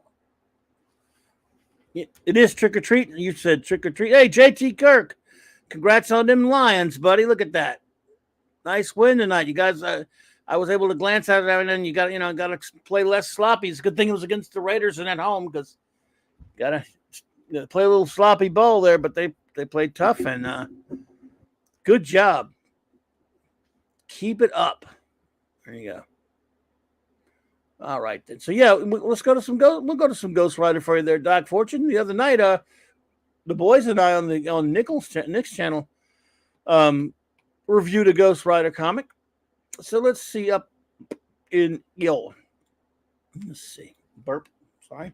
It is trick or treat. You said trick or treat. Hey, JT Kirk. Congrats on them Lions, buddy. Look at that. Nice win tonight. You guys, I was able to glance at it, and then you got to play less sloppy. It's a good thing it was against the Raiders and at home because got to play a little sloppy ball there, but they played tough and good job. Keep it up. There you go. All right then. So yeah, let's go to some We'll go to some Ghost Rider for you there, Doc Fortune. The other night, the boys and I on Nick's channel, reviewed a Ghost Rider comic. So let's see up in Let's see. Burp. Sorry.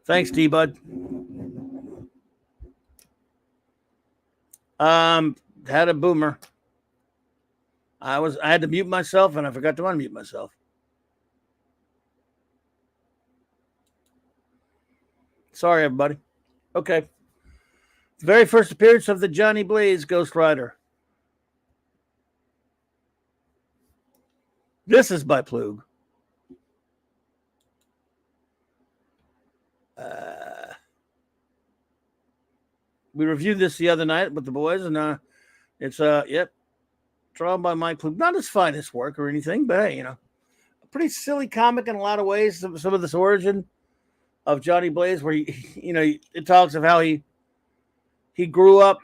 Thanks, D-Bud. Had a boomer. I had to mute myself, and I forgot to unmute myself. Sorry, everybody. Okay. The very first appearance of the Johnny Blaze Ghost Rider. This is by Plug. We reviewed this the other night with the boys, and it's drawn by Mike Plug. Not his finest work or anything, but hey, a pretty silly comic in a lot of ways. Some of this origin of Johnny Blaze, where it talks of how he grew up.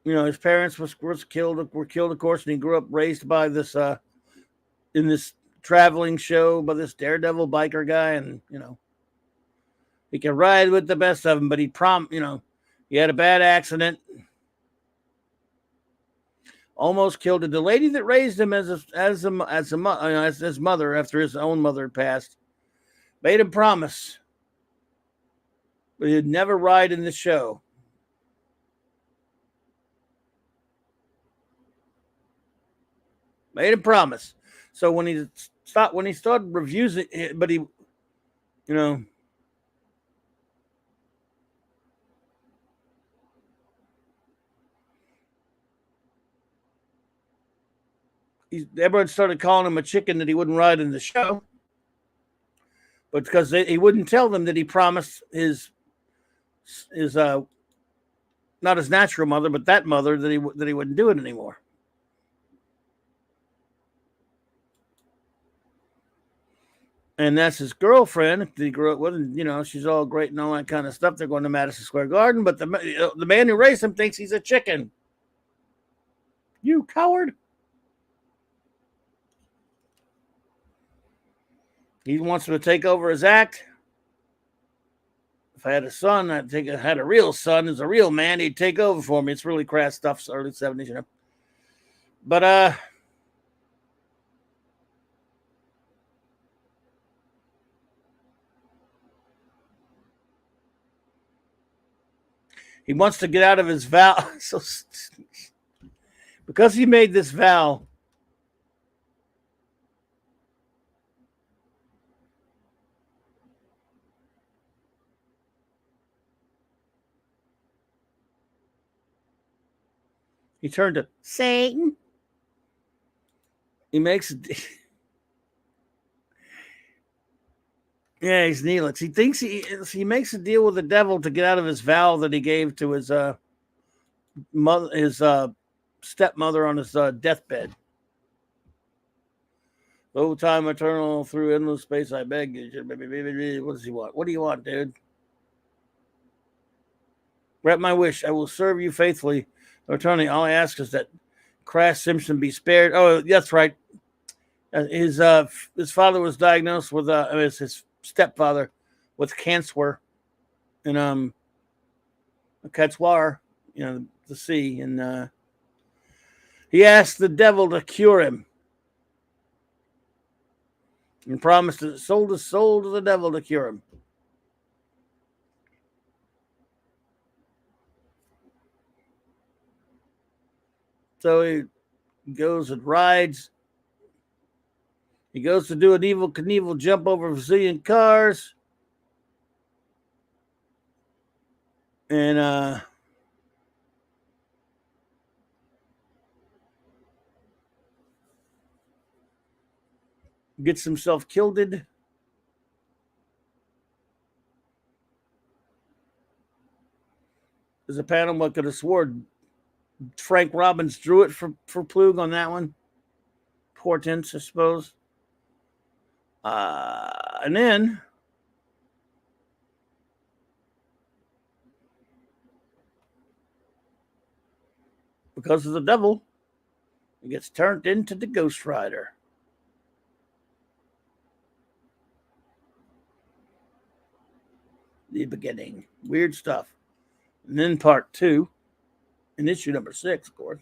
His parents were killed, of course, and he grew up raised by this in this traveling show by this daredevil biker guy, and he can ride with the best of them, but he had a bad accident, almost killed the lady that raised him as his mother after his own mother had passed. Made him promise, but he'd never ride in the show. Made him promise. So when he started reviewing it, but he, everyone started calling him a chicken that he wouldn't ride in the show, but because he wouldn't tell them that he promised his not his natural mother, but that mother that he wouldn't do it anymore. And that's his girlfriend that he grew up with, and she's all great and all that kind of stuff. They're going to Madison Square Garden, but the man who raised him thinks he's a chicken. You coward! He wants him to take over his act. If I had a son, I had a real son as a real man, he'd take over for me. It's really crass stuff, early 70s, But he wants to get out of his vow. So because he made this vow, he turned to Satan. He makes yeah, he's Neelix. He thinks he makes a deal with the devil to get out of his vow that he gave to his stepmother on his deathbed. Oh, time eternal through endless space, I beg you. What does he want? What do you want, dude? Grant my wish. I will serve you faithfully. Eternally, all I ask is that Crash Simpson be spared. Oh, that's right. His father was diagnosed with his stepfather with cancer in Quetzalcoatl, the sea, and he asked the devil to cure him, and promised to sold his soul to the devil to cure him. So he goes and rides. He goes to do an Evel Knievel jump over a zillion cars. And gets himself killed. There's a panel I could have sworn Frank Robbins drew it for Plug on that one. Portents, I suppose. And then because of the devil, he gets turned into the Ghost Rider. The beginning. Weird stuff. And then part 2, in issue number 6, of course.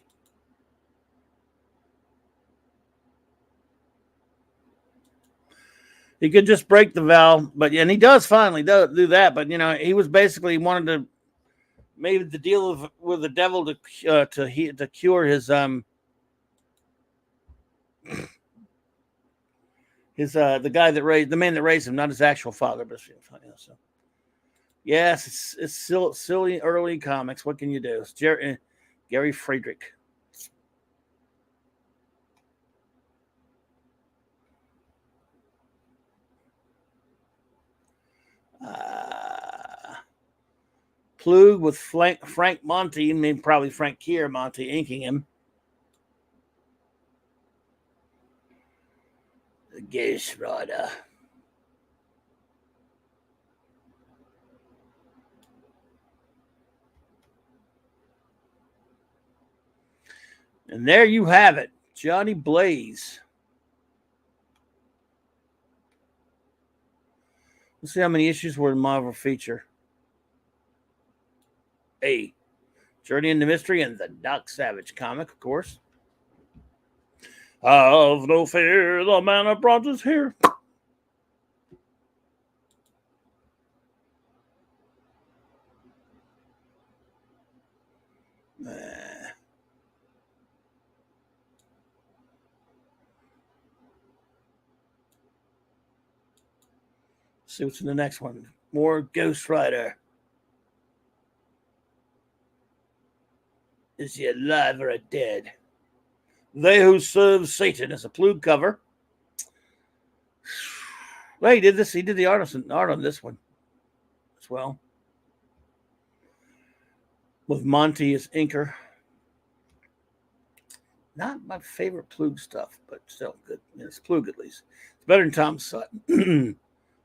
He could just break the vow, but and he does finally do that. But he was basically wanted to made the deal with the devil to cure his the man that raised him, not his actual father, but so. Yes, it's still silly early comics. What can you do? It's Gary Friedrich. Plug with Frank Monty, maybe probably Frank Kier Monty inking him. The Ghost Rider. And there you have it, Johnny Blaze. Let's see how many issues were in Marvel feature. A Journey into Mystery and the Doc Savage comic, of course. Have no fear, the man of bronze is here. See what's in the next one. More Ghost Rider. Is he alive or dead? They Who Serve Satan is a Plug cover. Well, he did this. He did the art on this one as well. With Monty as inker. Not my favorite Plug stuff, but still good. It's Plug at least. It's better than Tom Sutton.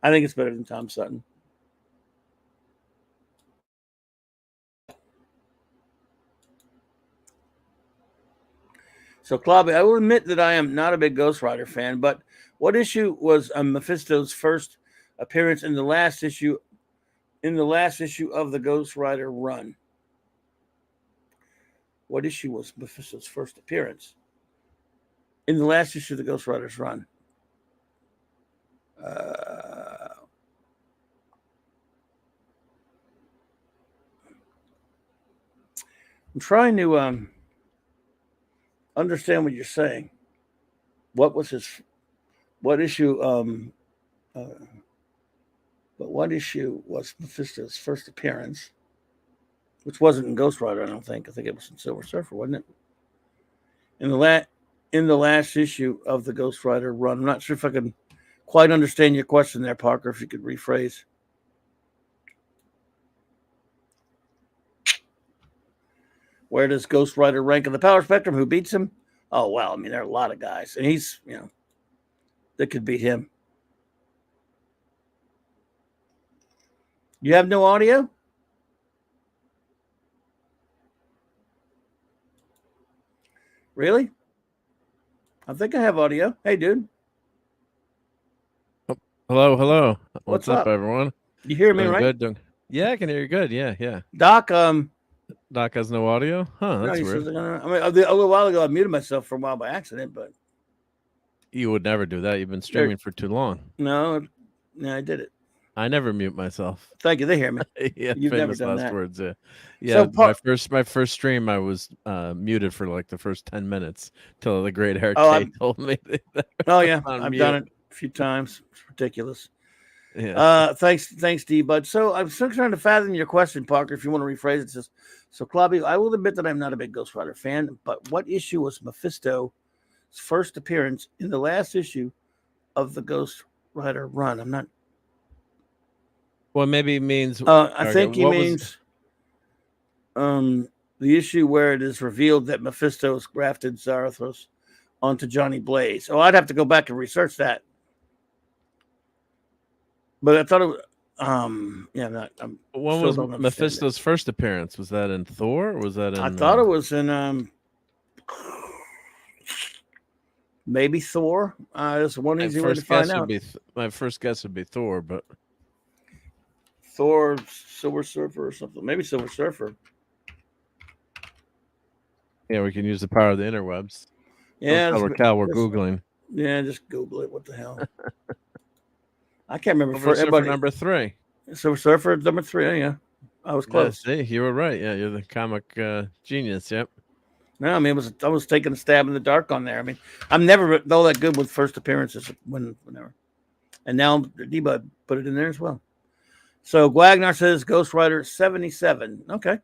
I think it's better than Tom Sutton. So, Clobby, I will admit that I am not a big Ghost Rider fan, but what issue was Mephisto's first appearance in the last issue? In the last issue of the Ghost Rider run, what issue was Mephisto's first appearance? In the last issue of the Ghost Rider's run. I'm trying to understand what you're saying. What issue? But what issue was Mephisto's first appearance? Which wasn't in Ghost Rider, I don't think. I think it was in Silver Surfer, wasn't it? In the last issue of the Ghost Rider run. I'm not sure if I can quite understand your question there, Parker. If you could rephrase. Where does Ghost Rider rank in the power spectrum? Who beats him? Oh, well, I mean, there are a lot of guys. And he's, that could beat him. You have no audio? Really? I think I have audio. Hey, dude. Oh, hello. What's up, everyone? You hear me, Doing right? Good. Yeah, I can hear you good. Yeah. Doc, Doc has no audio? Huh, that's weird. I mean, a little while ago, I muted myself for a while by accident, but... You would never do that. You've been streaming for too long. No, I did it. I never mute myself. Thank you. They hear me. Yeah, You've never famous done last that. words. Yeah. So my first stream, I was muted for like the first 10 minutes till the great hair told me. Oh yeah, I've done it a few times. It's ridiculous. Yeah. Thanks, D Bud. So I'm still trying to fathom your question, Parker. If you want to rephrase it, says so. Clobby, I will admit that I'm not a big Ghost Rider fan, but what issue was Mephisto's first appearance in the last issue of the Ghost Rider run? I'm not. Well, maybe he means. I think he means the issue where it is revealed that Mephisto has grafted Zarathos onto Johnny Blaze. Oh, I'd have to go back and research that. But I thought it was. When was Mephisto's first appearance? Was that in Thor? Or was that in? I thought it was in maybe Thor. There's one easy way to find out. My first guess would be Thor, but. Thor, Silver Surfer, or something. Maybe Silver Surfer. Yeah, we can use the power of the interwebs. Yeah, we're Googling. Yeah, just Google it. What the hell? I can't remember Silver for Surfer everybody. number 3. Silver Surfer number 3. Yeah, I was Yeah, close. see, you were right. Yeah, you're the comic genius. Yep. No, I mean, I was taking a stab in the dark on there. I mean, I'm never all that good with first appearances whenever. And now D-Bud put it in there as well. So Wagner says Ghost Rider 77. Okay.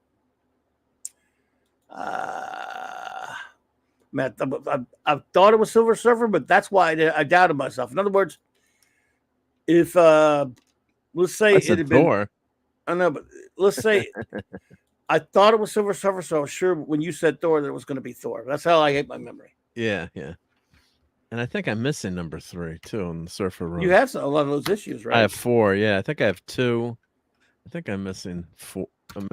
Matt, I thought it was Silver Surfer, but that's why I doubted myself. In other words, if let's say I it said had been, Thor. I know, but let's say I thought it was Silver Surfer, so I was sure when you said Thor that it was going to be Thor. That's how I hate my memory. Yeah, yeah. And I think I'm missing number 3 too on the Surfer run. You have a lot of those issues, right? I have 4. Yeah, I think I have 2. I think I'm missing 4. I'm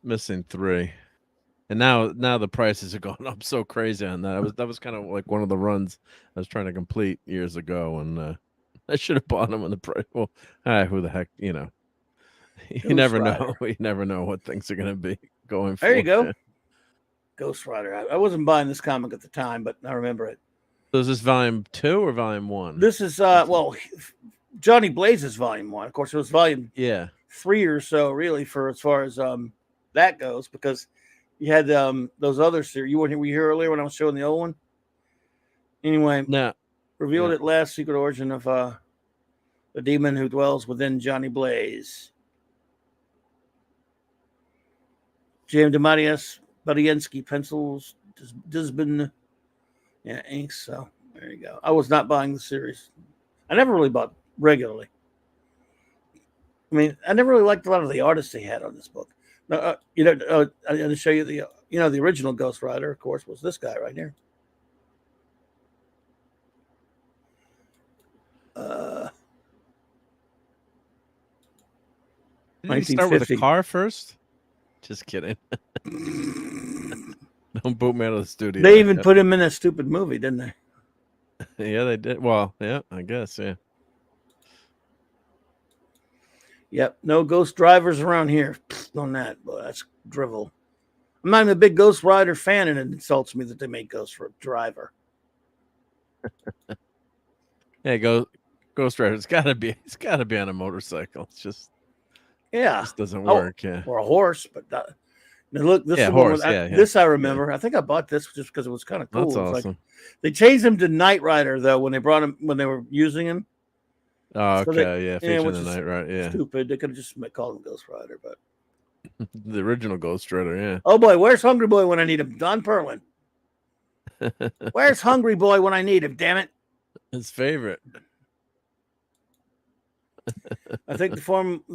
missing 3. And now the prices are going up so crazy on that. That was kind of like one of the runs I was trying to complete years ago, and I should have bought them on the price. Well, who the heck, you know? You never know. You never know what things are going to be going for. There you go. Ghost Rider. I wasn't buying this comic at the time, but I remember it. So is this volume 2 or volume 1? This is well, Johnny Blaze's volume 1. Of course, it was volume 3 or so, really, for as far as that goes, because you had those other series. Were you here earlier when I was showing the old one? Anyway, revealed at last secret origin of the demon who dwells within Johnny Blaze. J.M. DeMatteis, Budiansky pencils, Disbin, inks. So there you go. I was not buying the series. I never really bought regularly. I mean, I never really liked a lot of the artists they had on this book. I had to show you the original Ghost Rider, of course, was this guy right here. Did you start with a car first? Just kidding. Don't boot me out of the studio. They even put him in that stupid movie, didn't they? Yeah, they did. Well, yeah, I guess, yeah. Yep, no ghost drivers around here. On that, boy, that's drivel. I'm not even a big Ghost Rider fan, and it insults me that they make Ghost Driver. Yeah, Ghost Rider. It's got to be on a motorcycle. It's just it just doesn't work. Yeah, or a horse, but now look, this horse. This I remember. Yeah. I think I bought this just because it was kind of cool. That's awesome. Like, they changed him to Knight Rider though when they brought him when they were using him. Oh, okay, so featuring the Knight Rider. Yeah, stupid. They could have just called him Ghost Rider, but the original Ghost Rider. Yeah. Oh boy, where's Hungry Boy when I need him? Don Perlin. Where's Hungry Boy when I need him? Damn it. His favorite. I think the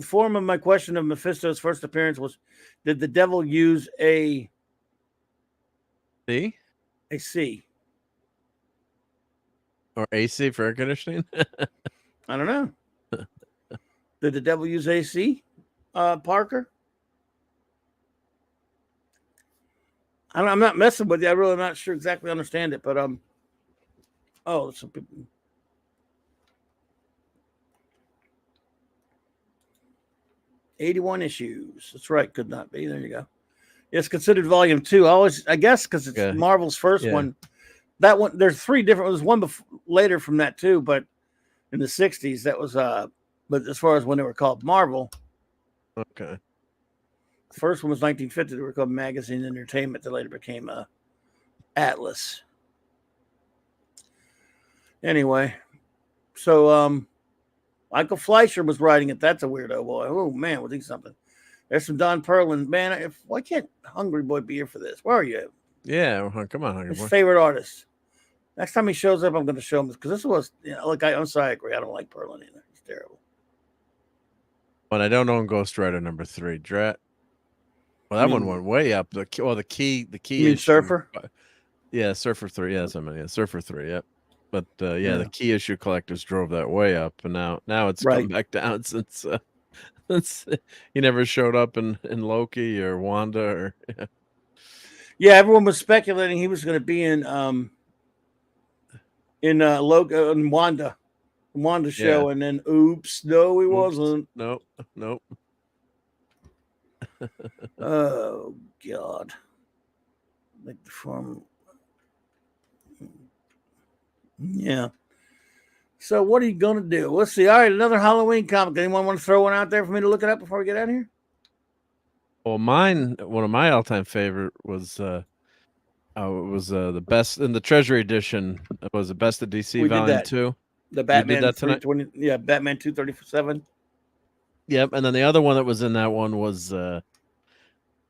form of my question of Mephisto's first appearance was, did the devil use a C? A C. Or AC for air conditioning? I don't know. Did the devil use AC, Parker? I'm not messing with you. I really am not sure exactly understand it, but oh, some people. "81 issues." That's right. Could not be. There you go. It's considered volume 2. I guess because it's Marvel's first one. That one, there's 3 different. There's one later from that too, but in the 60s, that was but as far as when they were called Marvel. Okay. The first one was 1950. They were called Magazine Entertainment. That later became Atlas. Anyway, so Michael Fleischer was writing it. That's a weirdo boy. Oh man, was he something? There's some Don Perlin. Man, why can't Hungry Boy be here for this? Where are you? Yeah, come on, Hungry Boy. His favorite artist. Next time he shows up, I'm going to show him this because this was, I'm sorry, I agree. I don't like Perlin either. He's terrible. But I don't own Ghost Rider number 3. Drat. Well, that one went way up. The key. You mean Surfer? Yeah, Surfer 3. Yeah, Surfer 3. Yep. But the key issue collectors drove that way up, and now it's come back down since he never showed up in Loki or Wanda or. Yeah, everyone was speculating he was going to be in Loki and Wanda show, and then oops, no, he wasn't. Nope. Oh God! Like the form. Yeah. So what are you gonna do? Let's see. All right, another Halloween comic. Anyone want to throw one out there for me to look it up before we get out of here? Well, one of my all-time favorite was it was the best in the Treasury edition. It was the best of DC We did Volume that. 2. The Batman that tonight? 320. Yeah, Batman 237. Yep, and then the other one that was in that one was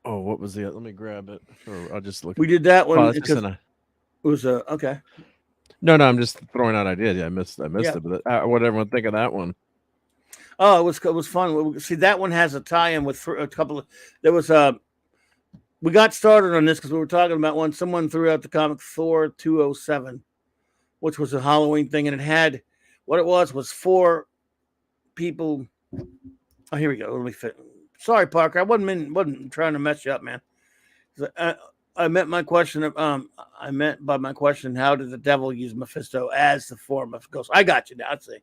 what was the? Let me grab it, or I'll just look. We did that one Oh, it's because just it was okay. no, I'm just throwing out ideas. Yeah, I missed Yeah. it. But what everyone think of that one? Oh, it was fun. See, that one has a tie-in with a couple of. There was we got started on this because we were talking about one. Someone threw out the comic Thor 207, which was a Halloween thing, and it had what it was 4 people. Oh, here we go. Let me fit. Sorry, Parker. I wasn't trying to mess you up, man. I meant my question. I meant by my question, how did the devil use Mephisto as the form of ghost? I got you now. Let's see.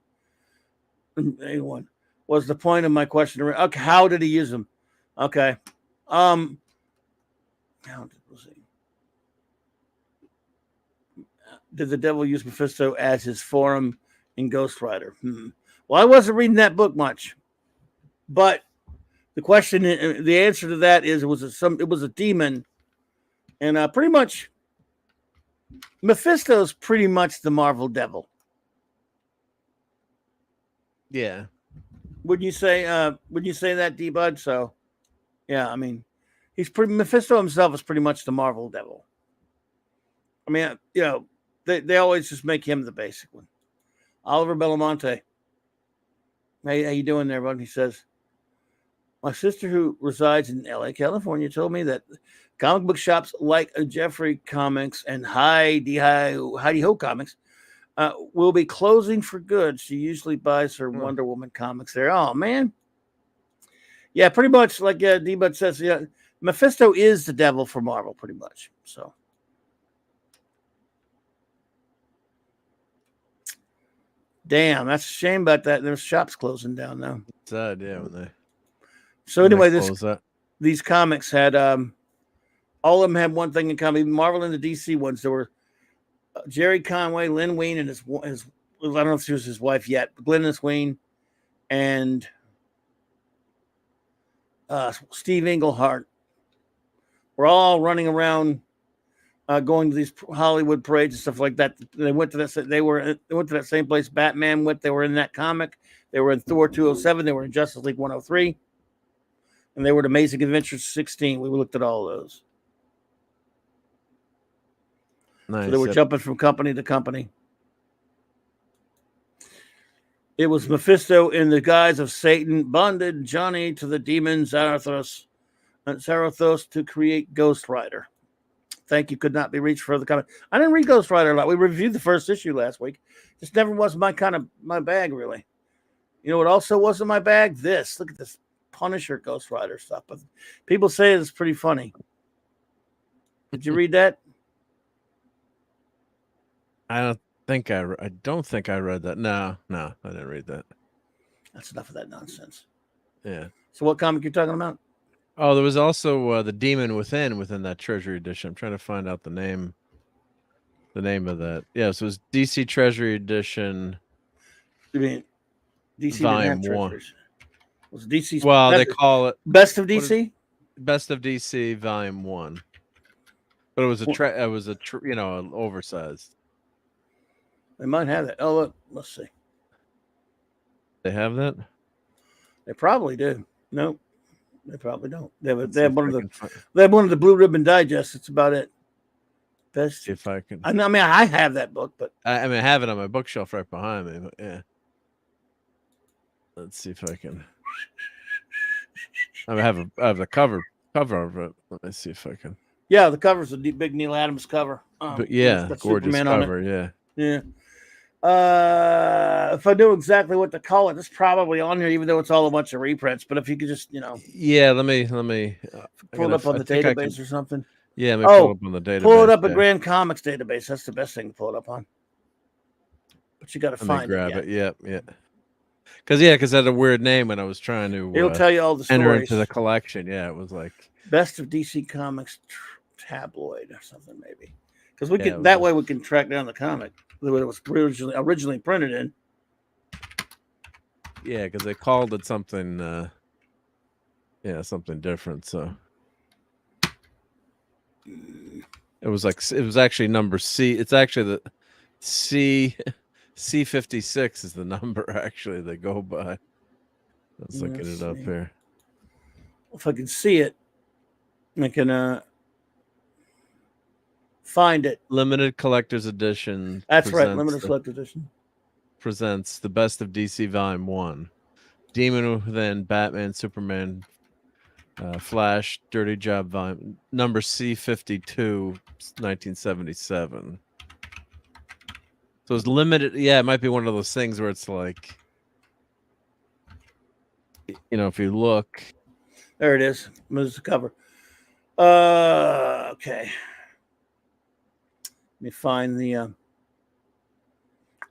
Anyone was the point of my question? Okay, how did he use them? Okay. Did the devil use Mephisto as his forum in Ghost Rider? Well, I wasn't reading that book much, but the answer to that is it was a demon, and pretty much Mephisto's pretty much the Marvel devil. Yeah. Would you say that, D-Bud? So, yeah, I mean, Mephisto himself is pretty much the Marvel devil. I mean, they always just make him the basic one. Oliver Belamonte. Hey, how you doing there, bud? He says, my sister who resides in LA, California, told me that comic book shops like Jeffrey Comics and Heidi Ho Comics will be closing for good. She usually buys her Wonder Woman comics there. Oh, man. Yeah, pretty much like D-Bud says, yeah, Mephisto is the devil for Marvel, pretty much. So. Damn, that's a shame about that. There's shops closing down now. Sad, yeah. When they So anyway, these comics had all of them had one thing in common. Marvel and the DC ones. There were Jerry Conway, Lynn Wein, and his I don't know if she was his wife yet, but Glynis Wein and Steve Englehart were all running around, going to these Hollywood parades and stuff like that. They went to that. They went to that same place Batman went. They were in that comic. They were in Thor 207. They were in Justice League 103. And they were at Amazing Adventures 16. We looked at all those. Nice. So they were jumping from company to company. It was Mephisto in the guise of Satan bonded Johnny to the demon Zarathos to create Ghost Rider. Thank you. Could not be reached for the comment. I didn't read Ghost Rider a lot. We reviewed the first issue last week. Just never was my bag, really. You know what also wasn't my bag? This. Look at this Punisher Ghost Rider stuff. But people say it's pretty funny. Did you read that? I don't think I read that. No, I didn't read that. That's enough of that nonsense. Yeah. So what comic you talking about? Oh, there was also the Demon within that Treasury edition. I'm trying to find out the name of that. Yeah, so it was DC Treasury edition. You mean DC Volume 1? Was DC? Well, they call it Best of DC. Best of DC Volume 1, but it was an oversized. They might have that. Oh, look, let's see. They have that? They probably do. No, they probably don't. They have one of the Blue Ribbon Digests. It's about it. Best. See if I can. I mean, I have that book, but I have it on my bookshelf right behind me. But yeah. Let's see if I can. I have the cover of it. Let me see if I can. Yeah, the cover's a big Neil Adams cover. But yeah, gorgeous Superman cover. Yeah. If I knew exactly what to call it, it's probably on here, even though it's all a bunch of reprints. But if you could just, yeah, let me pull it up on the database or something. Yeah, let me pull it up on the database. Pull it up at Grand Comics database. That's the best thing to pull it up on. But you got to find it. Grab it. Yeah. Because it had a weird name when I was trying to. It'll tell you all the stories. Enter into the collection. Yeah, it was like Best of DC Comics tabloid or something maybe. Because we can way we can track down the comic that it was originally printed in. Yeah, because they called it something. Something different. So it was actually number C. It's actually the C56 is the number actually they go by. I was looking it up here. If I can see it, I can find it. Limited collector's edition. That's right, limited collector's edition. Presents the Best of DC Volume 1. Demon Within, Batman, Superman, Flash, Dirty Job Volume number C52, 1977. So it's limited. Yeah, it might be one of those things where it's like, if you look. There it is. There's the cover. Okay. Let me find the.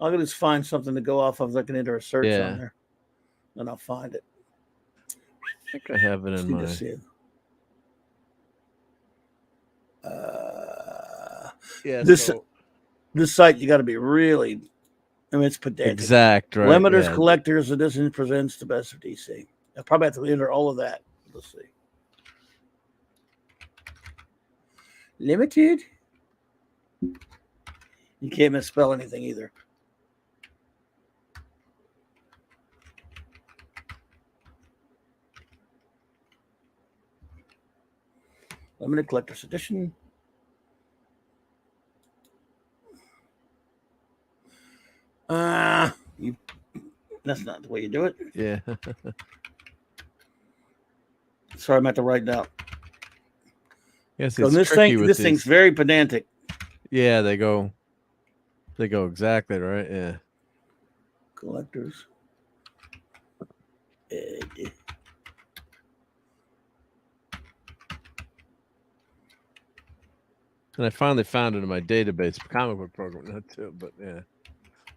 I'll just find something to go off of. I can enter a search on there, and I'll find it. I think I have it in my. This site you got to be really. I mean, it's pedantic. Exact, right? Limiters Collectors Edition presents the Best of DC. I probably have to enter all of that. Let's see. Limited. You can't misspell anything either. Limited Collector's Edition. That's not the way you do it. Yeah. Sorry, I'm at the right now. Yes, so this thing's very pedantic. Yeah, they go exactly right. Yeah. Collectors. And I finally found it in my database comic book program, not too, but yeah.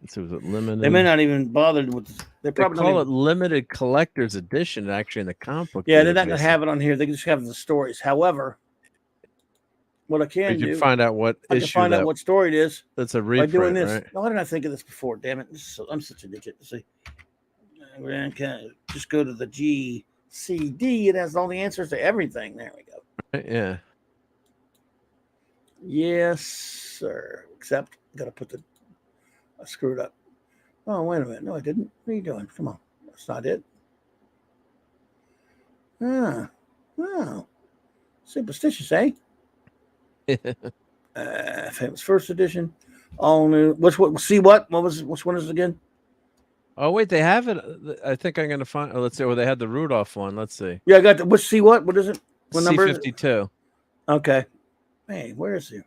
So was it limited? They may not even bother with. They probably call it limited collector's edition. Actually, in the comic book. Yeah, they're not gonna have it on here. They just have the stories. However, what I can do, find out what I can find out what story it is. That's a reprint, by doing this. Right? Why didn't I think of this before? Damn it! I'm such an idiot. See, we're gonna just go to the GCD. It has all the answers to everything. There we go. Right, yeah. Yes, sir. Except I gotta put I screwed up. Oh, wait a minute. No, I didn't. What are you doing? Come on. That's not it. Oh. Superstitious, eh? Famous first edition. All new. Which one? See what? Which one is it again? Oh, wait. They have it. I think I'm going to find. Let's see. Well, they had the Rudolph one. Let's see. Yeah, I got the. See what? What is it? What number is it? C52. Okay. Hey, where is he?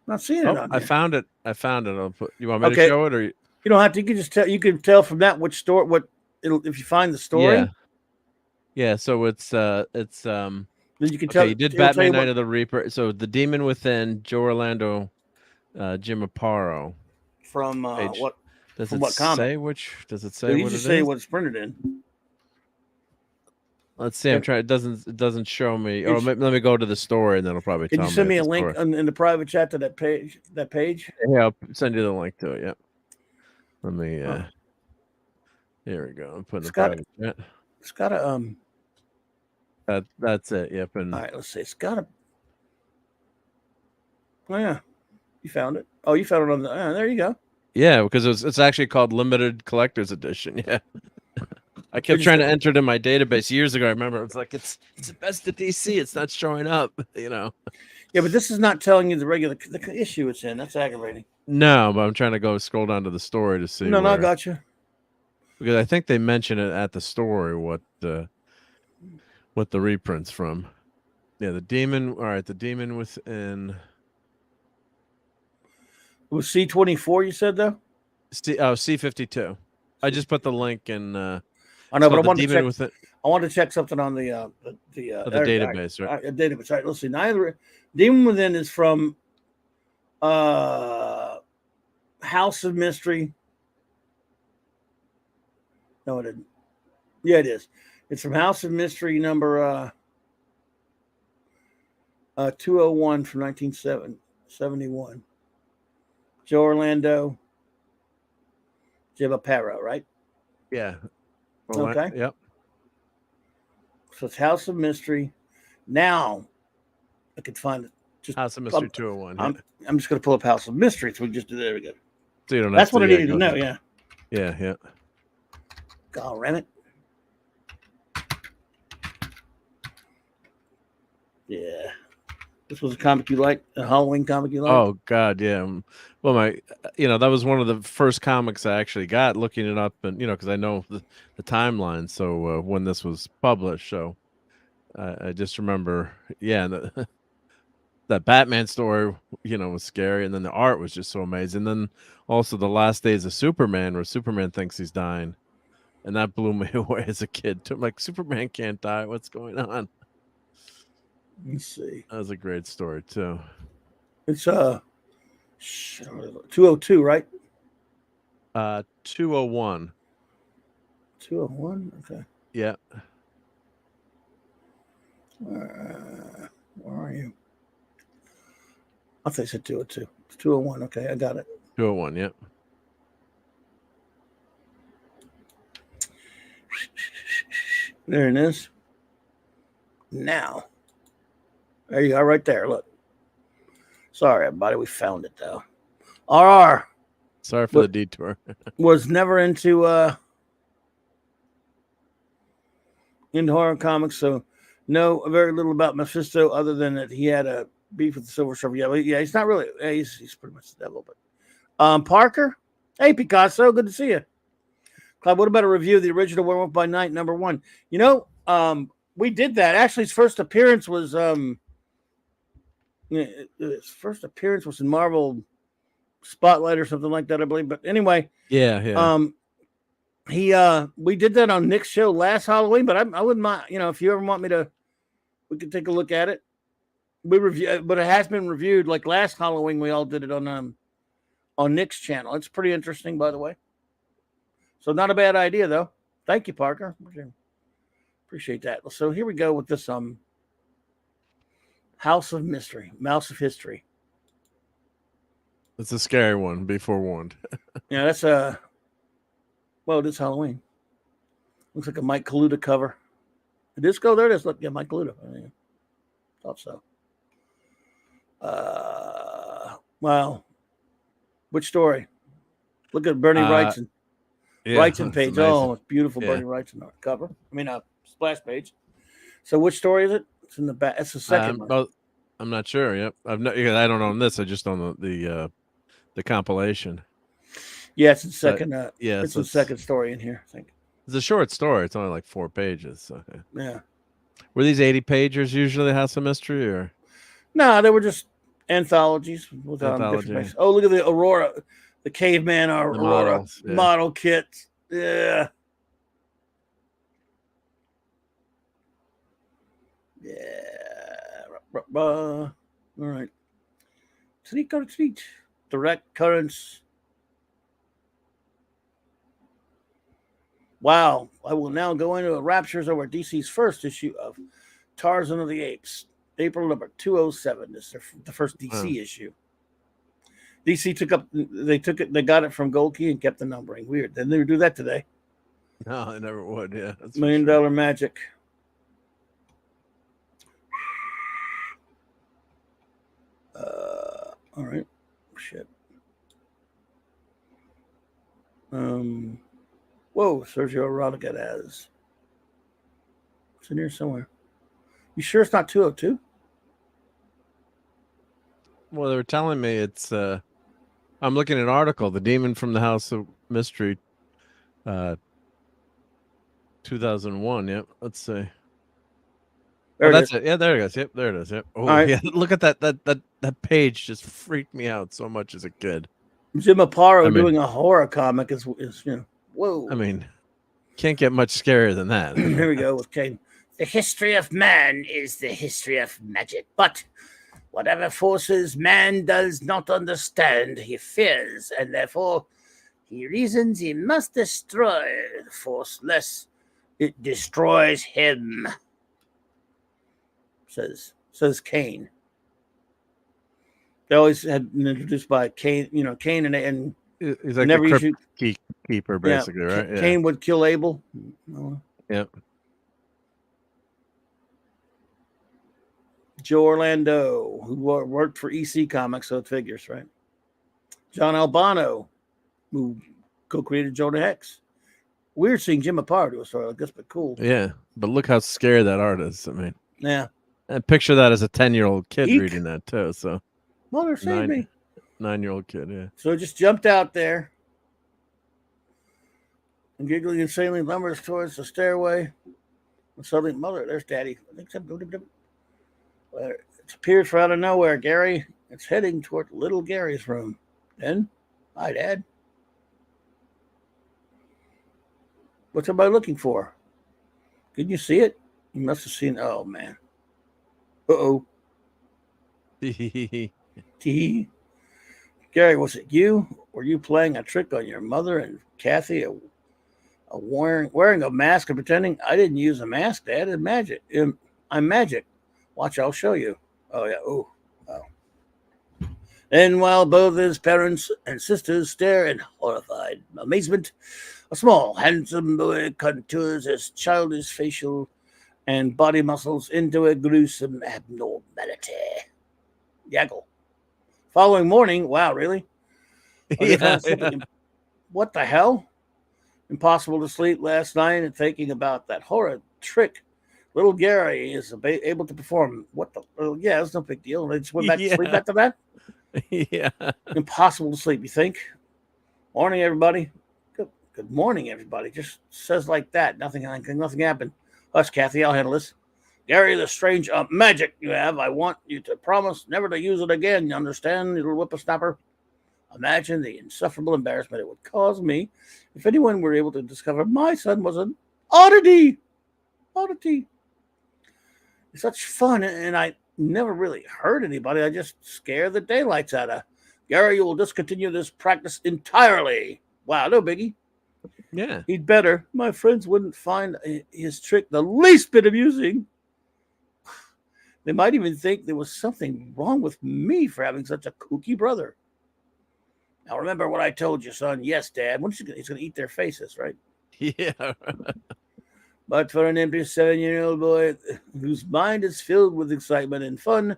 Not seeing it on I here. found it. I'll put. You want me to show it, or you don't have to? You can just tell. You can tell from that which store. If you find the story. Yeah. So it's. Then you can tell. You did Batman Night of the Reaper. So the Demon Within, Joe Orlando, Jim Aparo. From what? Does from it what comic? say which? Does it say what it is? You just say what it's printed in. Let's see. I'm trying. It doesn't show me. Or let me go to the story, and then it'll probably tell me. Can you send me a link in the private chat to that page? Yeah, I'll send you the link to it. Yep. Let me. Here we go. I'm putting the private chat. It's got a That's it. Yep. And all right. Let's see. It's got a. Oh yeah, you found it. Oh, you found it on the. There you go. Yeah, because it's actually called Limited Collector's Edition. Yeah. I kept trying to enter it in my database years ago. I remember it's like it's the Best of DC. It's not showing up, Yeah, but this is not telling you the issue it's in. That's aggravating. No, but I'm trying to go scroll down to the story to see. No, I got you. Because I think they mention it at the story what the reprint's from. Yeah, the Demon. All right, the Demon Within. It was C24. You said though. C52. I just put the link in. I know, but I want to check something on the database, right? Database, right? Let's see. Neither Demon Within is from House of Mystery. No, it didn't. Yeah, it is. It's from House of Mystery number 201 from 1971. Joe Orlando, Jim Aparo, right? Yeah. Okay. Yep. So it's House of Mystery. Now I could find it. Just House of Mystery 201. Yeah. I'm just going to pull up House of Mystery. So we just do there we go. So you don't That's have what I to, needed to know. Yeah. Yeah. Yeah. God, ram it. Yeah. This was a comic you liked, a Halloween comic you liked? Oh God, yeah. Well, that was one of the first comics I actually got. Looking it up, and because I know the timeline. So when this was published, so I just remember, yeah, that Batman story, was scary, and then the art was just so amazing. And then also the last days of Superman, where Superman thinks he's dying, and that blew me away as a kid. I'm like, Superman can't die. What's going on? Let me see. That was a great story too. It's 202, right? 201. 201. Okay. Yeah. Where are you? I think I said 202. It's 201. Okay, I got it. 201. Yep. There it is. Now, there you are, right there. Look. Sorry, everybody. We found it though. RR. Sorry for the detour. Was never into horror comics, so know very little about Mephisto other than that he had a beef with the Silver Surfer. Yeah, he's not really. He's pretty much the devil. But Parker, hey Picasso, good to see you. Clive, what about a review of the original Werewolf by Night #1? We did that. Actually, his first appearance was in Marvel Spotlight or something like that, I believe. But anyway, yeah. We did that on Nick's show last Halloween, but I wouldn't mind, if you ever want me to, we could take a look at it. We review, but it has been reviewed. Like last Halloween, we all did it on Nick's channel. It's pretty interesting, by the way. So not a bad idea, though. Thank you, Parker. Appreciate that. So here we go with this House of Mystery, Mouse of History. It's a scary one. Be forewarned. Yeah, that's it is Halloween. Looks like a Mike Kaluta cover. The disco, there it is. Look, yeah, Mike Kaluta. Thought so. Wow. Which story? Look at Bernie Wrightson. Wrightson page. Amazing. Oh, it's beautiful. Bernie Wrightson cover. Splash page. So which story is it? It's in the back. It's the second one. Well, I'm not sure. Yep. I don't own this. I just own the compilation. Yeah, it's the second. It's the second story in here, I think. It's a short story. It's only like 4 pages. So. Yeah. Were these 80 pagers usually House of Mystery or? No, they were just anthologies with different pages. Oh, look at the Aurora, the caveman Aurora model kit. Yeah. Yeah. All right. Treat. Direct currents. Wow. I will now go into the raptures over DC's first issue of Tarzan of the Apes. April number 207. This is the first DC issue. DC they got it from Gold Key and kept the numbering. Weird. They never do that today. No, they never would. Yeah. $1 million magic. All right. Shit. Whoa, Sergio Rodriguez. It's in here somewhere. You sure it's not 202? Well, they were telling me it's I'm looking at an article, The Demon from the House of Mystery 2001. Yep. Let's see. That's it. Yeah, there it goes. Yep, there it is. Yep. Oh, yeah. Look at that page just freaked me out so much as a kid. Jim Aparo doing a horror comic is whoa. I mean, can't get much scarier than that. Here we go with Kane. The history of man is the history of magic, but whatever forces man does not understand, he fears, and therefore he reasons he must destroy the force, lest it destroys him. Says Kane. They always had been introduced by Kane, Kane and He's like Never the usually, crypt keeper, yeah. basically, right? Yeah. Cain would kill Abel. Yep. Joe Orlando, who worked for EC Comics, so it figures, right? John Albano, who co-created Jonah Hex. Weird seeing Jim apart. It was sort of, I guess, but cool. Yeah, but look how scary that art is. I mean, Yeah. and picture that as a 10-year-old kid Eek. reading that too. So Mother save me. 9-year-old kid. Yeah. So it just jumped out there and giggling insanely lumbers towards the stairway. And suddenly, mother, there's Daddy. It's appeared from out of nowhere, Gary. It's heading toward little Gary's room. Then, hi, Dad. What's everybody looking for? Can you see it? You must have seen. Oh, man. Uh-oh. Tee. Gary, was it you? Were you playing a trick on your mother and Kathy? Wearing a mask and pretending? I didn't use a mask, Dad. It's magic. I'm magic. Watch, I'll show you. Oh, yeah. Oh. And while both his parents and sisters stare in horrified amazement, a small, handsome boy contours his childish facial and body muscles into a gruesome abnormality. Yaggle. Following morning, wow, really? Yeah. What the hell? Impossible to sleep last night and thinking about that horrid trick little Gary is able to perform. What the? Yeah, it's no big deal. They just went back to sleep after that. Yeah. Impossible to sleep, you think? Morning, everybody. Good morning, everybody. Just says like that. Nothing happened. Hush, Kathy. I'll handle this. Gary, the strange magic you have, I want you to promise never to use it again. You understand, little whippersnapper? Imagine the insufferable embarrassment it would cause me if anyone were able to discover my son was an oddity. Oddity. It's such fun, and I never really hurt anybody. I just scare the daylights out of. Gary, you will discontinue this practice entirely. Wow, no biggie. Yeah. He'd better. My friends wouldn't find his trick the least bit amusing. They might even think there was something wrong with me for having such a kooky brother. Now remember what I told you, son. Yes, Dad. He's going to eat their faces, right? Yeah. But for an empty 7-year-old boy whose mind is filled with excitement and fun,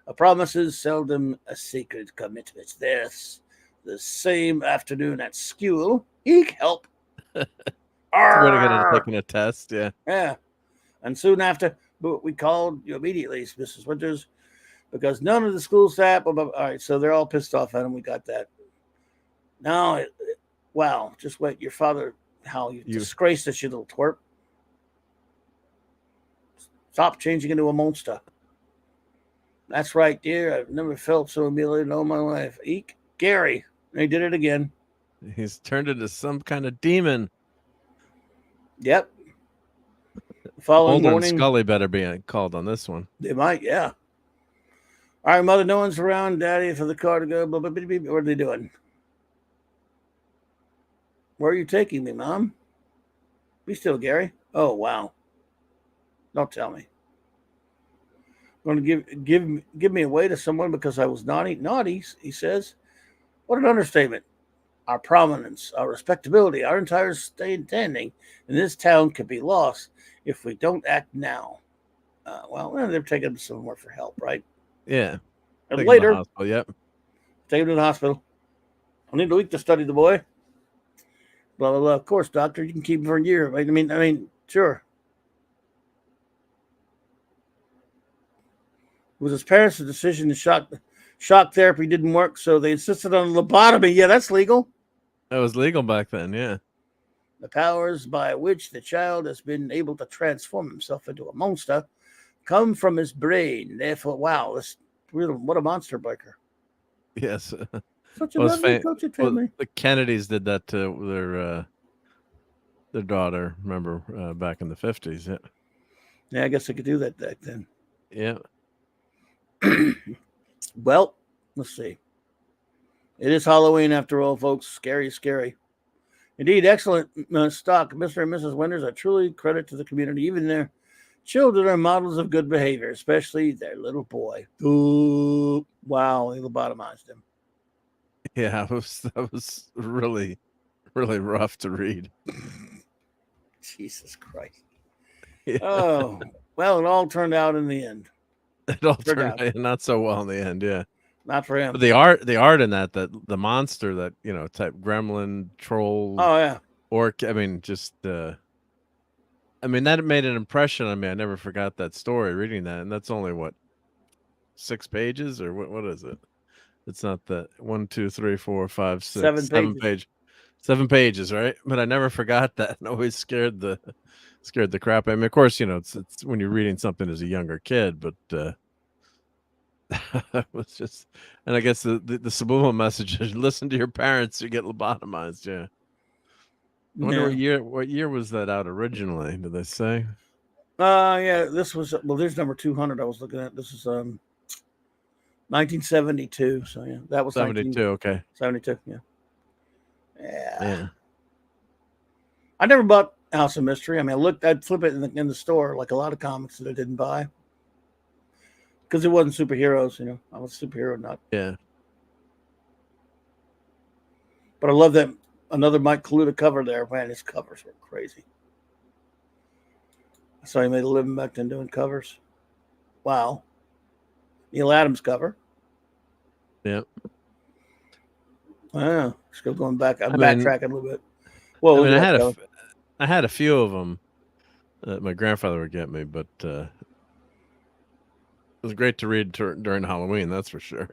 a promise is seldom a sacred commitment. There's the same afternoon at school. Eek, help. We're going to taking a test. Yeah. Yeah. And soon after, we called you immediately, Mrs. Winters, because none of the school staff. All right, so they're all pissed off at him. We got that. Now, wow, just wait. Your father, how you disgraced us, you little twerp. Stop changing into a monster. That's right, dear. I've never felt so humiliated in all my life. Eek, Gary. They did it again. He's turned into some kind of demon. Yep. Following Mulder morning, and Scully better be called on this one. They might, yeah. All right, Mother, no one's around, Daddy, for the car to go. What are they doing? Where are you taking me, Mom? Be still, Gary. Oh, wow. Don't tell me. Going to give me away to someone because I was naughty? Naughty, he says. What an understatement. Our prominence, our respectability, our entire standing in this town could be lost if we don't act now. Well, they're taking him somewhere for help, right? Yeah. And later, Yep. take him to the hospital. I need a week to study the boy. Blah, blah, blah. Of course, doctor, you can keep him for a year. Right? I mean, sure. It was his parents' decision to shock therapy didn't work, so they insisted on lobotomy. Yeah, that's legal. That was legal back then, yeah. The powers by which the child has been able to transform himself into a monster come from his brain. Therefore, wow, what a monster biker. Yes. Such a lovely cultured family. The Kennedys did that to their daughter, remember, back in the 50s. Yeah. Yeah, I guess I could do that back then. Yeah. Well, let's see. It is Halloween after all, folks. Scary, scary. Indeed, excellent stock. Mr. and Mrs. Winters are truly credit to the community. Even their children are models of good behavior, especially their little boy. Ooh, wow, they lobotomized him. Yeah, that was really, really rough to read. Jesus Christ. Yeah. Oh, well, it all turned out in the end. It all Turned turned out. out not so well in the end. Yeah. Not for him. But the art in that the monster that type gremlin troll Oh, yeah. orc. I mean, just I mean that made an impression on me. I never forgot that story reading that, and that's only what 6 pages or what is it? It's not that 1, 2, 3, 4, 5, 6, 7 7 pages. page, 7 pages, right? But I never forgot that, and always scared the crap. I mean, of course, it's when you're reading something as a younger kid, but it was just, and I guess the subliminal message is listen to your parents, you get lobotomized. Yeah. I wonder Yeah. what year was that out originally? Did they say? Yeah, this was, well, there's number 200 I was looking at. This is 1972. So, yeah, that was 72. Okay. 1972. Yeah. Yeah. Yeah. I never bought House of Mystery. I mean, I'd flip it in the store like a lot of comics that I didn't buy because it wasn't superheroes. I was a superhero nut. Yeah. But I love that another Mike Kaluta cover there. Man, his covers were crazy. I saw he made a living back then doing covers. Wow. Neil Adams cover. Yeah. Wow. Still going back. I'm I mean, backtracking a little bit. Well, I mean, I had a few of them that my grandfather would get me, but it was great to read during Halloween. That's for sure.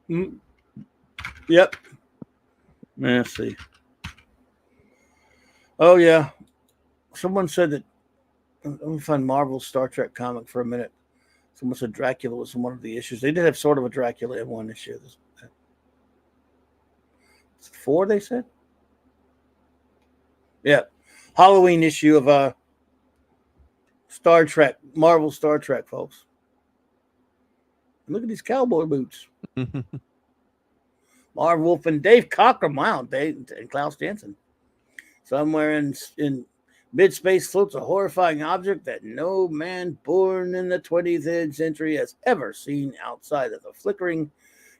Yeah. Yep. Let's see. Oh, yeah. Someone said that. Let me find Marvel's Star Trek comic for a minute. Someone said Dracula was in one of the issues. They did have sort of a Dracula in one issue. 4, they said? Yeah. Halloween issue of Star Trek, Marvel Star Trek, folks. And look at these cowboy boots. Marv Wolf and Dave Cockrum. Wow, Dave and Klaus Janson. Somewhere in mid-space floats a horrifying object that no man born in the 20th century has ever seen outside of the flickering.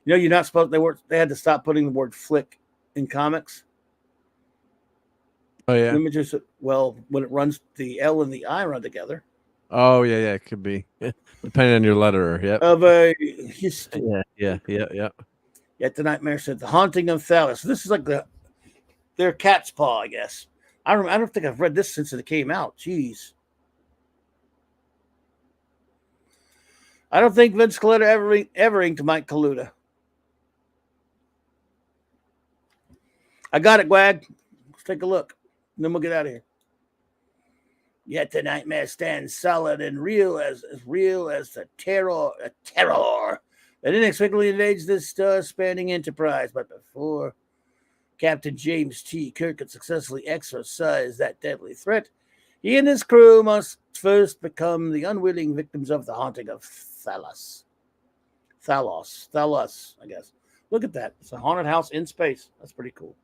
You're not supposed. They had to stop putting the word "flick" in comics. Oh yeah. Images. Well, when it runs, the L and the I run together. Oh yeah, it could be depending on your letterer. Yep. Of a Yeah. Yet the Nightmare said the haunting of Thallus. This is like their cat's paw, I guess. I don't think I've read this since it came out. Jeez. I don't think Vince Coletta ever inked Mike Kaluta. I got it, Gwag. Let's take a look. And then we'll get out of here. Yet the Nightmare stands solid and as real as the terror that inexplicably invades this star-spanning enterprise. But before Captain James T. Kirk could successfully exorcise that deadly threat, he and his crew must first become the unwilling victims of the haunting of Thallus, I guess. Look at that. It's a haunted house in space. That's pretty cool.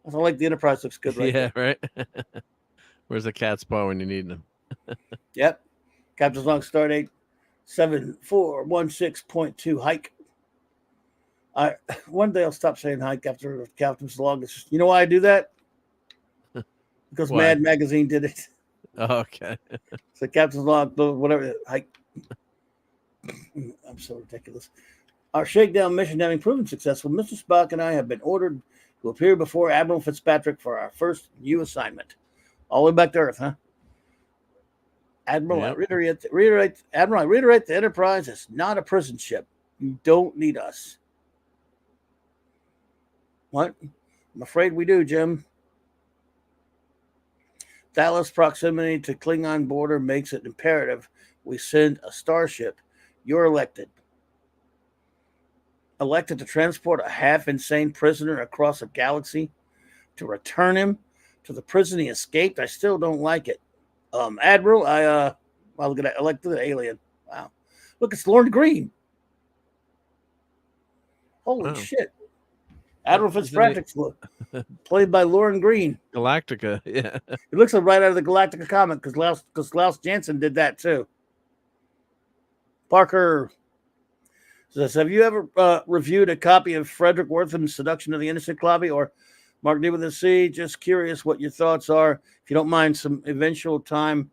I like the Enterprise looks good right Yeah, there. right. Where's the cat's paw when you need them? Yep. Captain's log start date 7416.2 hike. One day I'll stop saying hike after Captain's log. You know why I do that? Because Why? Mad Magazine did it. Oh, okay. So Captain's log, whatever hike. I'm so ridiculous. Our shakedown mission having proven successful, Mr. Spock and I have been ordered to appear before Admiral Fitzpatrick for our first new assignment. All the way back to Earth, huh? Admiral, Yep. I reiterate the Enterprise is not a prison ship. You don't need us. What? I'm afraid we do, Jim. Thallus' proximity to Klingon border makes it imperative we send a starship. You're elected. Elected to transport a half-insane prisoner across a galaxy to return him to the prison he escaped. I still don't like it. Admiral, look at that. Elected an alien. Wow. Look, it's Lauren Green. Holy shit. Admiral Fitzpatrick's played by Lauren Green. Galactica, yeah. It looks like right out of the Galactica comic because Klaus Janson did that too. Parker. Says, have you ever reviewed a copy of Frederick Wortham's Seduction of the Innocent, Clobby, or Mark D with a C? Just curious what your thoughts are. If you don't mind, some eventual time.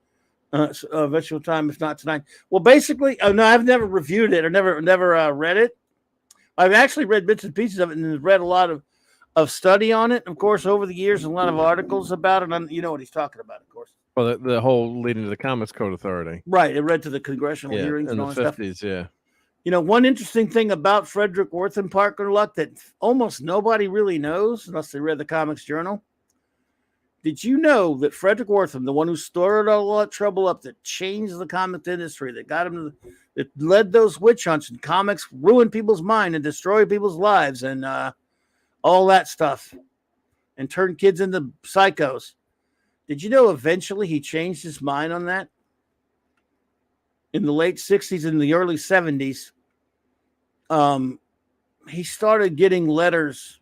If not tonight. Well, basically, no, I've never reviewed it or never read it. I've actually read bits and pieces of it and read a lot of study on it, of course, over the years, and a lot of articles about it. And you know what he's talking about, of course. Well, the whole leading to the Comics Code Authority. Right. It read to the congressional hearings in and all the that 50s, stuff. yeah. You know, one interesting thing about Frederick Wortham Parker Luck that almost nobody really knows unless they read the Comics Journal. Did you know that Frederick Wortham, the one who stirred all that trouble up, that changed the comic industry, that got him that led those witch hunts and comics, ruined people's mind and destroyed people's lives and all that stuff, and turned kids into psychos? Did you know eventually he changed his mind on that? In the late 60s and the early 70s, he started getting letters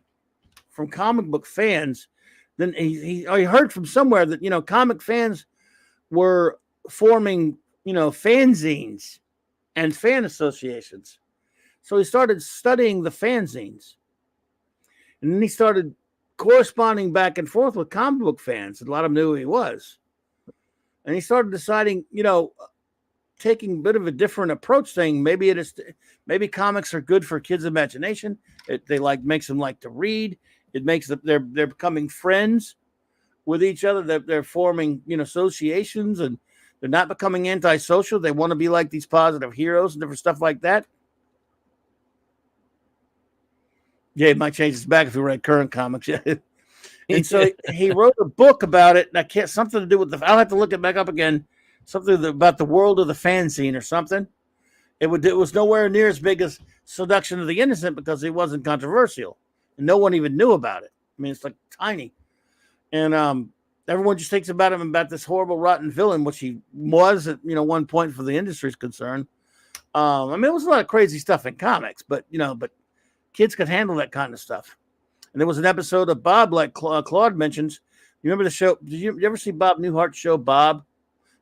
from comic book fans. Then he heard from somewhere that, you know, comic fans were forming, you know, fanzines and fan associations. So he started studying the fanzines. And then he started corresponding back and forth with comic book fans. A lot of them knew who he was. And he started deciding, you know, taking a bit of a different approach, saying maybe comics are good for kids' imagination. Makes them like to read. It makes them they're becoming friends with each other. They're forming, you know, associations, and they're not becoming antisocial. They want to be like these positive heroes and different stuff like that. Yeah, it might change his back if he read current comics. And so he wrote a book about it. And something to do with I'll have to look it back up again. Something about the world of the fanzine or something. It was nowhere near as big as Seduction of the Innocent because it wasn't controversial. And no one even knew about it. I mean, it's like tiny. And everyone just thinks about him about this horrible, rotten villain, which he was at, you know, one point for the industry's concern. I mean, it was a lot of crazy stuff in comics, but kids could handle that kind of stuff. And there was an episode of Bob, like Claude mentions. You remember the show? Did you ever see Bob Newhart's show, Bob?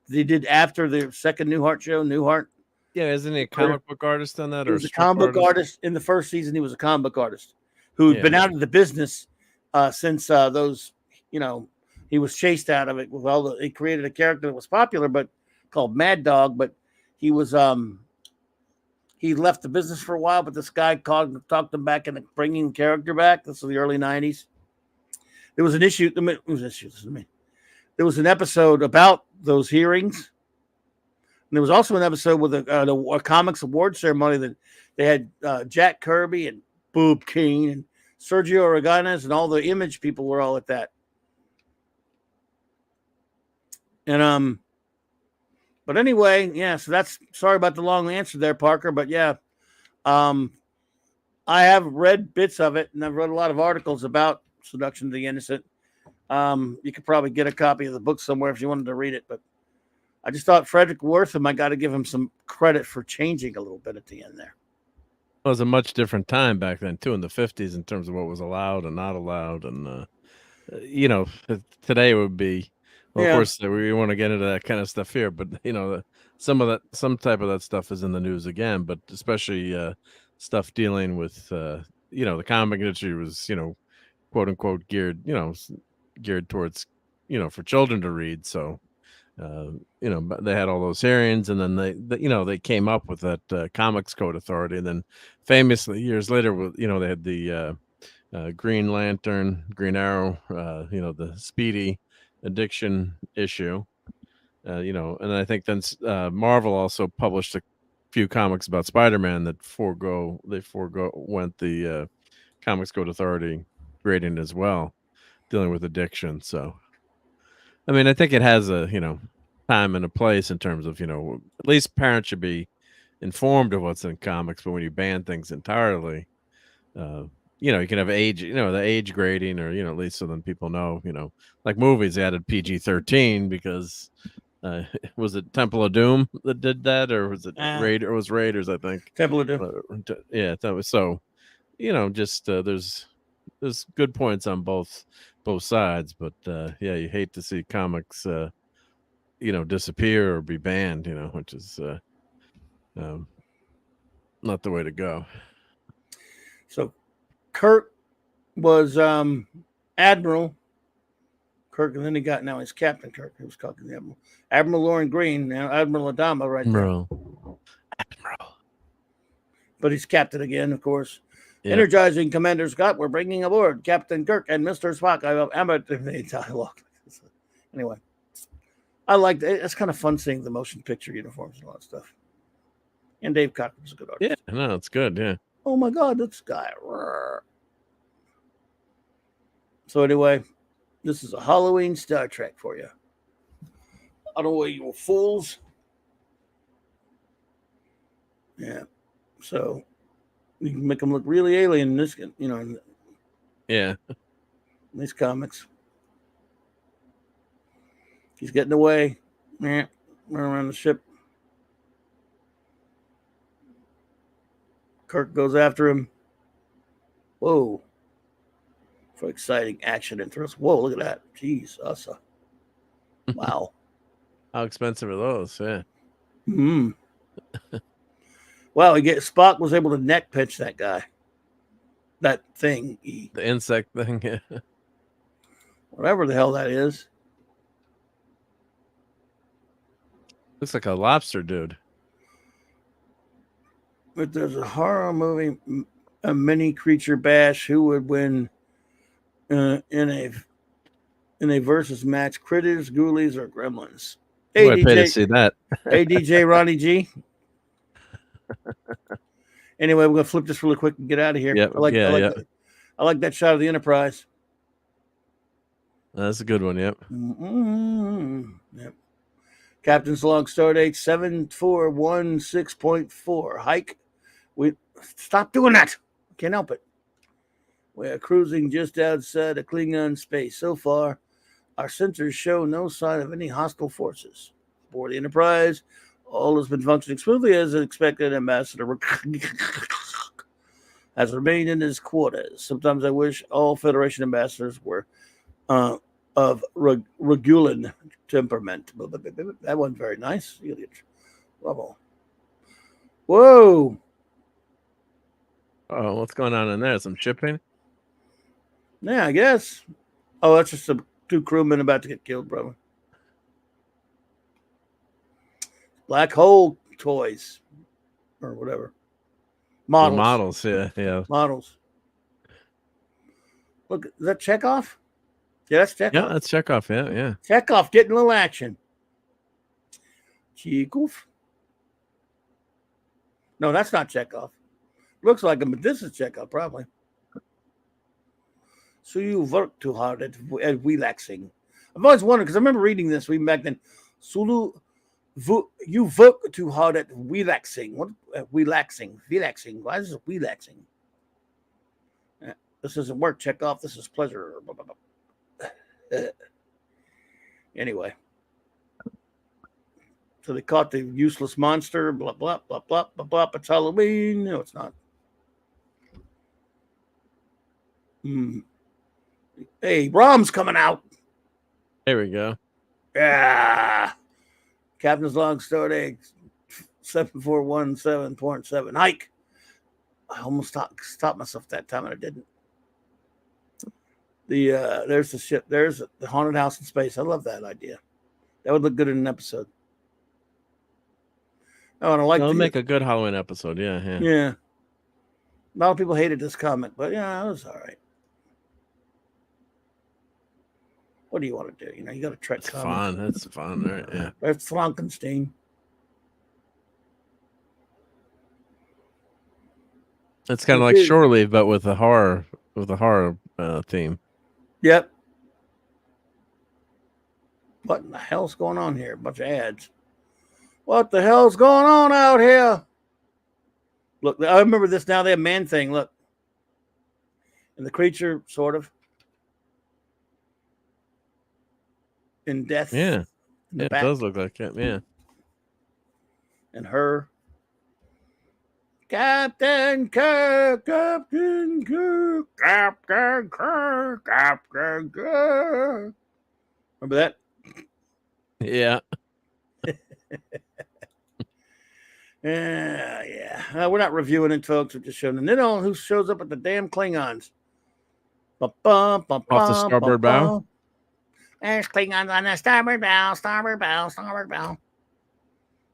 They did after the second Newhart show, Newhart. Yeah, isn't he a comic book artist on that? He was a comic book artist in the first season. He was a comic book artist who'd been out of the business since those, you know, he was chased out of it. He created a character that was popular, but called Mad Dog. But he was he left the business for a while. But this guy talked him back into bringing the character back. This was the early '90s. There was an issue. There was an episode about those hearings. And there was also an episode with a comics award ceremony that they had Jack Kirby and Boob King and Sergio Aragonés and all the Image people were all at that. And but anyway, yeah. So sorry about the long answer there, Parker. But yeah, I have read bits of it, and I've read a lot of articles about Seduction of the Innocent. You could probably get a copy of the book somewhere if you wanted to read it, but I just thought Frederick Wortham, I got to give him some credit for changing a little bit at the end there. It was a much different time back then too, in the 50s, in terms of what was allowed and not allowed. And you know, today would be, well, of course we want to get into that kind of stuff here, but you know, some type of that stuff is in the news again, but especially stuff dealing with you know, the comic industry was, you know, quote unquote geared towards, you know, for children to read. So you know, they had all those hearings, and then they came up with that Comics Code Authority, and then famously years later, you know, they had the Green Lantern, Green Arrow, you know, the Speedy addiction issue, you know, and I think then Marvel also published a few comics about Spider-Man that went the Comics Code Authority grading as well, dealing with addiction. So I mean, I think it has a, you know, time and a place in terms of, you know, at least parents should be informed of what's in comics, but when you ban things entirely, you know, you can have age, you know, the age grading, or, you know, at least so then people know, you know, like movies, they added PG-13 because was it Temple of Doom that did that, or was it Raiders, I think. Temple of Doom. Yeah, that was, so, you know, just there's good points on both sides, but yeah, you hate to see comics you know, disappear or be banned, you know, which is not the way to go. So Kirk was Admiral Kirk, and then now he's Captain Kirk. He was talking to Admiral. Admiral Lauren Green, now Admiral Adama right there. Admiral. But he's Captain again, of course. Yeah. Energizing Commander Scott, we're bringing aboard Captain Kirk and Mr. Spock. I love the dialogue. Anyway, I liked it. It's kind of fun seeing the motion picture uniforms and all that stuff. And Dave Cocker was a good artist. Yeah, no, it's good. Yeah. Oh my God, this guy. So anyway, this is a Halloween Star Trek for you. I don't know where you fools. Yeah. So you can make them look really alien in this, in Yeah. these comics. He's getting away. Yeah. Around the ship. Kirk goes after him. Whoa. For exciting action and thrills. Whoa, look at that. Jeez, Asa. Wow. How expensive are those? Yeah. Wow, Spock was able to neck pinch that guy. That thing. The insect thing. Yeah. Whatever the hell that is. Looks like a lobster dude. But there's a horror movie, a mini creature bash. Who would win in a versus match? Critters, Ghoulies, or Gremlins? Hey, I pay to see that. Hey, DJ Ronnie G. Anyway, we're gonna flip this really quick and get out of here. Yep. I like that shot of the Enterprise. That's a good one. Yep. Yep. Captain's log stardate 7416.4. Hike. We stop doing that. Can't help it. We're cruising just outside of Klingon space. So far, our sensors show no sign of any hostile forces. Aboard the Enterprise, all has been functioning smoothly as expected. Ambassador has remained in his quarters. Sometimes I wish all Federation ambassadors were of Regulan temperament. That wasn't very nice. Whoa. Oh, what's going on in there? Some shipping? Yeah, I guess. Oh, that's just two crewmen about to get killed, brother. Black hole toys. Or whatever. Models. Models, yeah. Models. Look, is that Chekhov? Yeah, that's Chekhov. Yeah, that's Chekhov. Yeah. Chekhov getting a little action. Chekhov? No, that's not Chekhov. Looks like him, but this is Chekhov, probably. So you work too hard at relaxing. I've always wondered, because I remember reading this even back then. Sulu, you work too hard at relaxing. What? Relaxing. Why is this relaxing? This isn't work. Chekhov. This is pleasure. Anyway, so they caught the useless monster. Blah blah blah blah blah blah. It's Halloween. No, it's not. Hey, Rom's coming out. There we go. Yeah. Captain's log stardate 7417.7. Hike. I almost stopped myself that time and I didn't. There's the ship. There's the haunted house in space. I love that idea. That would look good in an episode. Oh, and I like. It'll make a good Halloween episode. Yeah. Yeah. A lot of people hated this comic, but yeah, it was all right. What do you want to do? You got to Trek. It's fun. That's fun, right? Yeah. There's Frankenstein. It's kind of like Shore Leave, but with a horror theme. Yep. What in the hell's going on here? A bunch of ads. What the hell's going on out here? Look, I remember this now. They have Man Thing. Look. And the creature, sort of. In death. Yeah. It back. does look like it. Yeah. And her. Captain Kirk, Captain Kirk, Captain Kirk, Captain Kirk. Remember that? Yeah. Yeah. We're not reviewing it, folks. We're just showing them. They know who shows up at the damn Klingons. Off the starboard bow. There's Klingons on the starboard bow, starboard bow, starboard bow.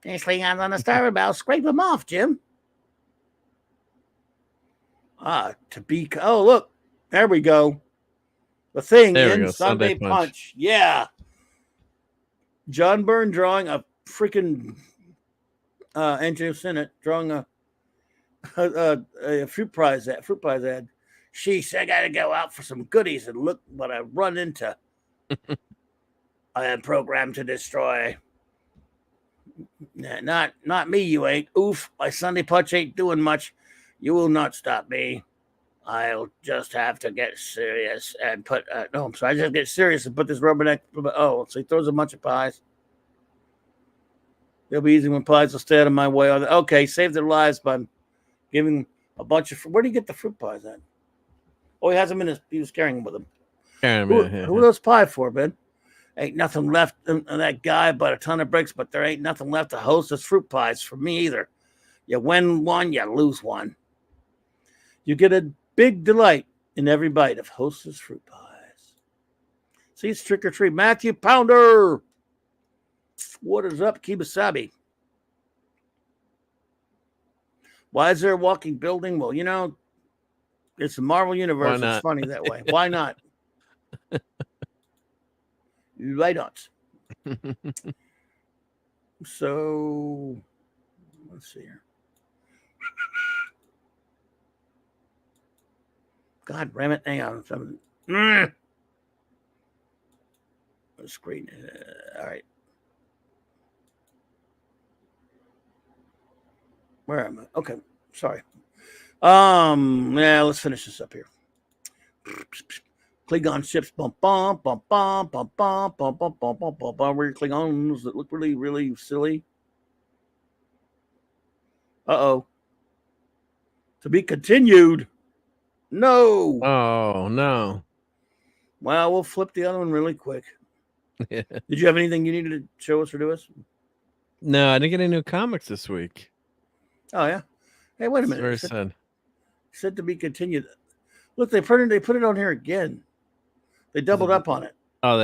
There's Klingons on the starboard bow. Scrape them off, Jim. Oh, look. There we go. The thing in Sunday Punch. Yeah. John Byrne drawing a freaking NJ Senate drawing a fruit prize ad. She said, I got to go out for some goodies, and look what I run into. I am programmed to destroy. Nah, not me, you ain't. Oof, my Sunday Punch ain't doing much. You will not stop me. I'll just have to get serious and put. I just get serious and put this rubberneck. Oh, so he throws a bunch of pies. It'll be easy when pies will stay out of my way. Okay, save their lives by giving a bunch of. Where do you get the fruit pies at? Oh, he has them in his. He was carrying them with him. Who are those pie for, Ben? Ain't nothing left in that guy but a ton of bricks, but there ain't nothing left to hostess fruit pies for me either. You win one, you lose one. You get a big delight in every bite of hostess fruit pies. See, it's trick or treat. Matthew Pounder. What is up, Kibasabi? Why is there a walking building? Well, it's the Marvel Universe. It's funny that way. Why not? Why not? So, let's see here. God damn it. Hang on. The screen. All right. Where am I? Okay. Sorry. Let's finish this up here. Klingon ships, bum bum bum bum bum bum bum bum bum bum bum bum. Weird Klingons that look really, really silly. To be continued. No. Oh no. Well, we'll flip the other one really quick. Did you have anything you needed to show us or do us? No, I didn't get any new comics this week. Oh yeah. Hey, wait a minute. Very sad. Said to be continued. Look, they put it on here again. They doubled up on it. Oh,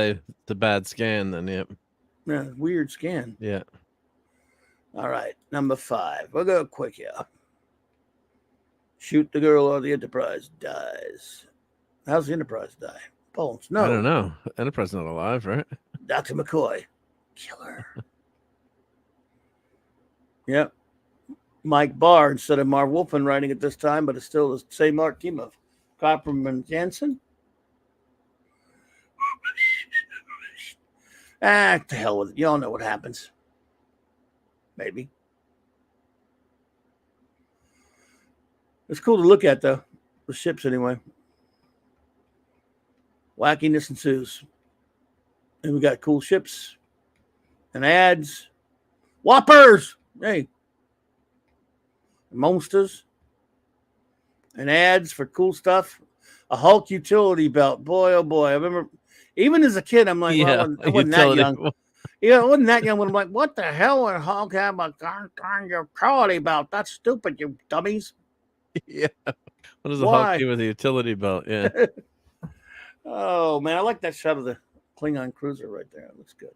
the bad scan then, yep. Yeah, weird scan. Yeah. All right, number 5. We'll go quick here. Shoot the girl or the Enterprise dies. How's the Enterprise die? Bones. No. I don't know. Enterprise not alive, right? Dr. McCoy. Killer. Yep. Mike Barr instead of Marv Wolfman writing at this time, but it's still the same art team of Copperman Jansen. To hell with it. You all know what happens. Maybe. It's cool to look at, though. The ships, anyway. Wackiness ensues. And we got cool ships and ads. Whoppers! Hey. Monsters. And ads for cool stuff. A Hulk utility belt. Boy, oh boy. I remember, even as a kid, I'm like, I wasn't that young. I wasn't that young when I'm like, what the hell would Hulk have a darn utility belt? That's stupid, you dummies. Yeah. What does the Hulk do with a utility belt? Yeah. Oh, man. I like that shot of the Klingon cruiser right there. It looks good.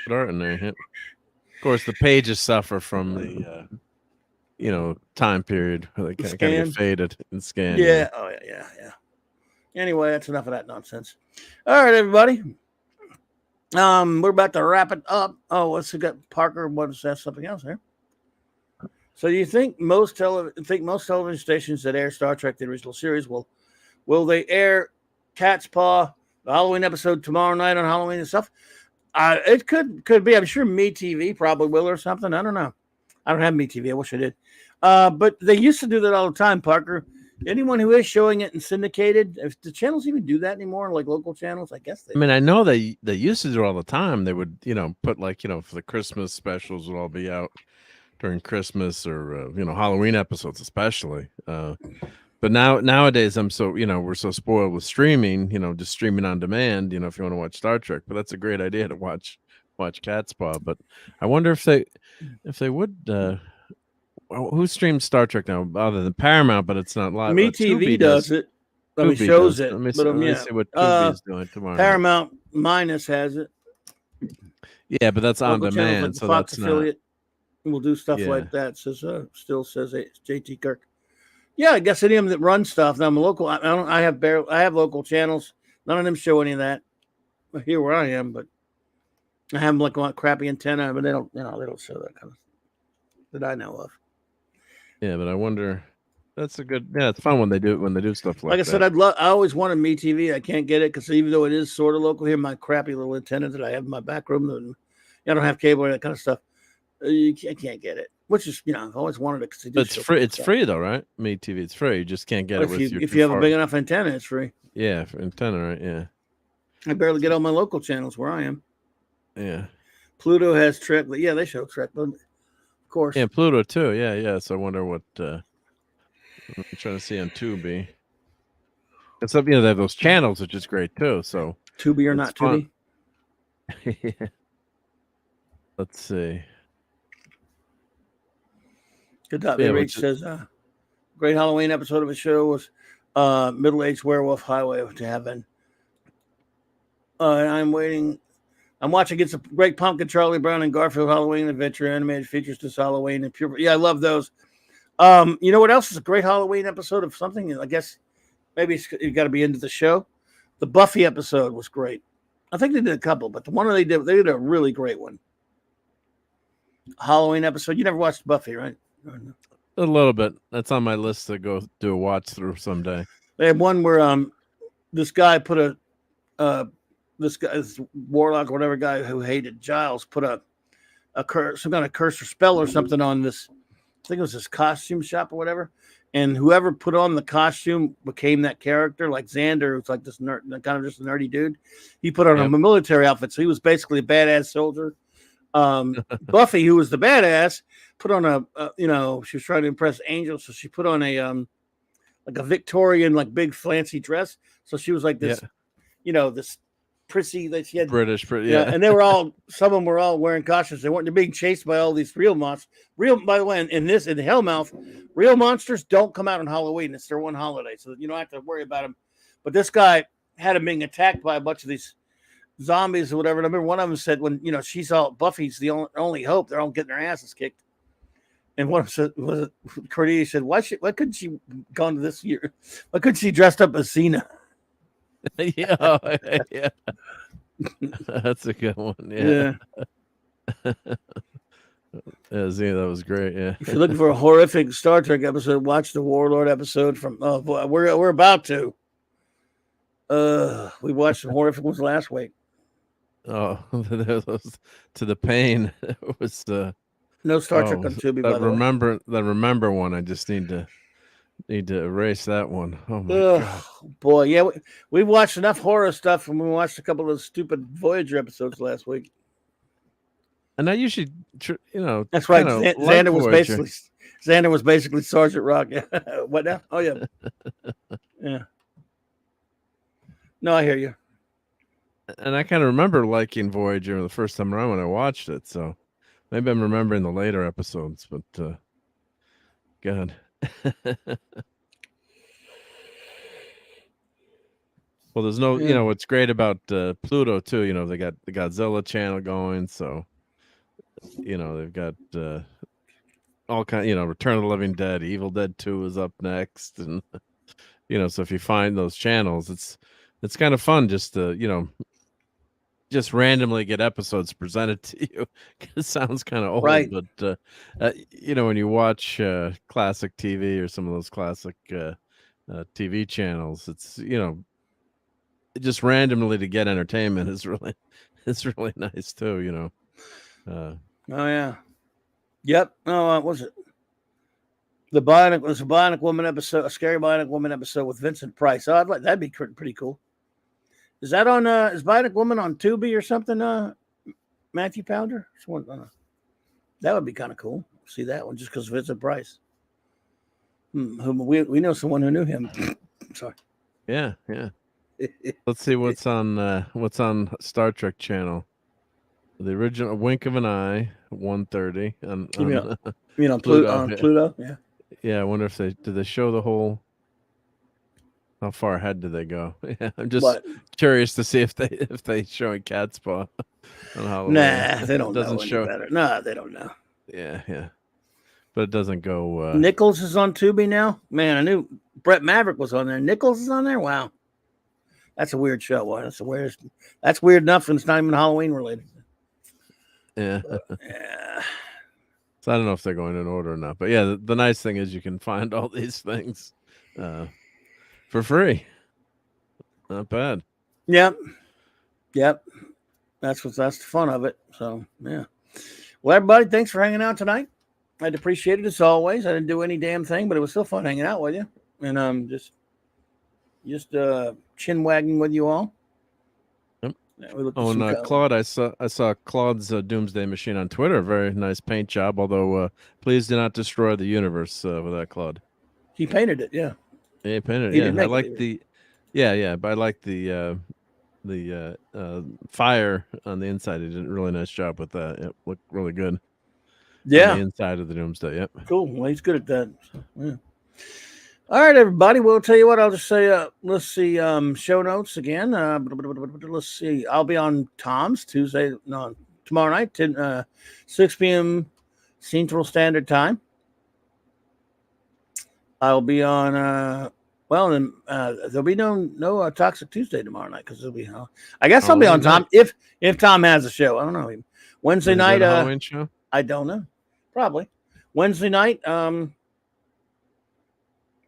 Good art in there. Yeah. Of course, the pages suffer from the time period where they kind of get faded and scanned. Yeah. Oh, yeah. Anyway, that's enough of that nonsense. All right, everybody. We're about to wrap it up. Oh, let's got Parker wants to ask something else here. So, do you think most television stations that air Star Trek the original series will they air Cat's Paw, the Halloween episode tomorrow night on Halloween and stuff? It could be. I'm sure MeTV probably will or something. I don't know. I don't have MeTV. I wish I did. But they used to do that all the time, Parker. Anyone who is showing it in syndicated, if the channels even do that anymore, like local channels, I guess they. I mean, I know they used to do it all the time. They would, put for the Christmas specials would all be out during Christmas or Halloween episodes, especially. But nowadays, I'm so we're so spoiled with streaming. Just streaming on demand. If you want to watch Star Trek, but that's a great idea to watch watch Cat's Paw, but I wonder if they would. Who streams Star Trek now other than Paramount? But it's not live. MeTV does it. I mean, Tubi shows does. it. Let me Yeah. see what Tubi is doing tomorrow. Paramount Minus has it. Yeah, but that's on Local channels demand, like the so Fox that's affiliate. We'll do stuff Yeah. like that. Says still says JT Kirk. Yeah, I guess any of them that run stuff. Now I'm a local. I have local channels. None of them show any of that. Here where I am, but I have them like on crappy antenna, but they don't show that kind of that I know of. Yeah, but I wonder. That's a good. Yeah, it's fun when they do stuff like Like I that. said, I always wanted MeTV. I can't get it because even though it is sort of local here, my crappy little antenna that I have in my back room, and I don't have cable or that kind of stuff. I can't get it, which is I've always wanted it because It's free. It's free though, right? MeTV, it's free. You just can't get it if you have a big enough antenna, it's free. Yeah, for antenna, right? Yeah. I barely get all my local channels where I am. Yeah. Pluto has Trek, but yeah, they show Trek, of course. Yeah, Pluto too. Yeah. So I wonder what I'm trying to see on Tubi. It's up, they have those channels, which is great too. So Tubi or not fun. Tubi? Yeah. Let's see. Good job. Rach says, great Halloween episode of a show was Middle-Aged Werewolf Highway to Heaven. I'm watching It's a Great Pumpkin, Charlie Brown and Garfield Halloween Adventure animated features this Halloween and pure. Yeah, I love those. You know what else is a great Halloween episode of something? I guess maybe you got to be into the show. The Buffy episode was great. I think they did a couple, but the one they did a really great one. Halloween episode. You never watched Buffy, right? A little bit. That's on my list to go do a watch through someday. They had one where this guy put this warlock or whatever guy who hated Giles put a curse, some kind of curse or spell or something on this. I think it was his costume shop or whatever. And whoever put on the costume became that character, like Xander, who's like this nerd, kind of just a nerdy dude. He put on a military outfit, so he was basically a badass soldier. Buffy, who was the badass, put on she was trying to impress Angel, so she put on a like a Victorian, like big fancy dress. So she was like this, this prissy that she had British, and they were some of them were all wearing costumes. They're being chased by all these real monsters. By the way, in Hellmouth, real monsters don't come out on Halloween. It's their one holiday, so you don't have to worry about them. But this guy had him being attacked by a bunch of these zombies or whatever. And I remember one of them said, when she's all Buffy's the only hope, they're all getting their asses kicked. And one of them said, Cordelia said, why couldn't she gone to this year? Why couldn't she dressed up as Cena? Yeah. That's a good one. Yeah. Xena, that was great. Yeah. If you're looking for a horrific Star Trek episode, watch the Warlord episode from. Oh boy, we're about to. We watched some horrific ones last week. Oh, to the pain. It was no Star Trek on Tubi. By the way. That remember one. I just need to erase that one. Oh my god, boy, yeah, we watched enough horror stuff, and we watched a couple of stupid Voyager episodes last week. And I usually, that's right. Xander was basically Sergeant Rock. What now? Oh yeah, yeah. No, I hear you. And I kind of remember liking Voyager the first time around when I watched it. So maybe I'm remembering the later episodes, but God. Well, there's no, what's great about Pluto too. They got the Godzilla channel going, so they've got all kind. Return of the Living Dead, Evil Dead 2 is up next, and so if you find those channels, it's kind of fun just to just randomly get episodes presented to you. It sounds kind of old, right? But when you watch classic TV or some of those classic TV channels, it's just randomly to get entertainment is really nice too. Oh yeah, yep. Oh, what was it? The Bionic Woman episode, a scary Bionic Woman episode with Vincent Price. Oh, that'd be pretty cool. Is that on? Is Bionic Woman on Tubi or something? Matthew Pounder. That would be kind of cool. See that one just because Vincent Price. We know someone who knew him. Sorry. Yeah. Let's see what's on Star Trek channel The original Wink of an Eye, 1:30 on Pluto. Pluto. Pluto. Yeah. Yeah, I wonder if they show the whole. How far ahead did they go? Yeah, I'm just What? curious to see if they showing Catspaw on Halloween. Nah, they It don't doesn't know any show. better. No, they don't know. Yeah, but it doesn't go. Nichols is on Tubi now. Man, I knew Brett Maverick was on there. Nichols is on there. Wow, that's a weird show. Wow, that's the weirdest. That's weird enough, and it's not even Halloween related. Yeah. Yeah. So I don't know if they're going in order or not. But yeah, the nice thing is you can find all these things for free. Not bad. Yep. That's the fun of it. So yeah. Well, everybody, thanks for hanging out tonight. I'd appreciate it as always. I didn't do any damn thing, but it was still fun hanging out with you, and just chin wagging with you all. Yep. Yeah, we looked at Oh, some and Claude, I saw Claude's Doomsday Machine on Twitter. Very nice paint job. Although, please do not destroy the universe with that, Claude. He painted it. Yeah. Yeah, he painted. He Yeah, didn't I make like it. the. Yeah, but I like the fire on the inside. He did a really nice job with that. It looked really good. Yeah. On the inside of the Doomsday. Yep. Cool. Well, he's good at that. So, yeah. All right, everybody. We'll tell you what. I'll just say, let's see, show notes again. Let's see. I'll be on Tom's tomorrow night, 6 p.m. Central Standard Time. I'll be on. There'll be no Toxic Tuesday tomorrow night because there'll be. I guess I'll be on Tom if Tom has a show. I don't know. Wednesday night. Halloween show. I don't know. Probably Wednesday night.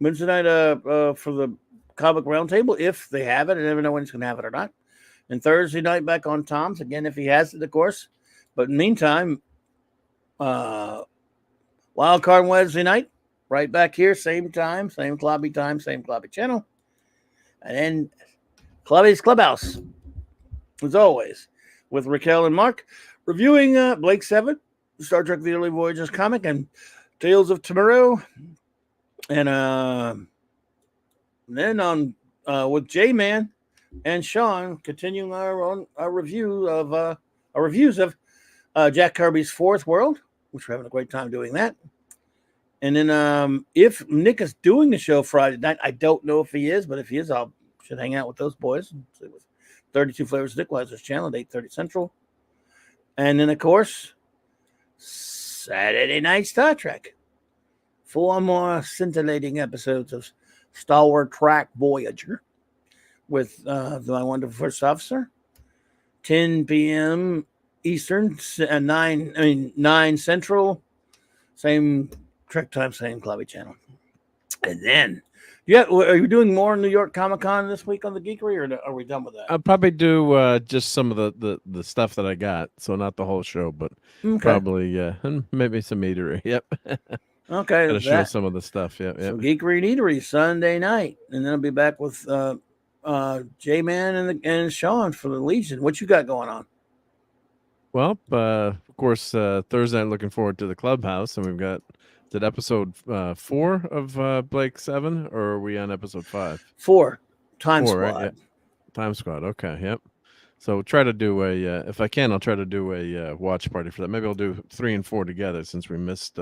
Wednesday night for the Comic Roundtable, if they have it. I never know when he's going to have it or not. And Thursday night back on Tom's, again, if he has it, of course. But in the meantime, Wild Card Wednesday night, right back here, same time, same Clobby channel. And then Clobby's Clubhouse, as always, with Raquel and Mark, reviewing Blake 7, Star Trek The Early Voyages comic, and Tales of Tomorrow. And then on with J-Man and Sean, continuing our reviews of Jack Kirby's Fourth World, which we're having a great time doing that. And then if Nick is doing the show Friday night, I don't know if he is, but if he is, I should hang out with those boys. With 32 Flavors of Dickweiser's channel at 8:30 Central. And then, of course, Saturday Night Star Trek. 4 more scintillating episodes of Star Trek Voyager with My Wonderful First Officer. 10 p.m. Eastern, 9 Central. Same Trek time, same Clobby channel. And then, are you doing more New York Comic Con this week on the Geekery, or are we done with that? I'll probably do just some of the stuff that I got. So not the whole show, but probably and maybe some eatery. Yep. Okay. Gotta show some of the stuff. Yep. So Geekery and Eatery Sunday night. And then I'll be back with J-Man and Sean for the Legion. What you got going on? Well, of course, Thursday I'm looking forward to the Clubhouse, and we've got episode 4 of Blake 7, or are we on episode 5? 4. Time Squad. Right? Yeah. Time Squad. Okay. Yep. So try to do if I can, I'll try to do a watch party for that. Maybe I'll do 3 and 4 together since we missed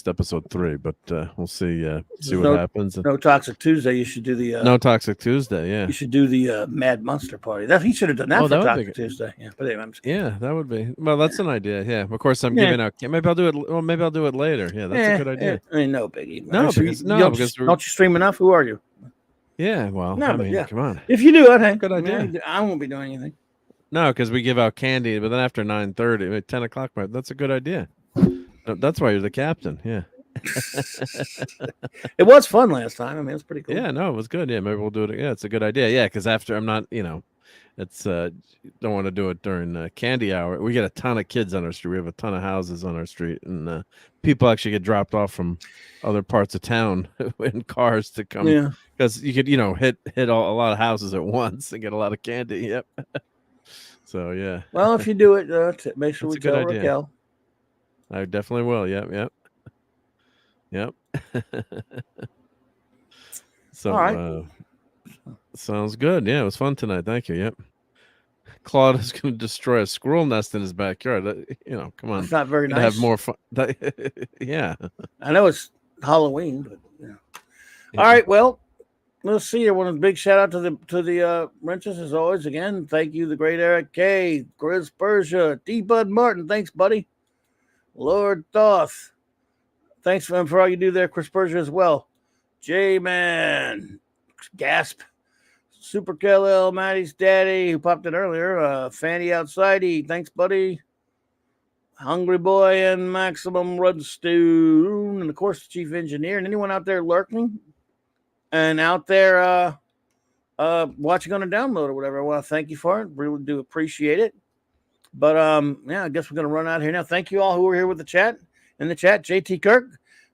episode 3, but we'll see what happens. No Toxic Tuesday. You should do the no Toxic Tuesday. Yeah, you should do the Mad Monster party. He should have done that for Toxic Tuesday. Yeah, but anyway, yeah, that would be. Well, that's an idea. Yeah, of course I'm giving out. Maybe I'll do it. Well, maybe I'll do it later. Yeah, that's a good idea. I mean, no biggie. Because don't you stream enough? Who are you? Yeah, well, come on. If you do it, good idea. I won't be doing anything. No, because we give out candy, but then after 9:30, 10 o'clock, that's a good idea. That's why you're the captain. Yeah. It was fun last time. I mean, it was pretty cool. Yeah, no, it was good. Yeah, maybe we'll do it. Yeah, it's a good idea. Yeah, because after I'm not, it's don't want to do it during candy hour. We get a ton of kids on our street. We have a ton of houses on our street, and people actually get dropped off from other parts of town in cars to come. Yeah, because you could, hit a lot of houses at once and get a lot of candy. Yep. So yeah. Well, if you do it, make sure we tell Raquel. I definitely will. Yep. So, all right. Sounds good. Yeah, it was fun tonight. Thank you. Yep. Claude is going to destroy a squirrel nest in his backyard. Come on. That's not very Gotta nice. have more fun. Yeah. I know it's Halloween, but Yeah. All right, well, let's see. I want a big shout out to the wrenches as always. Again, thank you, the great Eric K, Chris Persia, D Bud Martin. Thanks, buddy. Lord Thoth. Thanks for all you do there, Chris Persia, as well. J Man. Gasp. Super KLL, Maddie's daddy, who popped in earlier. Fanny Outsidey. Thanks, buddy. Hungry Boy and Maximum Rudstone. And of course, the chief engineer. And anyone out there lurking and out there watching on a download or whatever, I want to thank you for it. Really do appreciate it. But I guess we're going to run out here now. Thank you all who were here with the chat. In the chat, JT Kirk.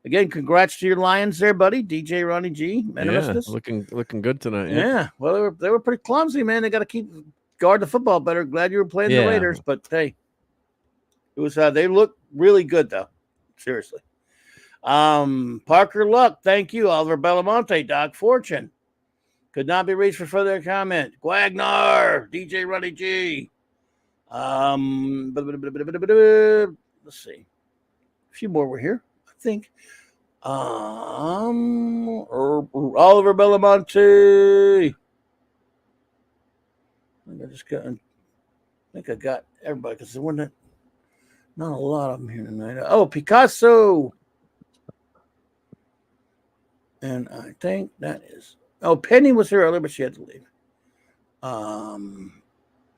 Again, congrats to your Lions there, buddy. DJ Ronnie G. Looking good tonight. Yeah. Well, they were pretty clumsy, man. They got to guard the football better. Glad you were playing the Raiders, but hey, it was they look really good though. Seriously. Parker Luck, thank you. Oliver Belamonte, Doc Fortune. Could not be reached for further comment. Guagnar, DJ Ronnie G. Let's see. A few more were here, I think. Oliver Belamonte. I think I got everybody because there weren't not a lot of them here tonight. Oh, Picasso. And I think that is. Oh, Penny was here earlier, but she had to leave. I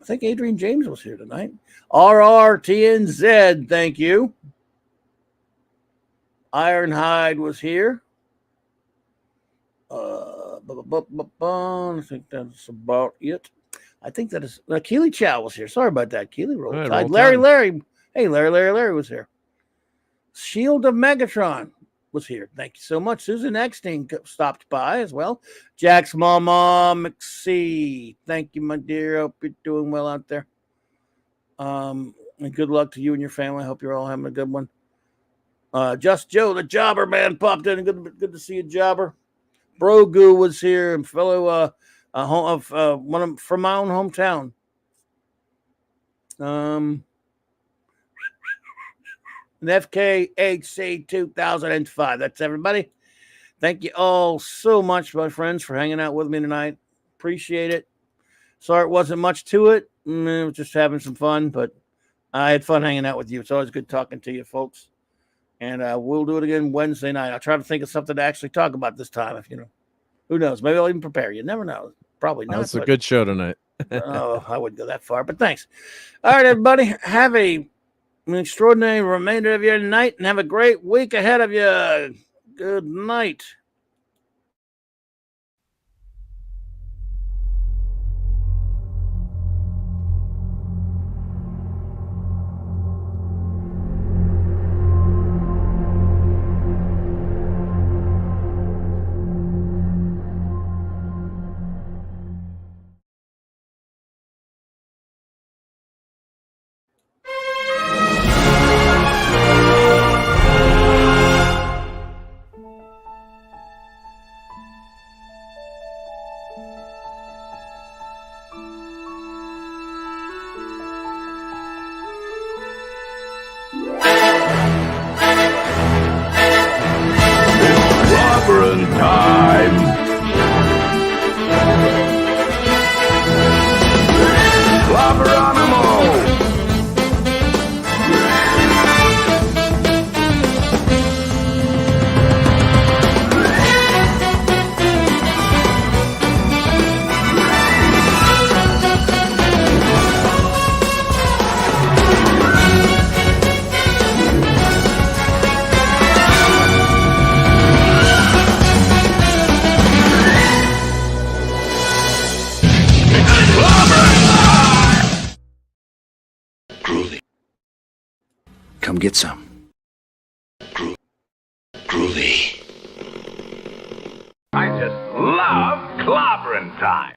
think Adrian James was here tonight. RRTNZ, thank you. Ironhide was here. I think that's about it. I think that is. Keely Chow was here. Sorry about that. Keely rolled. Right, Larry. Hey, Larry was here. Shield of Megatron was here. Thank you so much. Susan Eckstein stopped by as well. Jack's Mama McC. Thank you, my dear. Hope you're doing well out there. And good luck to you and your family. I hope you're all having a good one. Just Joe, the Jobber man, popped in. Good to see you, Jobber. Brogu was here, and fellow one from my own hometown. And FKHC 2005. That's everybody. Thank you all so much, my friends, for hanging out with me tonight. Appreciate it. Sorry it wasn't much to it. It was just having some fun, but I had fun hanging out with you. It's always good talking to you, folks. And we'll do it again Wednesday night. I'll try to think of something to actually talk about this time. Who knows? Maybe I'll even prepare. You never know. Probably not. It's a good show tonight. I wouldn't go that far, but thanks. All right, everybody. Have an extraordinary remainder of your night and have a great week ahead of you. Good night. Clobberin time. Clobberanimo. Come get some. Groovy. I just love clobberin time.